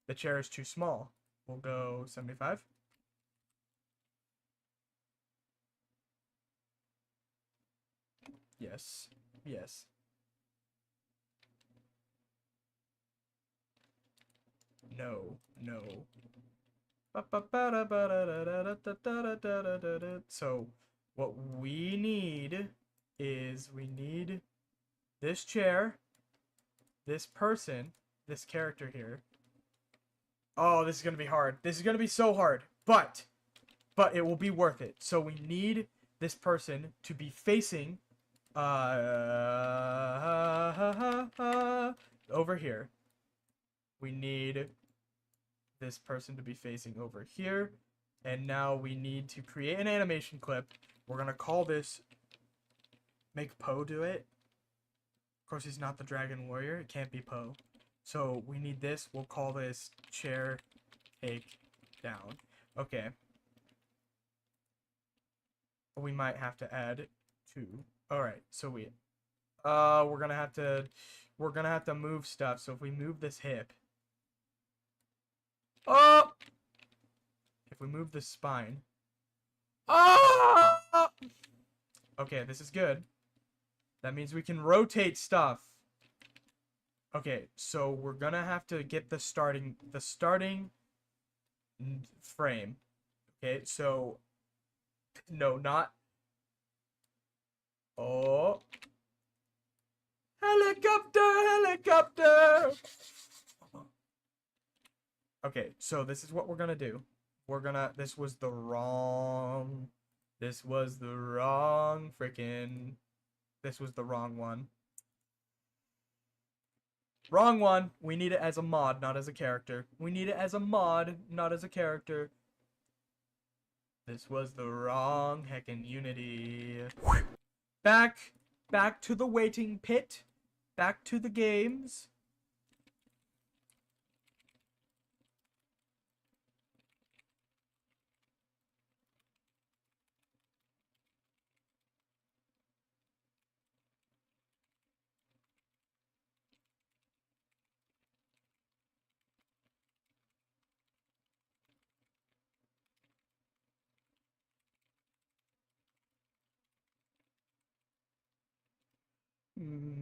The chair is too small. We'll go 75. Yes. Yes. No. No. So, what we need is this chair, this person, this character here. Oh, this is going to be hard. This is going to be so hard. But it will be worth it. So we need this person to be facing over here. We need this person to be facing over here. And now we need to create an animation clip. We're going to call this make Poe do it. Of course, he's not the Dragon Warrior. It can't be Poe. So we need this. We'll call this chair take down. Okay. We might have to add 2. All right. So we're going to have to move stuff. So if we move this hip. Oh! If we move the spine. Oh! Okay, this is good. That means we can rotate stuff. Okay, so we're gonna have to get the starting frame. Okay, so no, not. Oh, helicopter. Okay, so this is what we're gonna do. This was the wrong one. Wrong one. We need it as a mod, not as a character. We need it as a mod, not as a character. This was the wrong heckin' Unity. Back to the waiting pit. Back to the games.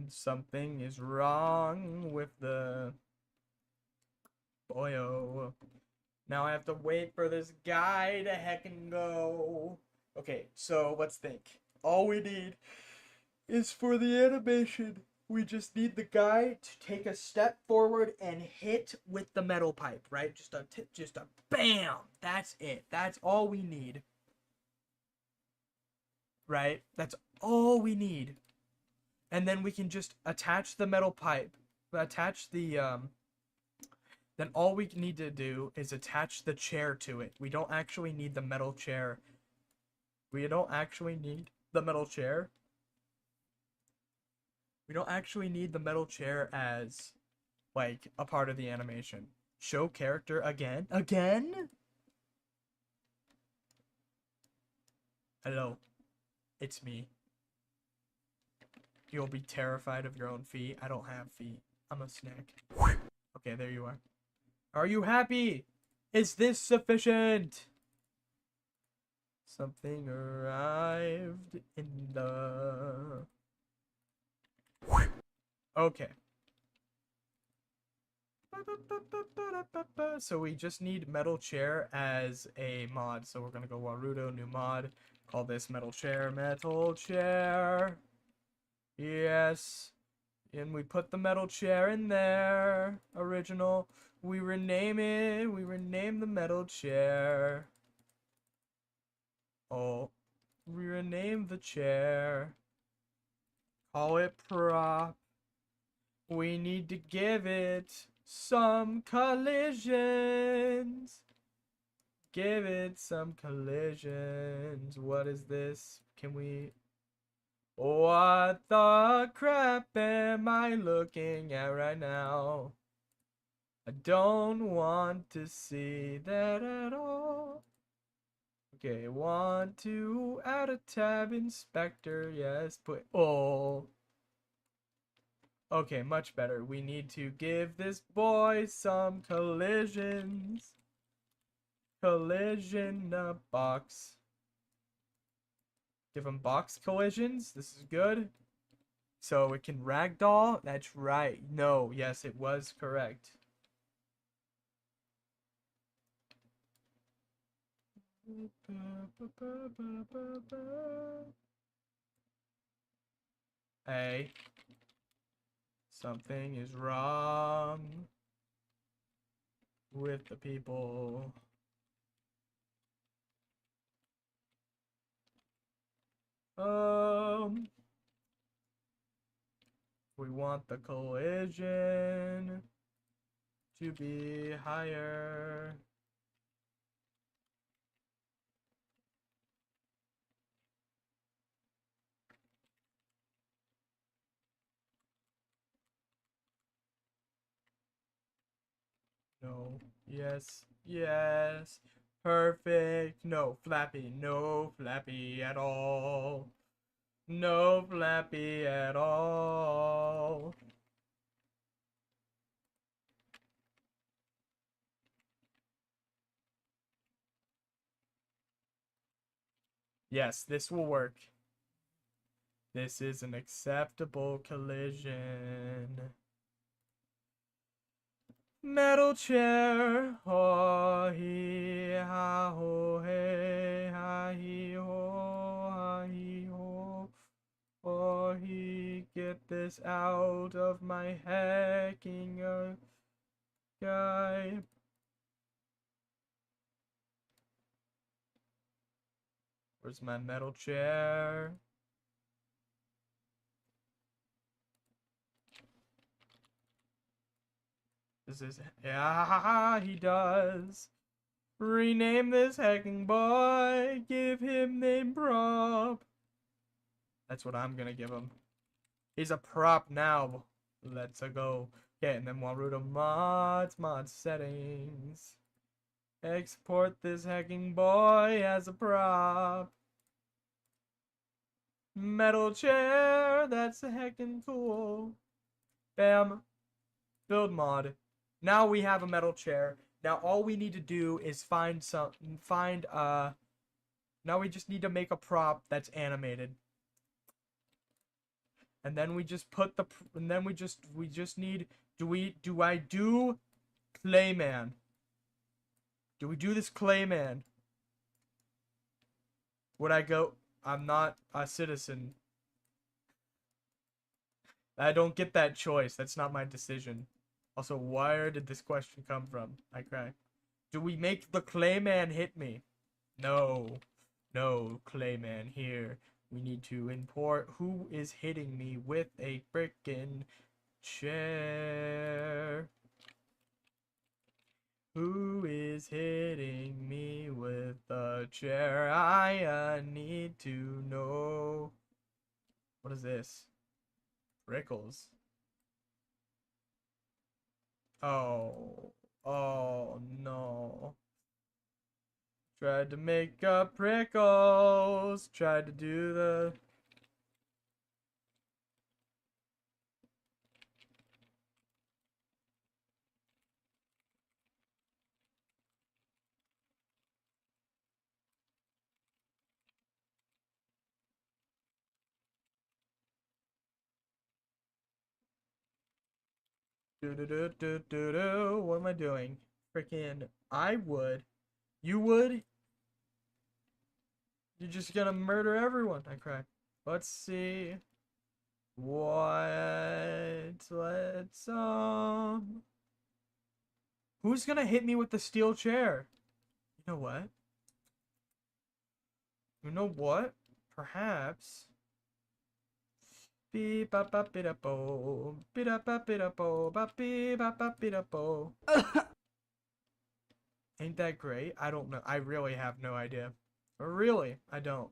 Something is wrong with the boyo. Now I have to wait for this guy to heckin' go. Okay, so let's think. All we need is for the animation. We just need the guy to take a step forward and hit with the metal pipe, right? Just a bam. That's it. That's all we need. Right? That's all we need. And then we can just attach the metal pipe. Attach the then all we need to do is attach the chair to it. We don't actually need the metal chair. We don't actually need the metal chair. We don't actually need the metal chair as, like, a part of the animation. Show character again? Again? Hello. It's me. You'll be terrified of your own feet. I don't have feet. I'm a snack. Okay, there you are. Are you happy? Is this sufficient? Something arrived in the... Okay. So we just need metal chair as a mod. So we're gonna go Warudo, new mod. Call this metal chair. Metal chair. Yes. And we put the metal chair in there. Original. We rename it. We rename the metal chair. Oh. We rename the chair. Call it prop. We need to give it some collisions. Give it some collisions. What is this? Can we... What the crap am I looking at right now? I don't want to see that at all. Okay, want to add a tab inspector. Yes, put... Oh. Okay, much better. We need to give this boy some collisions. Collision box. Give him box collisions. This is good. So it can ragdoll. That's right. No, yes, it was correct. Hey. Something is wrong with the people. We want the collision to be higher. No. Yes. Yes. Perfect. No flappy. No flappy at all. No flappy at all. Yes, this will work. This is an acceptable collision. Metal chair. Oh, he, ha, ho, hey, ha, he, ho, ha, he, ho. Oh, he, get this out of my hacking guy. Where's my metal chair? This is, yeah, he does. Rename this hacking boy. Give him name prop. That's what I'm gonna give him. He's a prop now. Let's go. Okay, and then Warudo mods, mod settings. Export this hacking boy as a prop. Metal chair, that's heckin' cool. Bam. Build mod. Now we have a metal chair. Now all we need to do is now we just need to make a prop that's animated. And then we just put the, and then we just need, do I do Clayman? Do we do this Clayman? Would I go, I'm not a citizen. I don't get that choice. That's not my decision. Also, where did this question come from? I cry. Do we make the Clayman hit me? No. No, Clayman here. We need to import who is hitting me with a frickin' chair. Who is hitting me with a chair? I need to know. What is this? Prickles. Oh. Oh no. Tried to make up prickles. Tried to do the... Do. What am I doing? Freaking, I would. You would? You're just gonna murder everyone. I cry. Let's see. What? Who's gonna hit me with the steel chair? You know what? You know what? Perhaps. Beep bop bop bida bo. Bida bop bida bo. Bop beep bop bop bida bo. Ain't that great? I don't know. I really have no idea. Really, I don't.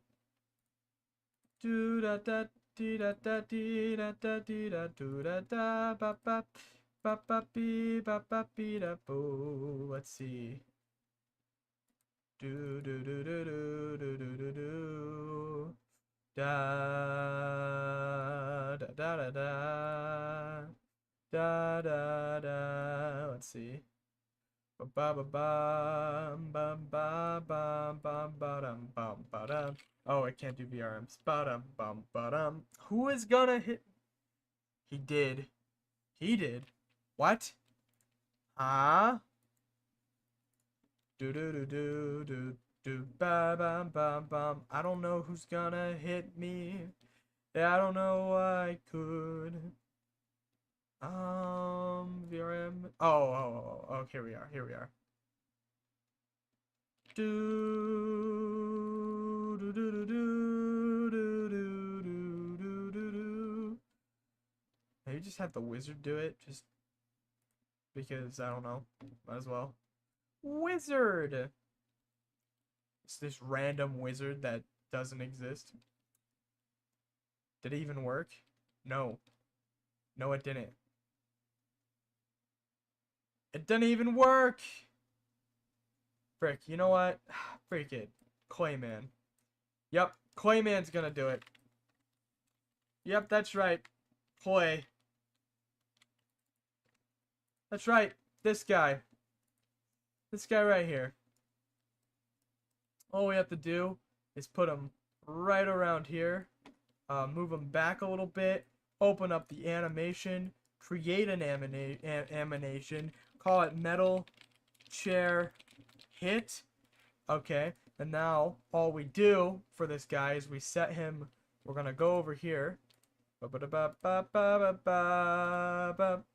Do da da dee da da dee da da dee da do da da bop bop bop bop bee bop bop bee da boo. Let's see. Do do do do do do do do do. Da da da da da da da da. Let's see. Ba ba ba bum bum ba bum bum ba dum bum ba dum. Oh, I can't do VRMs. Ba dum bum ba dum. Who is gonna hit? He did. He did. What? Huh? Do do do do do do ba bum bum bum. I don't know who's gonna hit me. Yeah, I don't know I could. VRM. Oh, here we are. Here we are. Do do do do do do do do do do do. Maybe just have the wizard do it, just because I don't know. Might as well. Wizard. It's this random wizard that doesn't exist. Did it even work? No. No, it didn't. It didn't even work. Frick, you know what? Freak it. Clayman. Yep, Clayman's gonna do it. Yep, that's right. Clay. That's right. This guy. This guy right here. All we have to do is put him right around here. Move him back a little bit. Open up the animation. Create an animation. Call it metal chair hit. Okay. And now all we do for this guy is we set him. We're gonna go over here.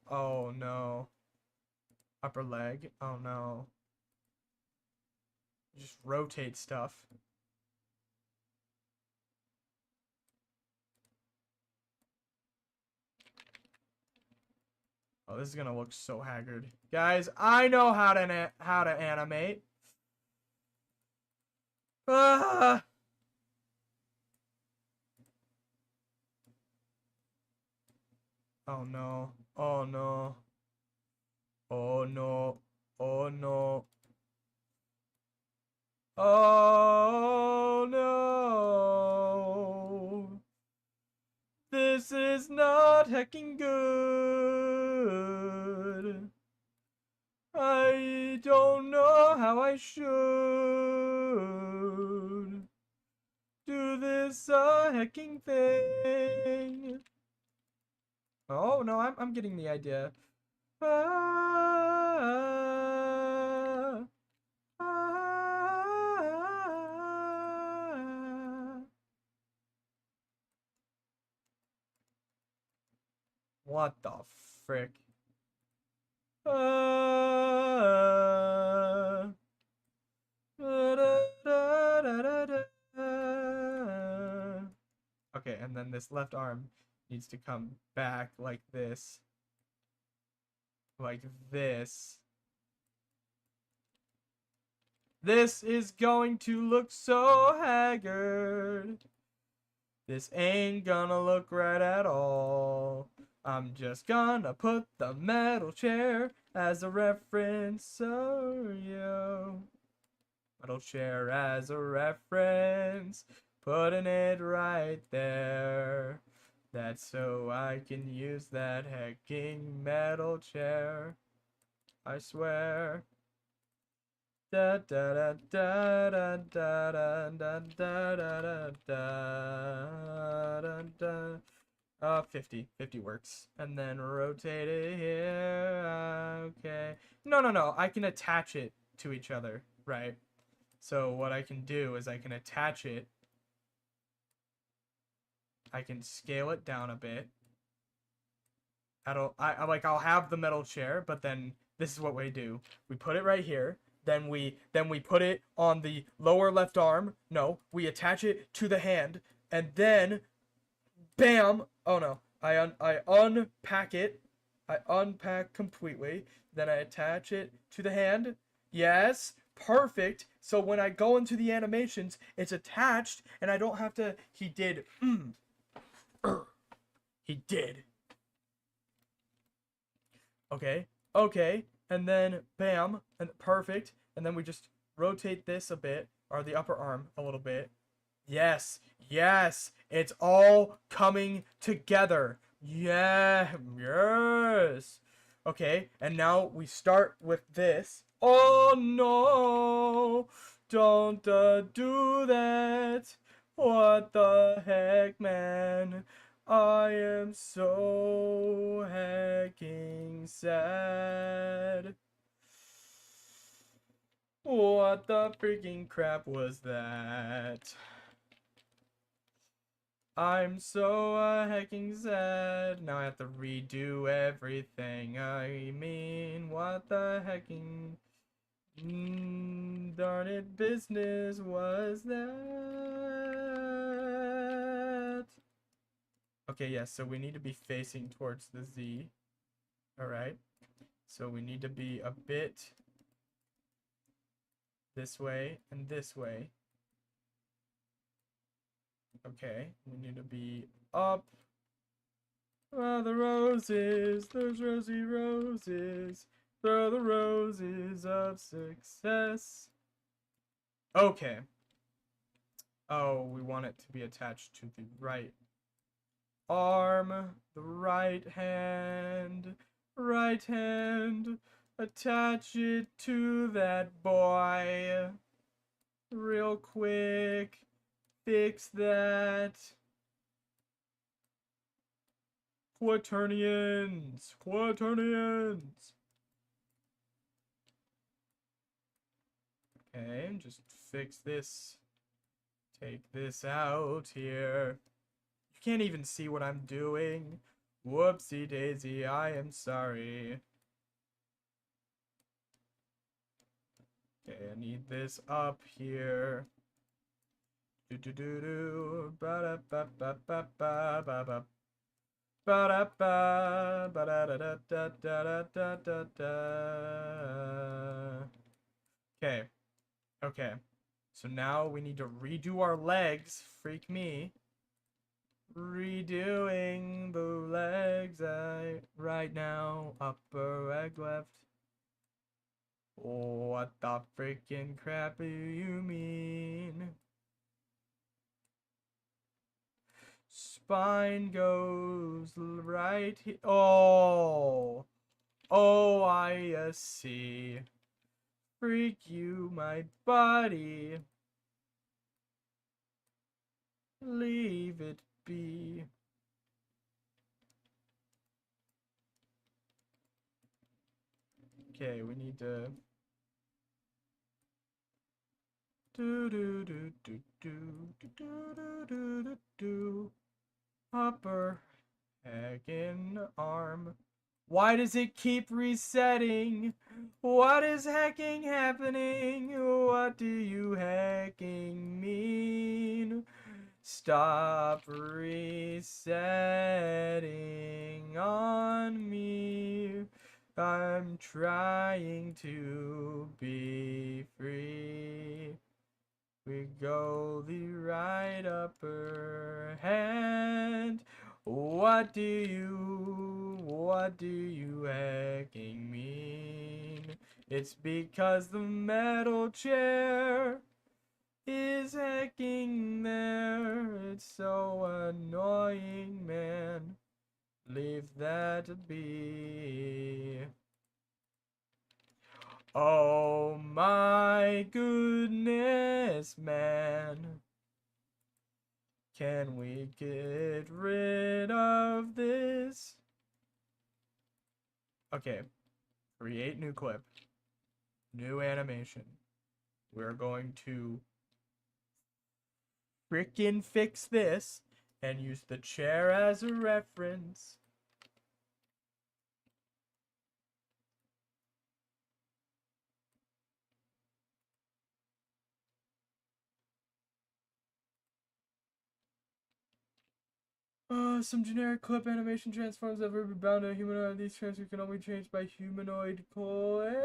Oh no. Upper leg. Oh no. Just rotate stuff. Oh, this is gonna look so haggard. Guys, I know how to animate. Ah! Oh no. Oh no. Oh no. Oh no. Oh no. This is not hecking good. I don't know how I should do this hecking thing. Oh no, I'm getting the idea. Ah, ah. What the frick? Okay, and then this left arm needs to come back like this. Like this. This is going to look so haggard. This ain't gonna look right at all. I'm just gonna put the metal chair as a reference, so yo. Metal chair as a reference, putting it right there. That's so I can use that hecking metal chair. I swear. Da da da da da da da da da da da da da. 50 works. And then rotate it here. Okay. No. I can attach it to each other, right? So what I can do is I can attach it. I can scale it down a bit. I'll have the metal chair, but then this is what we do. We put it right here. Then we put it on the lower left arm. No, we attach it to the hand, and then bam! Oh no. I unpack it. I unpack completely. Then I attach it to the hand. Yes, perfect. So when I go into the animations, it's attached, and I don't have to. He did. He did. Okay, and then bam, and perfect, and then we just rotate this a bit, or the upper arm a little bit. Yes, it's all coming together. Yeah, yes. Okay, and now we start with this. Oh no, don't do that. What the heck, man? I am so hecking sad. What the freaking crap was that? I'm so hecking sad. Now I have to redo everything. I mean, what the hecking darn it business was that? Okay, yes, so we need to be facing towards the Z. Alright. So we need to be a bit this way and this way. Okay, we need to be up. Ah, the roses, those rosy roses, throw the roses of success. Okay. Oh, we want it to be attached to the right arm, the right hand, attach it to that boy. Real quick, fix that. Quaternions. Okay, just fix this. Take this out here. You can't even see what I'm doing. Whoopsie daisy, I am sorry. Okay, I need this up here. Do do do do. Ba da ba ba ba ba ba ba. Ba da ba ba da da da da da da da da. Okay. Okay. So now we need to redo our legs. Freak me. Redoing the legs right now. Upper leg left. What the freaking crap do you mean? Spine goes right here. Oh, I see. Freak you, my buddy. Leave it be. Okay, we need to do upper heckin' arm. Why does it keep resetting? What is hecking happening? What do you hecking mean? Stop resetting on me. I'm trying to be free. We go the right upper hand. What do you hacking mean? It's because the metal chair is hacking there. It's so annoying, man. Leave that be. Oh my goodness, man. Can we get rid of this? Okay. Create new clip. New animation. We're going to frickin' fix this and use the chair as a reference. Some generic clip animation transforms ever be bound to a humanoid. These transforms can only be changed by humanoid clips.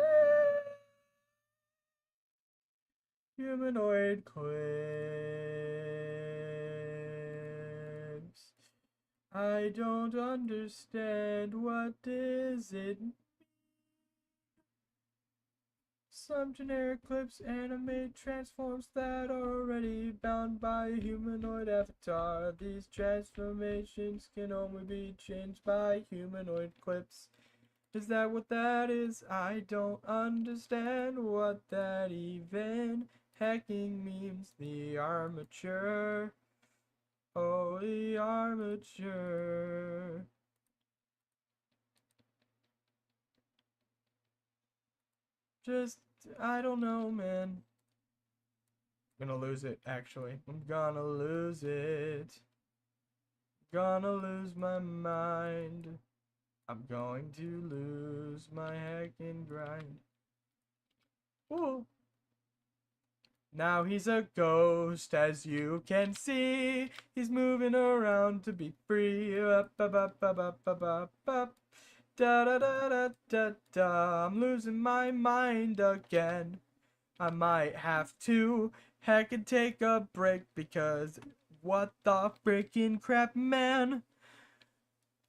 Humanoid clips. I don't understand. What does it mean? Some generic clips animate transforms that are already bound by a humanoid avatar. These transformations can only be changed by humanoid clips. Is that what that is? I don't understand what that even hacking means. The armature. Oh, the armature. Just, I don't know, man. I'm gonna lose it, actually. I'm gonna lose it. Gonna lose my mind. I'm going to lose my heckin' grind. Ooh. Now he's a ghost, as you can see. He's moving around to be free. Up, up, up, up, up, up, up, up. Da da da da da da. I'm losing my mind again. I might have to heckin' take a break because what the freaking crap, man?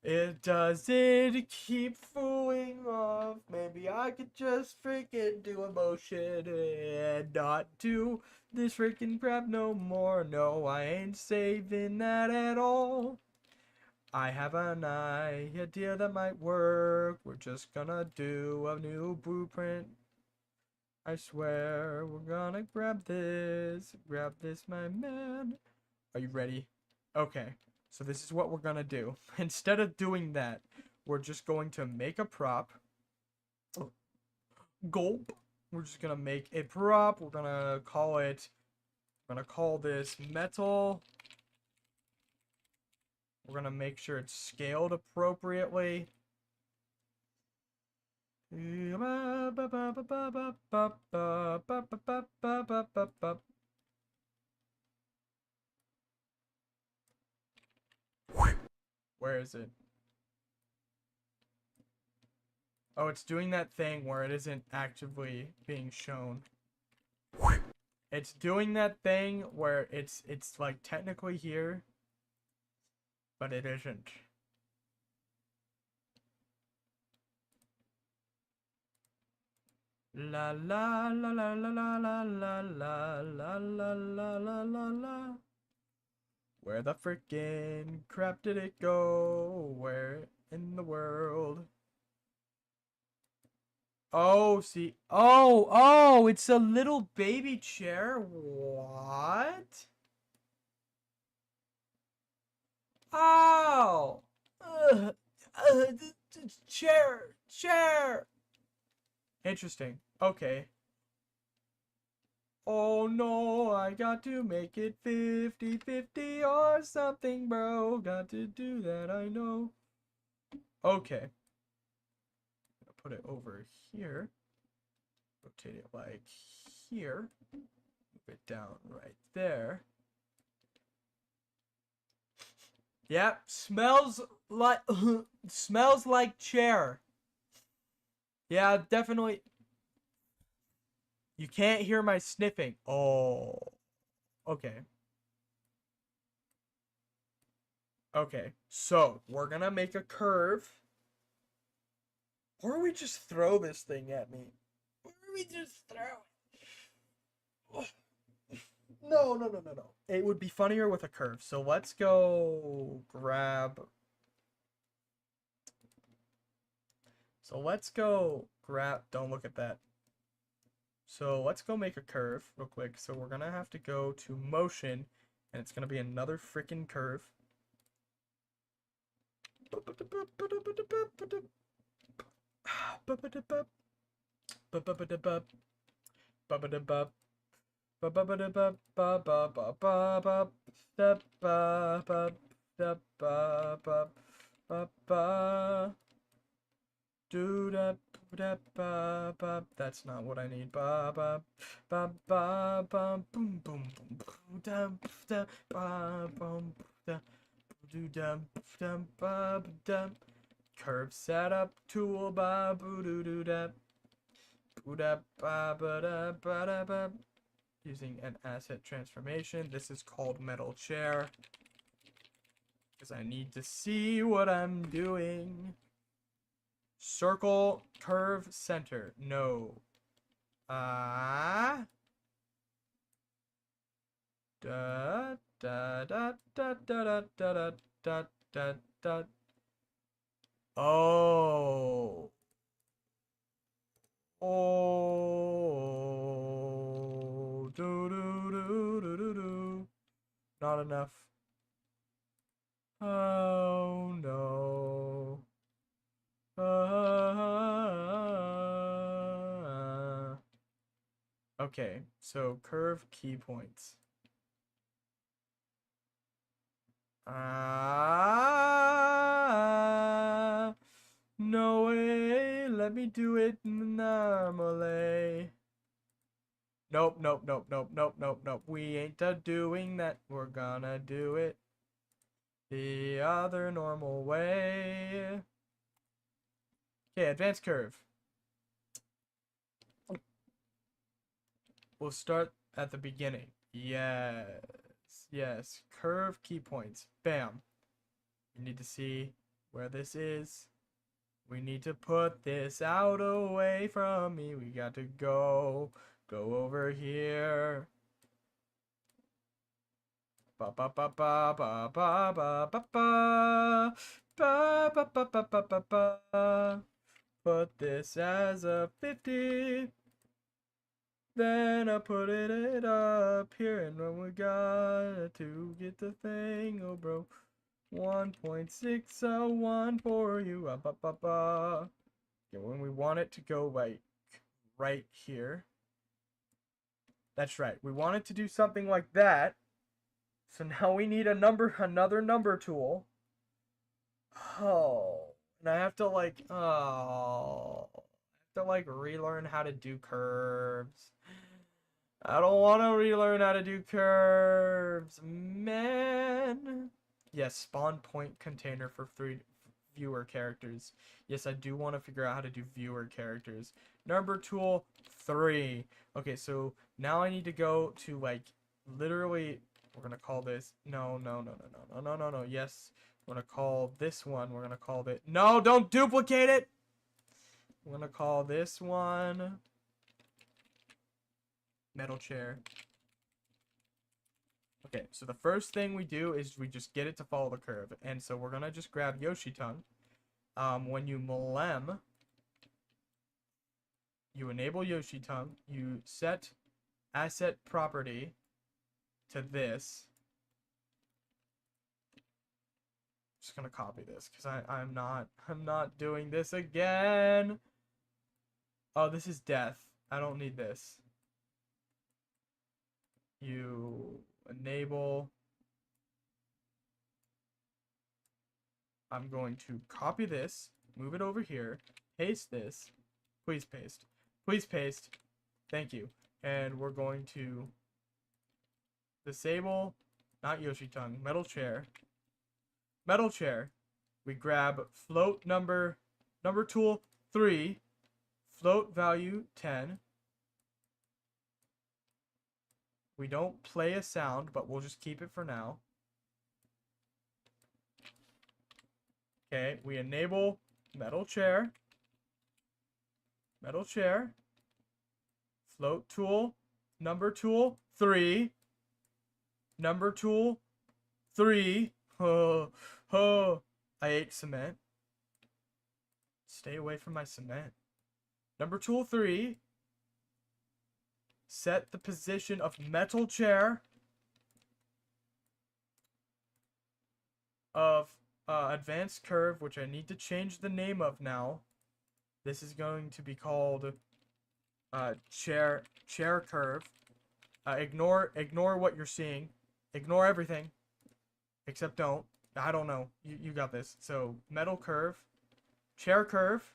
It doesn't keep fooling off. Maybe I could just freaking do a motion and not do this freaking crap no more. No, I ain't saving that at all. I have an idea that might work. We're just gonna do a new blueprint. I swear we're gonna grab this, my man. Are you ready? Okay, so this is what we're gonna do. Instead of doing that, we're just going to make a prop. Gulp. We're just gonna make a prop. We're gonna call this metal. We're gonna make sure it's scaled appropriately. Where is it? Oh, it's doing that thing where it isn't actively being shown. It's doing that thing where it's like technically here, but it isn't. La la la la la la la la la la la la la la la. Where the frickin' crap did it go? Where in the world? Oh, see. Oh, it's a little baby chair. What? Oh. Chair. Interesting. Okay. Oh no, I got to make it 50-50 or something, bro. Got to do that, I know. Okay. Put it over here. Rotate it like here. Move it down right there. Yep, smells like chair. Yeah, definitely. You can't hear my sniffing. Oh. Okay. Okay, so we're gonna make a curve. Or we just throw this thing at me. Or we just throw it. No, no, no, no, no. It would be funnier with a curve. So let's go grab. Don't look at that. So let's go make a curve real quick. So we're gonna have to go to motion, and it's gonna be another freaking curve. Do da da ba ba. That's not what I need. Ba ba ba ba ba boom boom boom da da ba boom da do da da ba da. Curve setup tool ba boo doo doo da boo da ba ba da ba da ba. Using an asset transformation. This is called metal chair because I need to see what I'm doing. Circle, curve, center. No. Da da da da da da da da da da. Oh. Oh. Do do do do do do. Not enough. Oh no. Okay, so curve key points. No way. Let me do it normally. Nope, nope, nope, nope, nope, nope, nope. We ain't doing that. We're gonna do it the other normal way. Okay, advanced curve. We'll start at the beginning. Yes, yes. Curve key points. Bam. You need to see where this is. We need to put this out away from me. We got to go over here. Ba ba ba ba ba ba ba ba ba ba ba ba ba ba ba ba. Put this as a 50. Then I put it up here, and when we got to get the thing, oh bro. 1.601 for you. Ba ba ba. Okay, when we want it to go like right here. That's right. We want it to do something like that. So now we need another number tool. Oh, and I have to relearn how to do curves. I don't want to relearn how to do curves, man. Yes, spawn point container for 3 viewer characters. Yes, I do want to figure out how to do viewer characters. Number tool 3. Okay, so now I need to go to like literally. We're gonna call this. No, no, no, no, no, no, no, no, no. Yes, we're gonna call this one. We're gonna call it. No, don't duplicate it. We're gonna call this one metal chair. Okay, so the first thing we do is we just get it to follow the curve. And so we're gonna just grab Yoshi tongue. When you mlem, you enable Yoshi tongue, you set asset property to this. Just gonna copy this because I'm not doing this again. Oh, this is death. I don't need this. You enable. I'm going to copy this, move it over here, paste this. Please paste. Please paste. Thank you. And we're going to disable, not Yoshi tongue, metal chair. Metal chair. We grab float number tool 3, float value 10. We don't play a sound, but we'll just keep it for now. Okay, we enable metal chair. Metal chair. Float tool. Number tool 3. Number tool 3. Oh, oh. I ate cement. Stay away from my cement. Number tool 3. Set the position of metal chair of advanced curve, which I need to change the name of now. This is going to be called chair curve. Ignore what you're seeing. Ignore everything. Except don't. I don't know. You got this. So metal curve. Chair curve.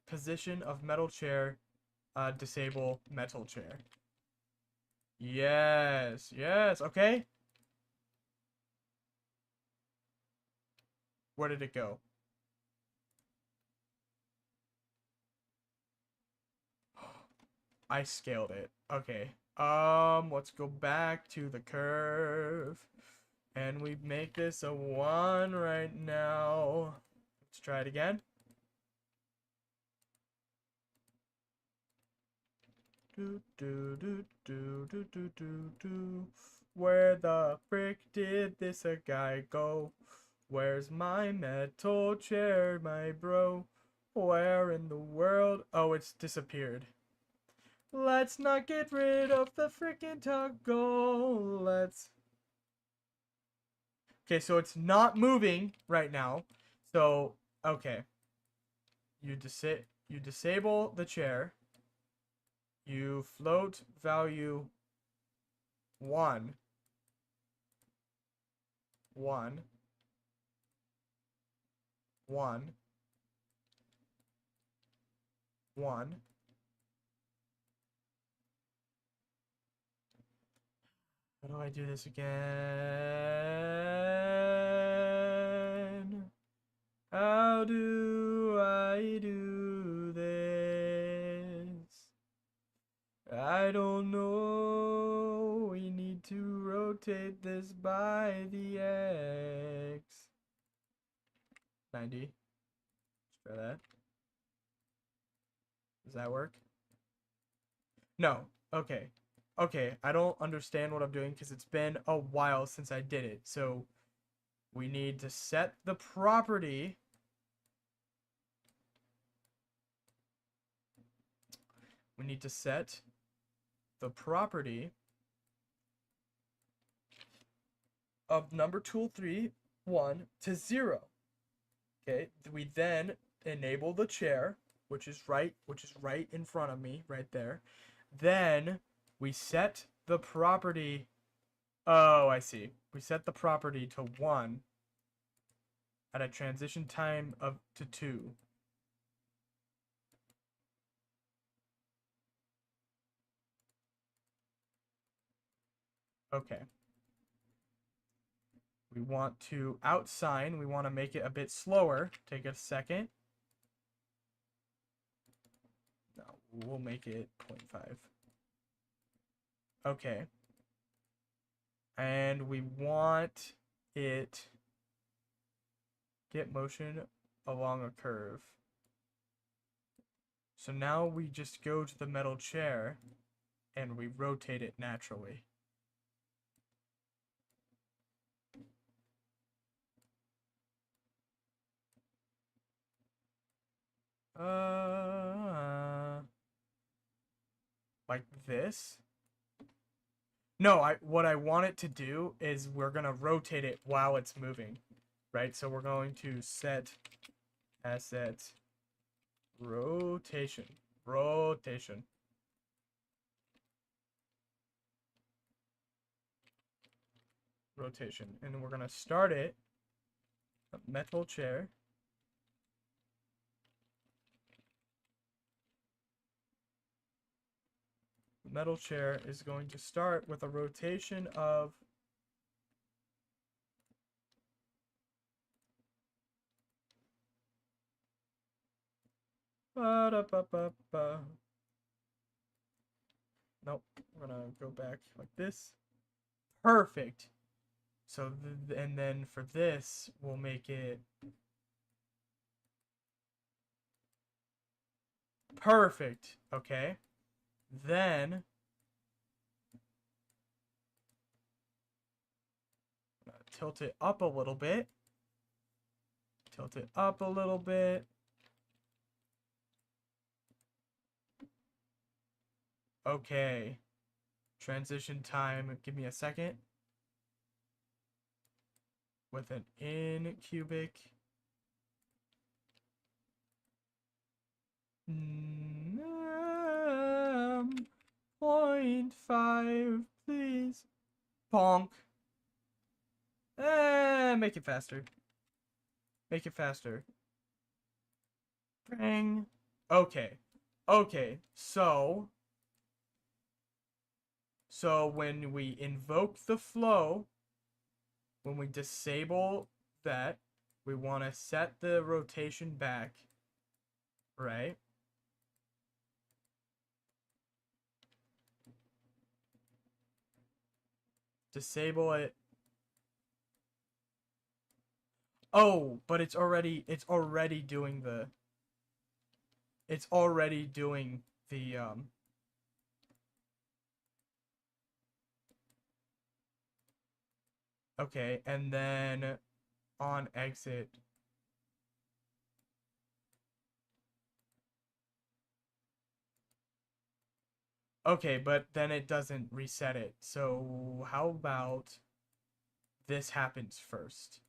Position of metal chair. Disable metal chair. Yes. Yes. Okay. Where did it go? I scaled it. Okay. Let's go back to the curve. And we make this a 1 right now. Let's try it again. Where the frick did this guy go? Where's my metal chair, my bro? Where in the world? Oh, it's disappeared. Let's not get rid of the frickin' toggle. Let's... Okay, so it's not moving right now. So, okay. You disable the chair. You float value 1. 1. 1. 1. How do I do this again? How do I do this? I don't know. We need to rotate this by the X. 90. Let's try that. Does that work? No. Okay. Okay, I don't understand what I'm doing because it's been a while since I did it. So we need to set the property. We need to set the property of number tool 3, 1 to 0. Okay, we then enable the chair, which is right in front of me, right there. Then we set the property. Oh, I see. We set the property to 1 at a transition time of to 2. Okay. We want to outsign. We want to make it a bit slower. Take a second. No, we'll make it 0.5. Okay. And we want it get motion along a curve. So now we just go to the metal chair and we rotate it naturally. Like this? No, what I want it to do is we're going to rotate it while it's moving, right? So we're going to set asset rotation. Rotation. Rotation. And we're going to start it. A metal chair. The metal chair is going to start with a rotation of Nope. We're gonna go back like this. Perfect. So, and then for this, we'll make it perfect. Okay. Then tilt it up a little bit. Tilt it up a little bit. Okay. Transition time. Give me a second. With an in cubic. 0.5, please. Bonk. Make it faster. Make it faster. Bang. Okay. Okay. So when we invoke the flow, when we disable that, we want to set the rotation back, right? Disable it. Oh, but it's already doing the okay, and then on exit. Okay, but then it doesn't reset it. So how about this happens first?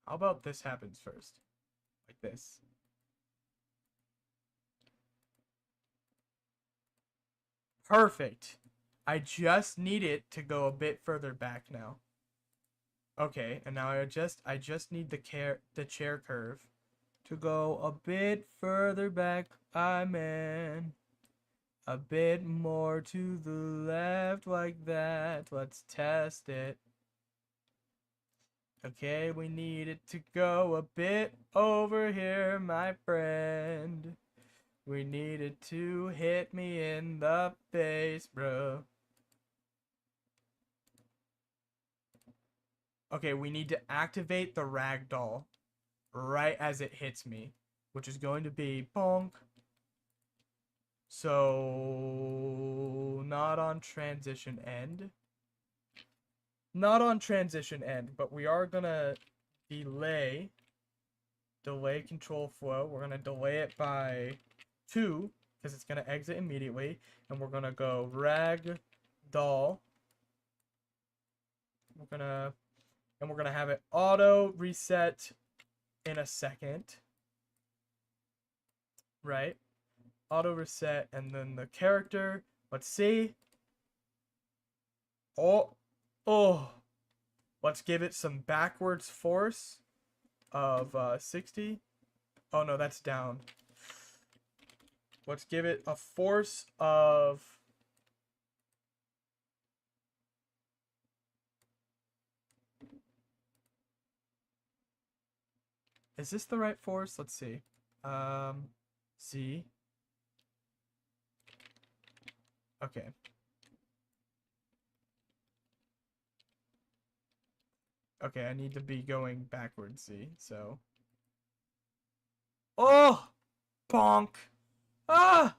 How about this happens first? Like this. Perfect. I just need it to go a bit further back now. Okay, and now I just need the chair curve to go a bit further back. I'm in. A bit more to the left like that. Let's test it. Okay, we need it to go a bit over here, my friend. We need it to hit me in the face, bro. Okay, we need to activate the ragdoll right as it hits me, which is going to be bonk. So, not on transition end. Not on transition end, but we are gonna delay control flow. We're gonna delay it by 2 because it's gonna exit immediately, and we're gonna go ragdoll. We're gonna have it auto reset in a second, right? Auto reset, and then the character. Let's see. Oh, let's give it some backwards force of 60. Oh no, that's down. Let's give it a force of Is this the right force? Let's see. Z. Okay. Okay, I need to be going backwards, Z, so. Oh! Bonk! Ah!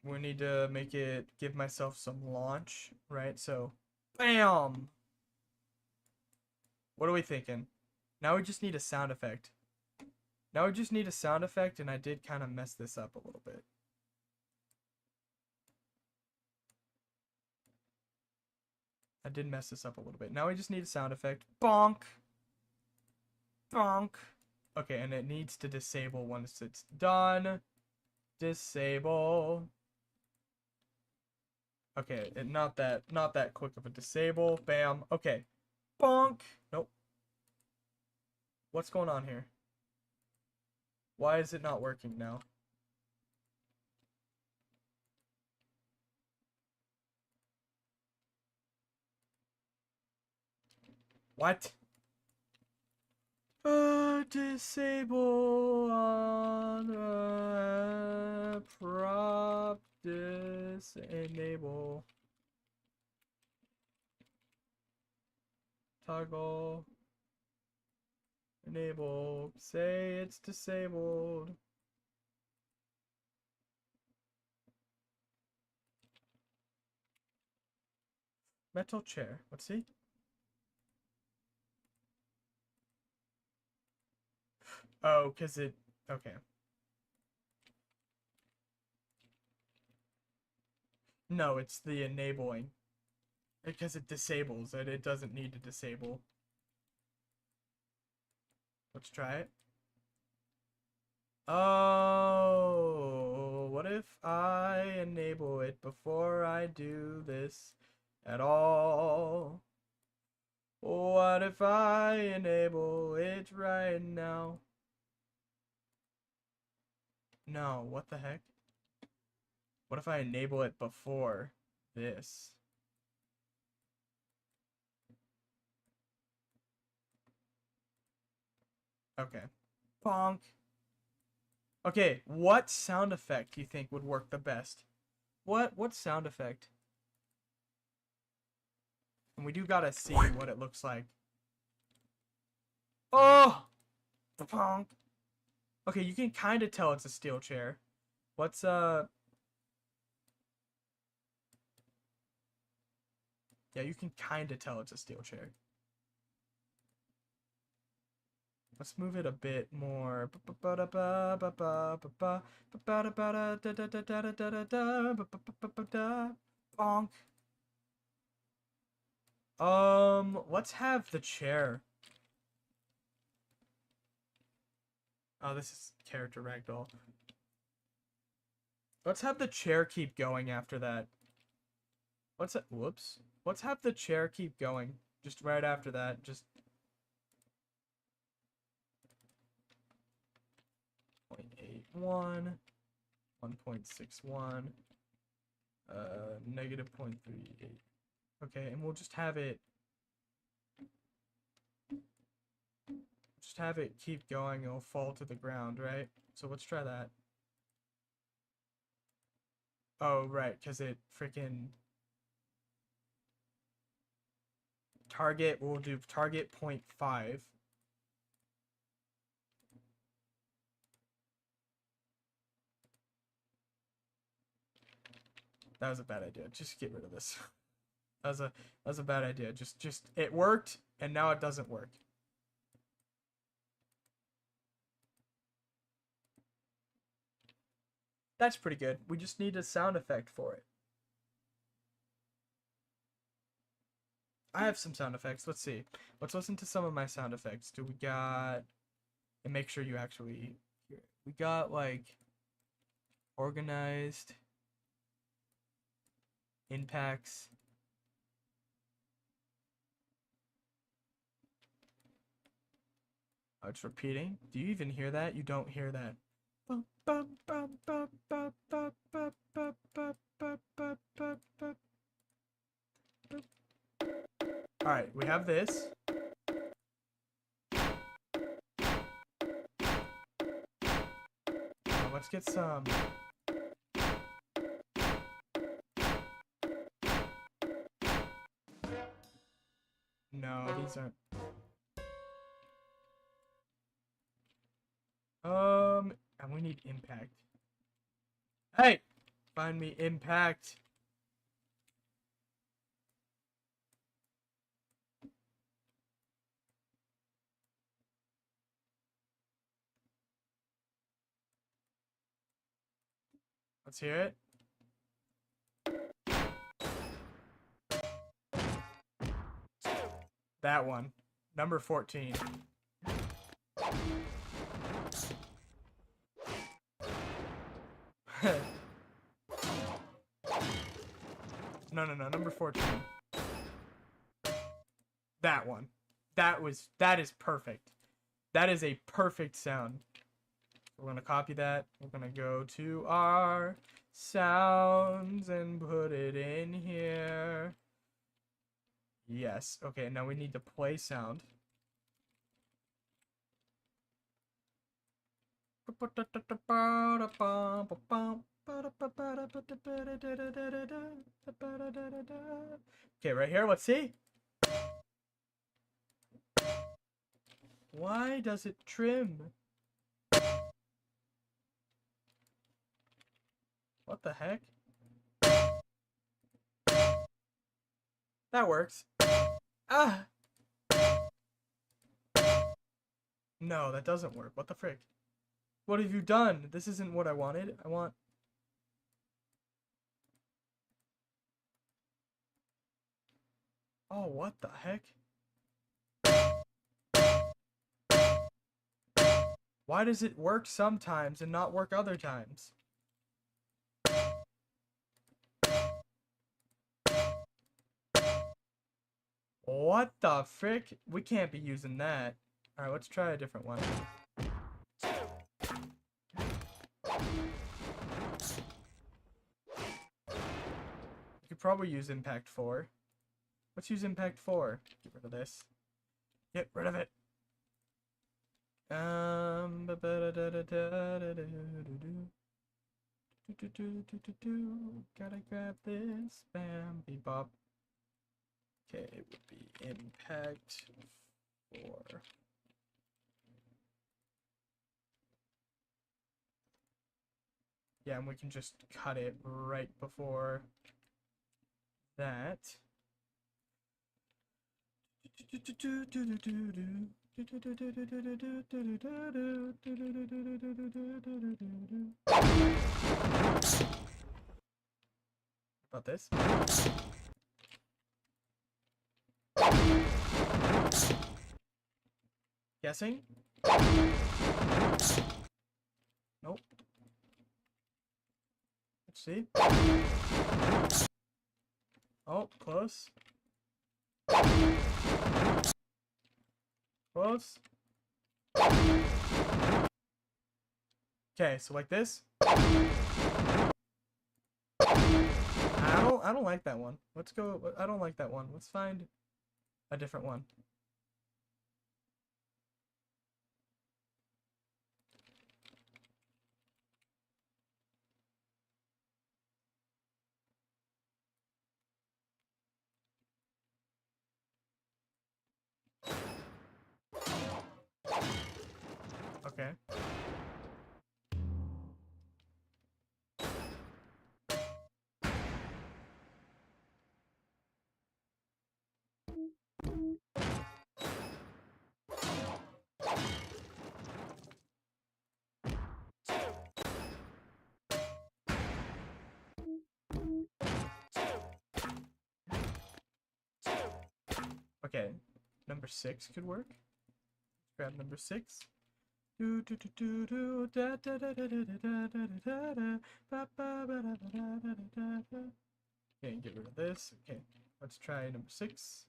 We need to give myself some launch, right? So, bam! What are we thinking? Now we just need a sound effect. And I did kind of mess this up a little bit. Now we just need a sound effect. Bonk! Bonk! Okay, and it needs to disable once it's done. Disable. Okay, not that quick of a disable. Bam. Okay. Bonk. Nope. What's going on here? Why is it not working now? What? Disable on prop disable toggle enable, say it's disabled. Metal chair, let's see. Oh, because it, okay. No, it's the enabling. Because it disables it, it doesn't need to disable. Let's try it. Oh, what if I enable it before I do this at all? What if I enable it right now? No, what the heck? What if I enable it before this? Okay. Bonk. Okay, what sound effect do you think would work the best? What sound effect? And we do gotta see what it looks like. Oh! The bonk. Okay, you can kind of tell it's a steel chair. What's, yeah, you can kind of tell it's a steel chair. Let's move it a bit more. Bonk. Let's have the chair. Oh, this is character ragdoll. Let's have the chair keep going after that. Whoops. Let's have the chair keep going. Just right after that. Just 0.81, 1.61, negative 0.38. Okay, and we'll just have it keep going. It'll fall to the ground, right? So let's try that. Oh, right, because it freaking target, we'll do target 0.5. That was a bad idea. Just get rid of this. That was a bad idea. Just it worked and now it doesn't work. That's pretty good. We just need a sound effect for it. I have some sound effects. Let's see. Let's listen to some of my sound effects. Do we got, and make sure you actually hear it. We got like organized, impacts. Oh, it's repeating. Do you even hear that? You don't hear that. Alright, we have this. Now let's get some. No, these aren't. And we need impact. Hey! Find me impact. Let's hear it. That one. Number 14. No, number 14. That one. That is perfect. That is a perfect sound. We're gonna copy that. We're gonna go to our sounds and put it in here. Yes. Okay, now we need to play sound. Okay, right here, let's see. Why does it trim? What the heck? That works. Ah! No, that doesn't work. What the frick? What have you done? This isn't what I wanted. I want... Oh, what the heck? Why does it work sometimes and not work other times? What the frick? We can't be using that. Alright, let's try a different one. You could probably use Impact 4. Let's use Impact 4. Get rid of this. Get rid of it. Gotta grab this. Bam, bebop. Okay, it would be Impact 4. Yeah, and we can just cut it right before that. About this. Guessing? Nope. Let's see. Oh, close. Close. Okay, so like this. I don't like that one. Let's go. I don't like that one. Let's find a different one. Okay. Okay, number 6 could work. Grab number 6. Okay, get rid of this. Okay, let's try number 6.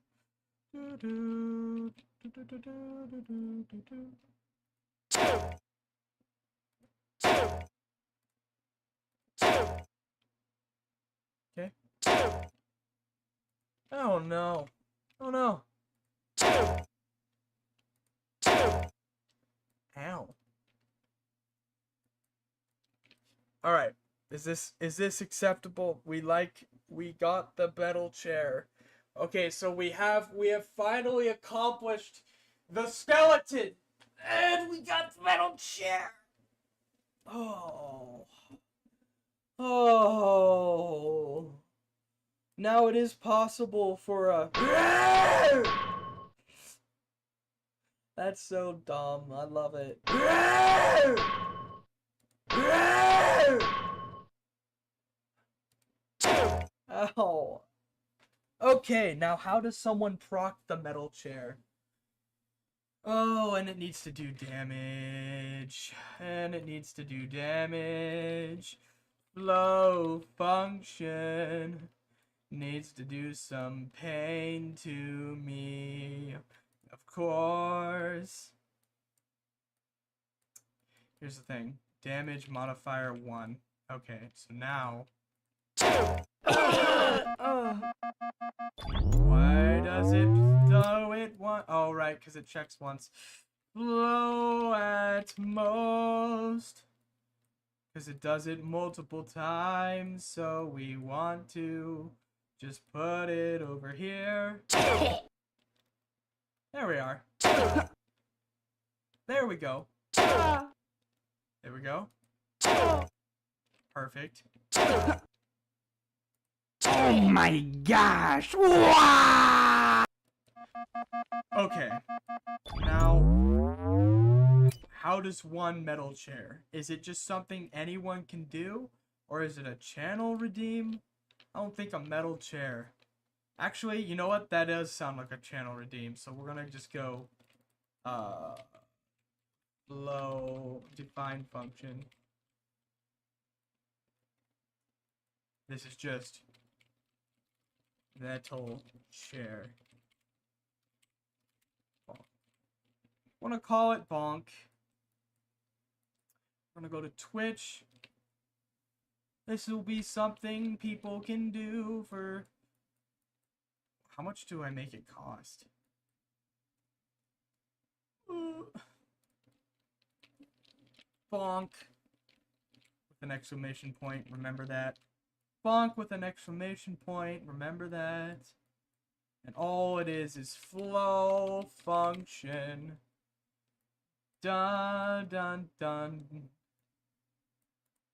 Okay. Oh no. Oh no. Ow. All right. Is this acceptable? We got the metal chair. Okay, so we have finally accomplished the skeleton, and we got the metal chair. Oh. Oh. Now it is possible for a... That's so dumb. I love it. Ow. Okay, now how does someone proc the metal chair? Oh, and it needs to do damage. And it needs to do damage. Flow function needs to do some pain to me. Of course. Here's the thing. Damage modifier 1. Okay, so now... Why does it do it once? Oh, right, because it checks once. flow at most. Because it does it multiple times, so we want to just put it over here. There we are. There we go. There we go. Perfect. Oh my gosh! Wow! Okay. Now, how does one metal chair? Is it just something anyone can do? Or is it a channel redeem? I don't think a metal chair. Actually, you know what? That does sound like a channel redeem. So we're gonna just go low define function. This is just metal chair. Bonk. Wanna call it bonk. We're gonna go to Twitch. This will be something people can do for... How much do I make it cost? Bonk. With an exclamation point, remember that. Bonk with an exclamation point, remember that. And all it is flow function. Dun dun dun.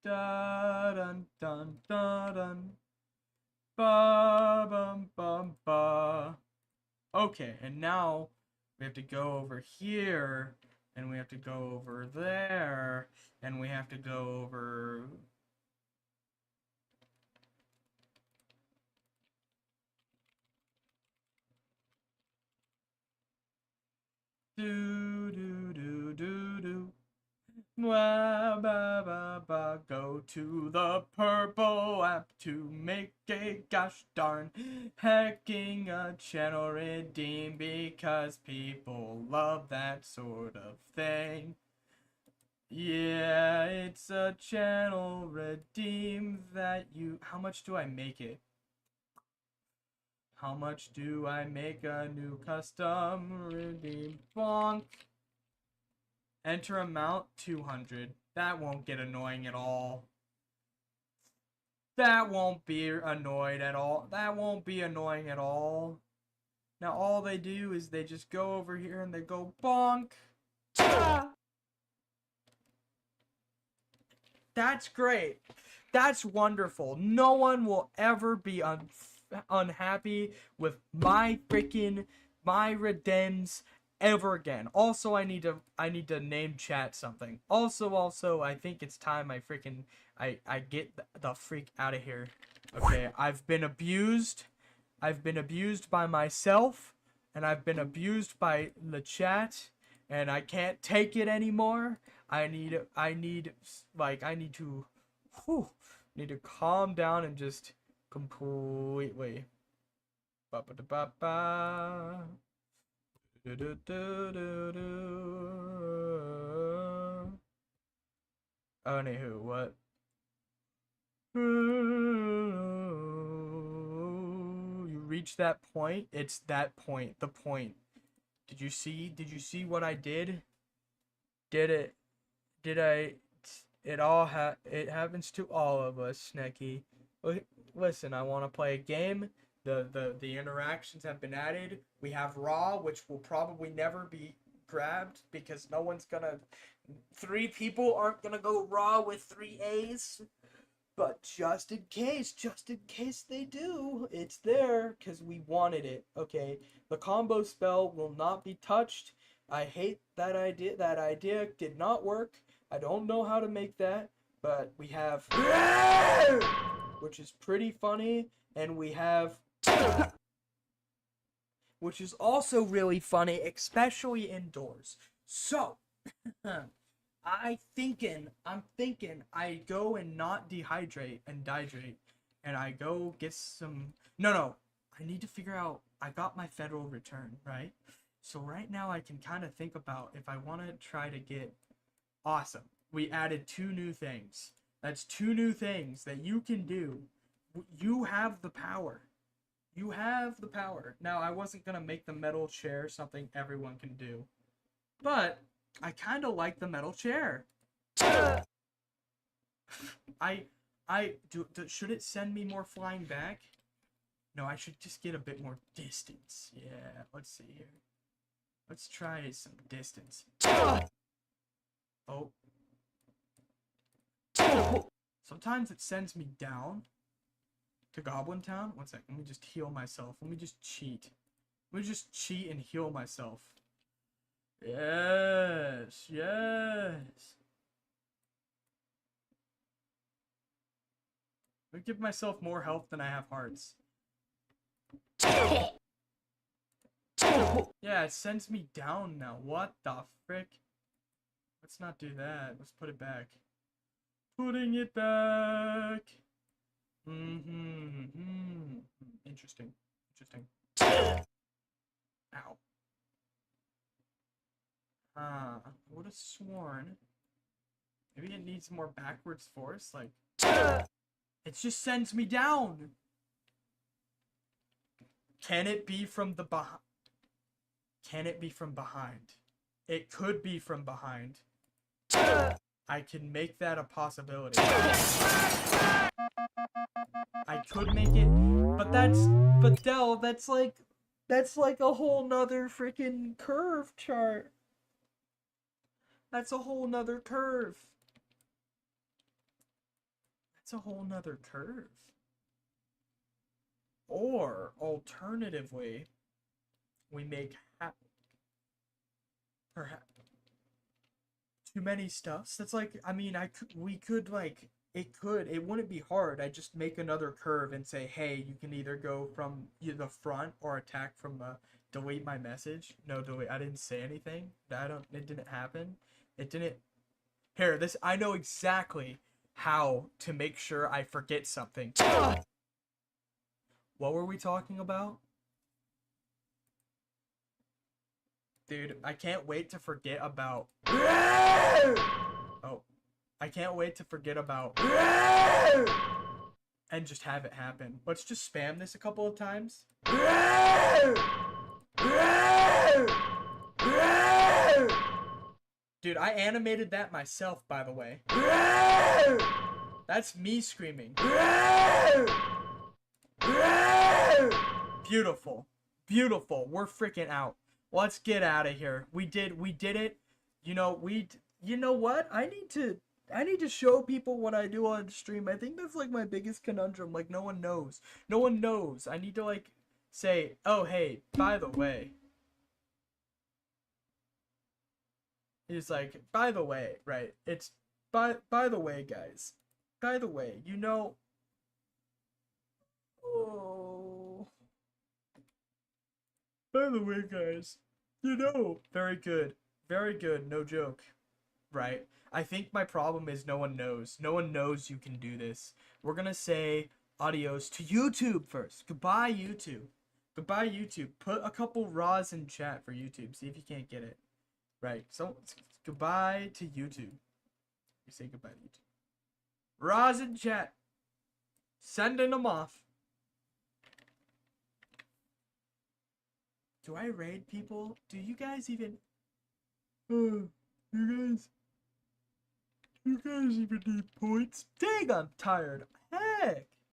Dun dun dun dun dun. Ba bum bum ba. Okay, and now we have to go over here, and we have to go over there, and we have to go over... Do do do do do. Ba ba ba ba. Go to the purple app to make a gosh darn hacking a channel redeem, because people love that sort of thing. Yeah, it's a channel redeem that you... How much do I make it? How much do I make a new custom redeem? Bonk. Enter amount 200. That won't get annoying at all. That won't be annoyed at all. That won't be annoying at all. Now all they do is they just go over here and they go bonk. That's great. That's wonderful. No one will ever be unhappy with my redems ever again. Also, I need to name chat something. Also, I think it's time I get the freak out of here. Okay, I've been abused. I've been abused by myself, and I've been abused by the chat, and I can't take it anymore. I need to calm down and just completely. Ba ba ba ba. Do do do do do. Anywho, what? You reach that point. It's that point. The point. Did you see? Did you see what I did? Did it? Did I? It happens to all of us, Sneky. Listen, I want to play a game. The interactions have been added. We have Raah, which will probably never be grabbed because no one's gonna... 3 people aren't gonna go Raah with 3 A's. But just in case they do, it's there because we wanted it. Okay, the combo spell will not be touched. I hate that idea. That idea did not work. I don't know how to make that, but we have, which is pretty funny, and we have, which is also really funny, especially indoors. So, I'm thinking I go and not dehydrate and dihydrate, and I go get some... No, I need to figure out... I got my federal return, right? So right now I can kind of think about if I want to try to get... Awesome. We added 2 new things. That's 2 new things that you can do. You have the power. You have the power. Now, I wasn't going to make the metal chair something everyone can do. But I kind of like the metal chair. Should it send me more flying back? No, I should just get a bit more distance. Yeah, let's see here. Let's try some distance. Oh. Sometimes it sends me down to Goblin Town. One sec, let me just heal myself. Let me just cheat. Let me just cheat and heal myself. Yes, yes. Let me give myself more health than I have hearts. Yeah, it sends me down now. What the frick? Let's not do that. Let's put it back. Putting it back. Interesting. Interesting. Ow. I would have sworn. Maybe it needs more backwards force. Like, it just sends me down. Can it be from the behind? Can it be from behind? It could be from behind. I can make that a possibility. I could make it, but Del, that's like a whole nother freaking curve chart. That's a whole nother curve. That's a whole nother curve. Or, alternatively, we make perhaps too many stuffs. That's like, I mean, we could like, it wouldn't be hard. I just make another curve and say, hey, you can either go from the front or attack from the, delete my message. No, delete, I didn't say anything. It didn't happen. It didn't, here, I know exactly how to make sure I forget something. What were we talking about? Dude, I can't wait to forget about... Oh. I can't wait to forget about... And just have it happen. Let's just spam this a couple of times. Dude, I animated that myself, by the way. That's me screaming. Beautiful. Beautiful. We're freaking out. Let's get out of here. We did it. You know what? I need to show people what I do on stream. I think that's like my biggest conundrum. Like, no one knows. No one knows. I need to like say, oh hey, by the way. It's like, by the way, right? It's by the way, guys. By the way, you know. Oh. By the way, guys, you know, very good, no joke, right? I think my problem is no one knows. No one knows you can do this. We're gonna say adios to YouTube first. Goodbye, YouTube. Goodbye, YouTube. Put a couple Rahs in chat for YouTube. See if you can't get it. Right. So, goodbye to YouTube. You say goodbye to YouTube. Rahs in chat. Sending them off. Do I raid people? Do you guys even... you guys even need points? Dang, I'm tired. Heck!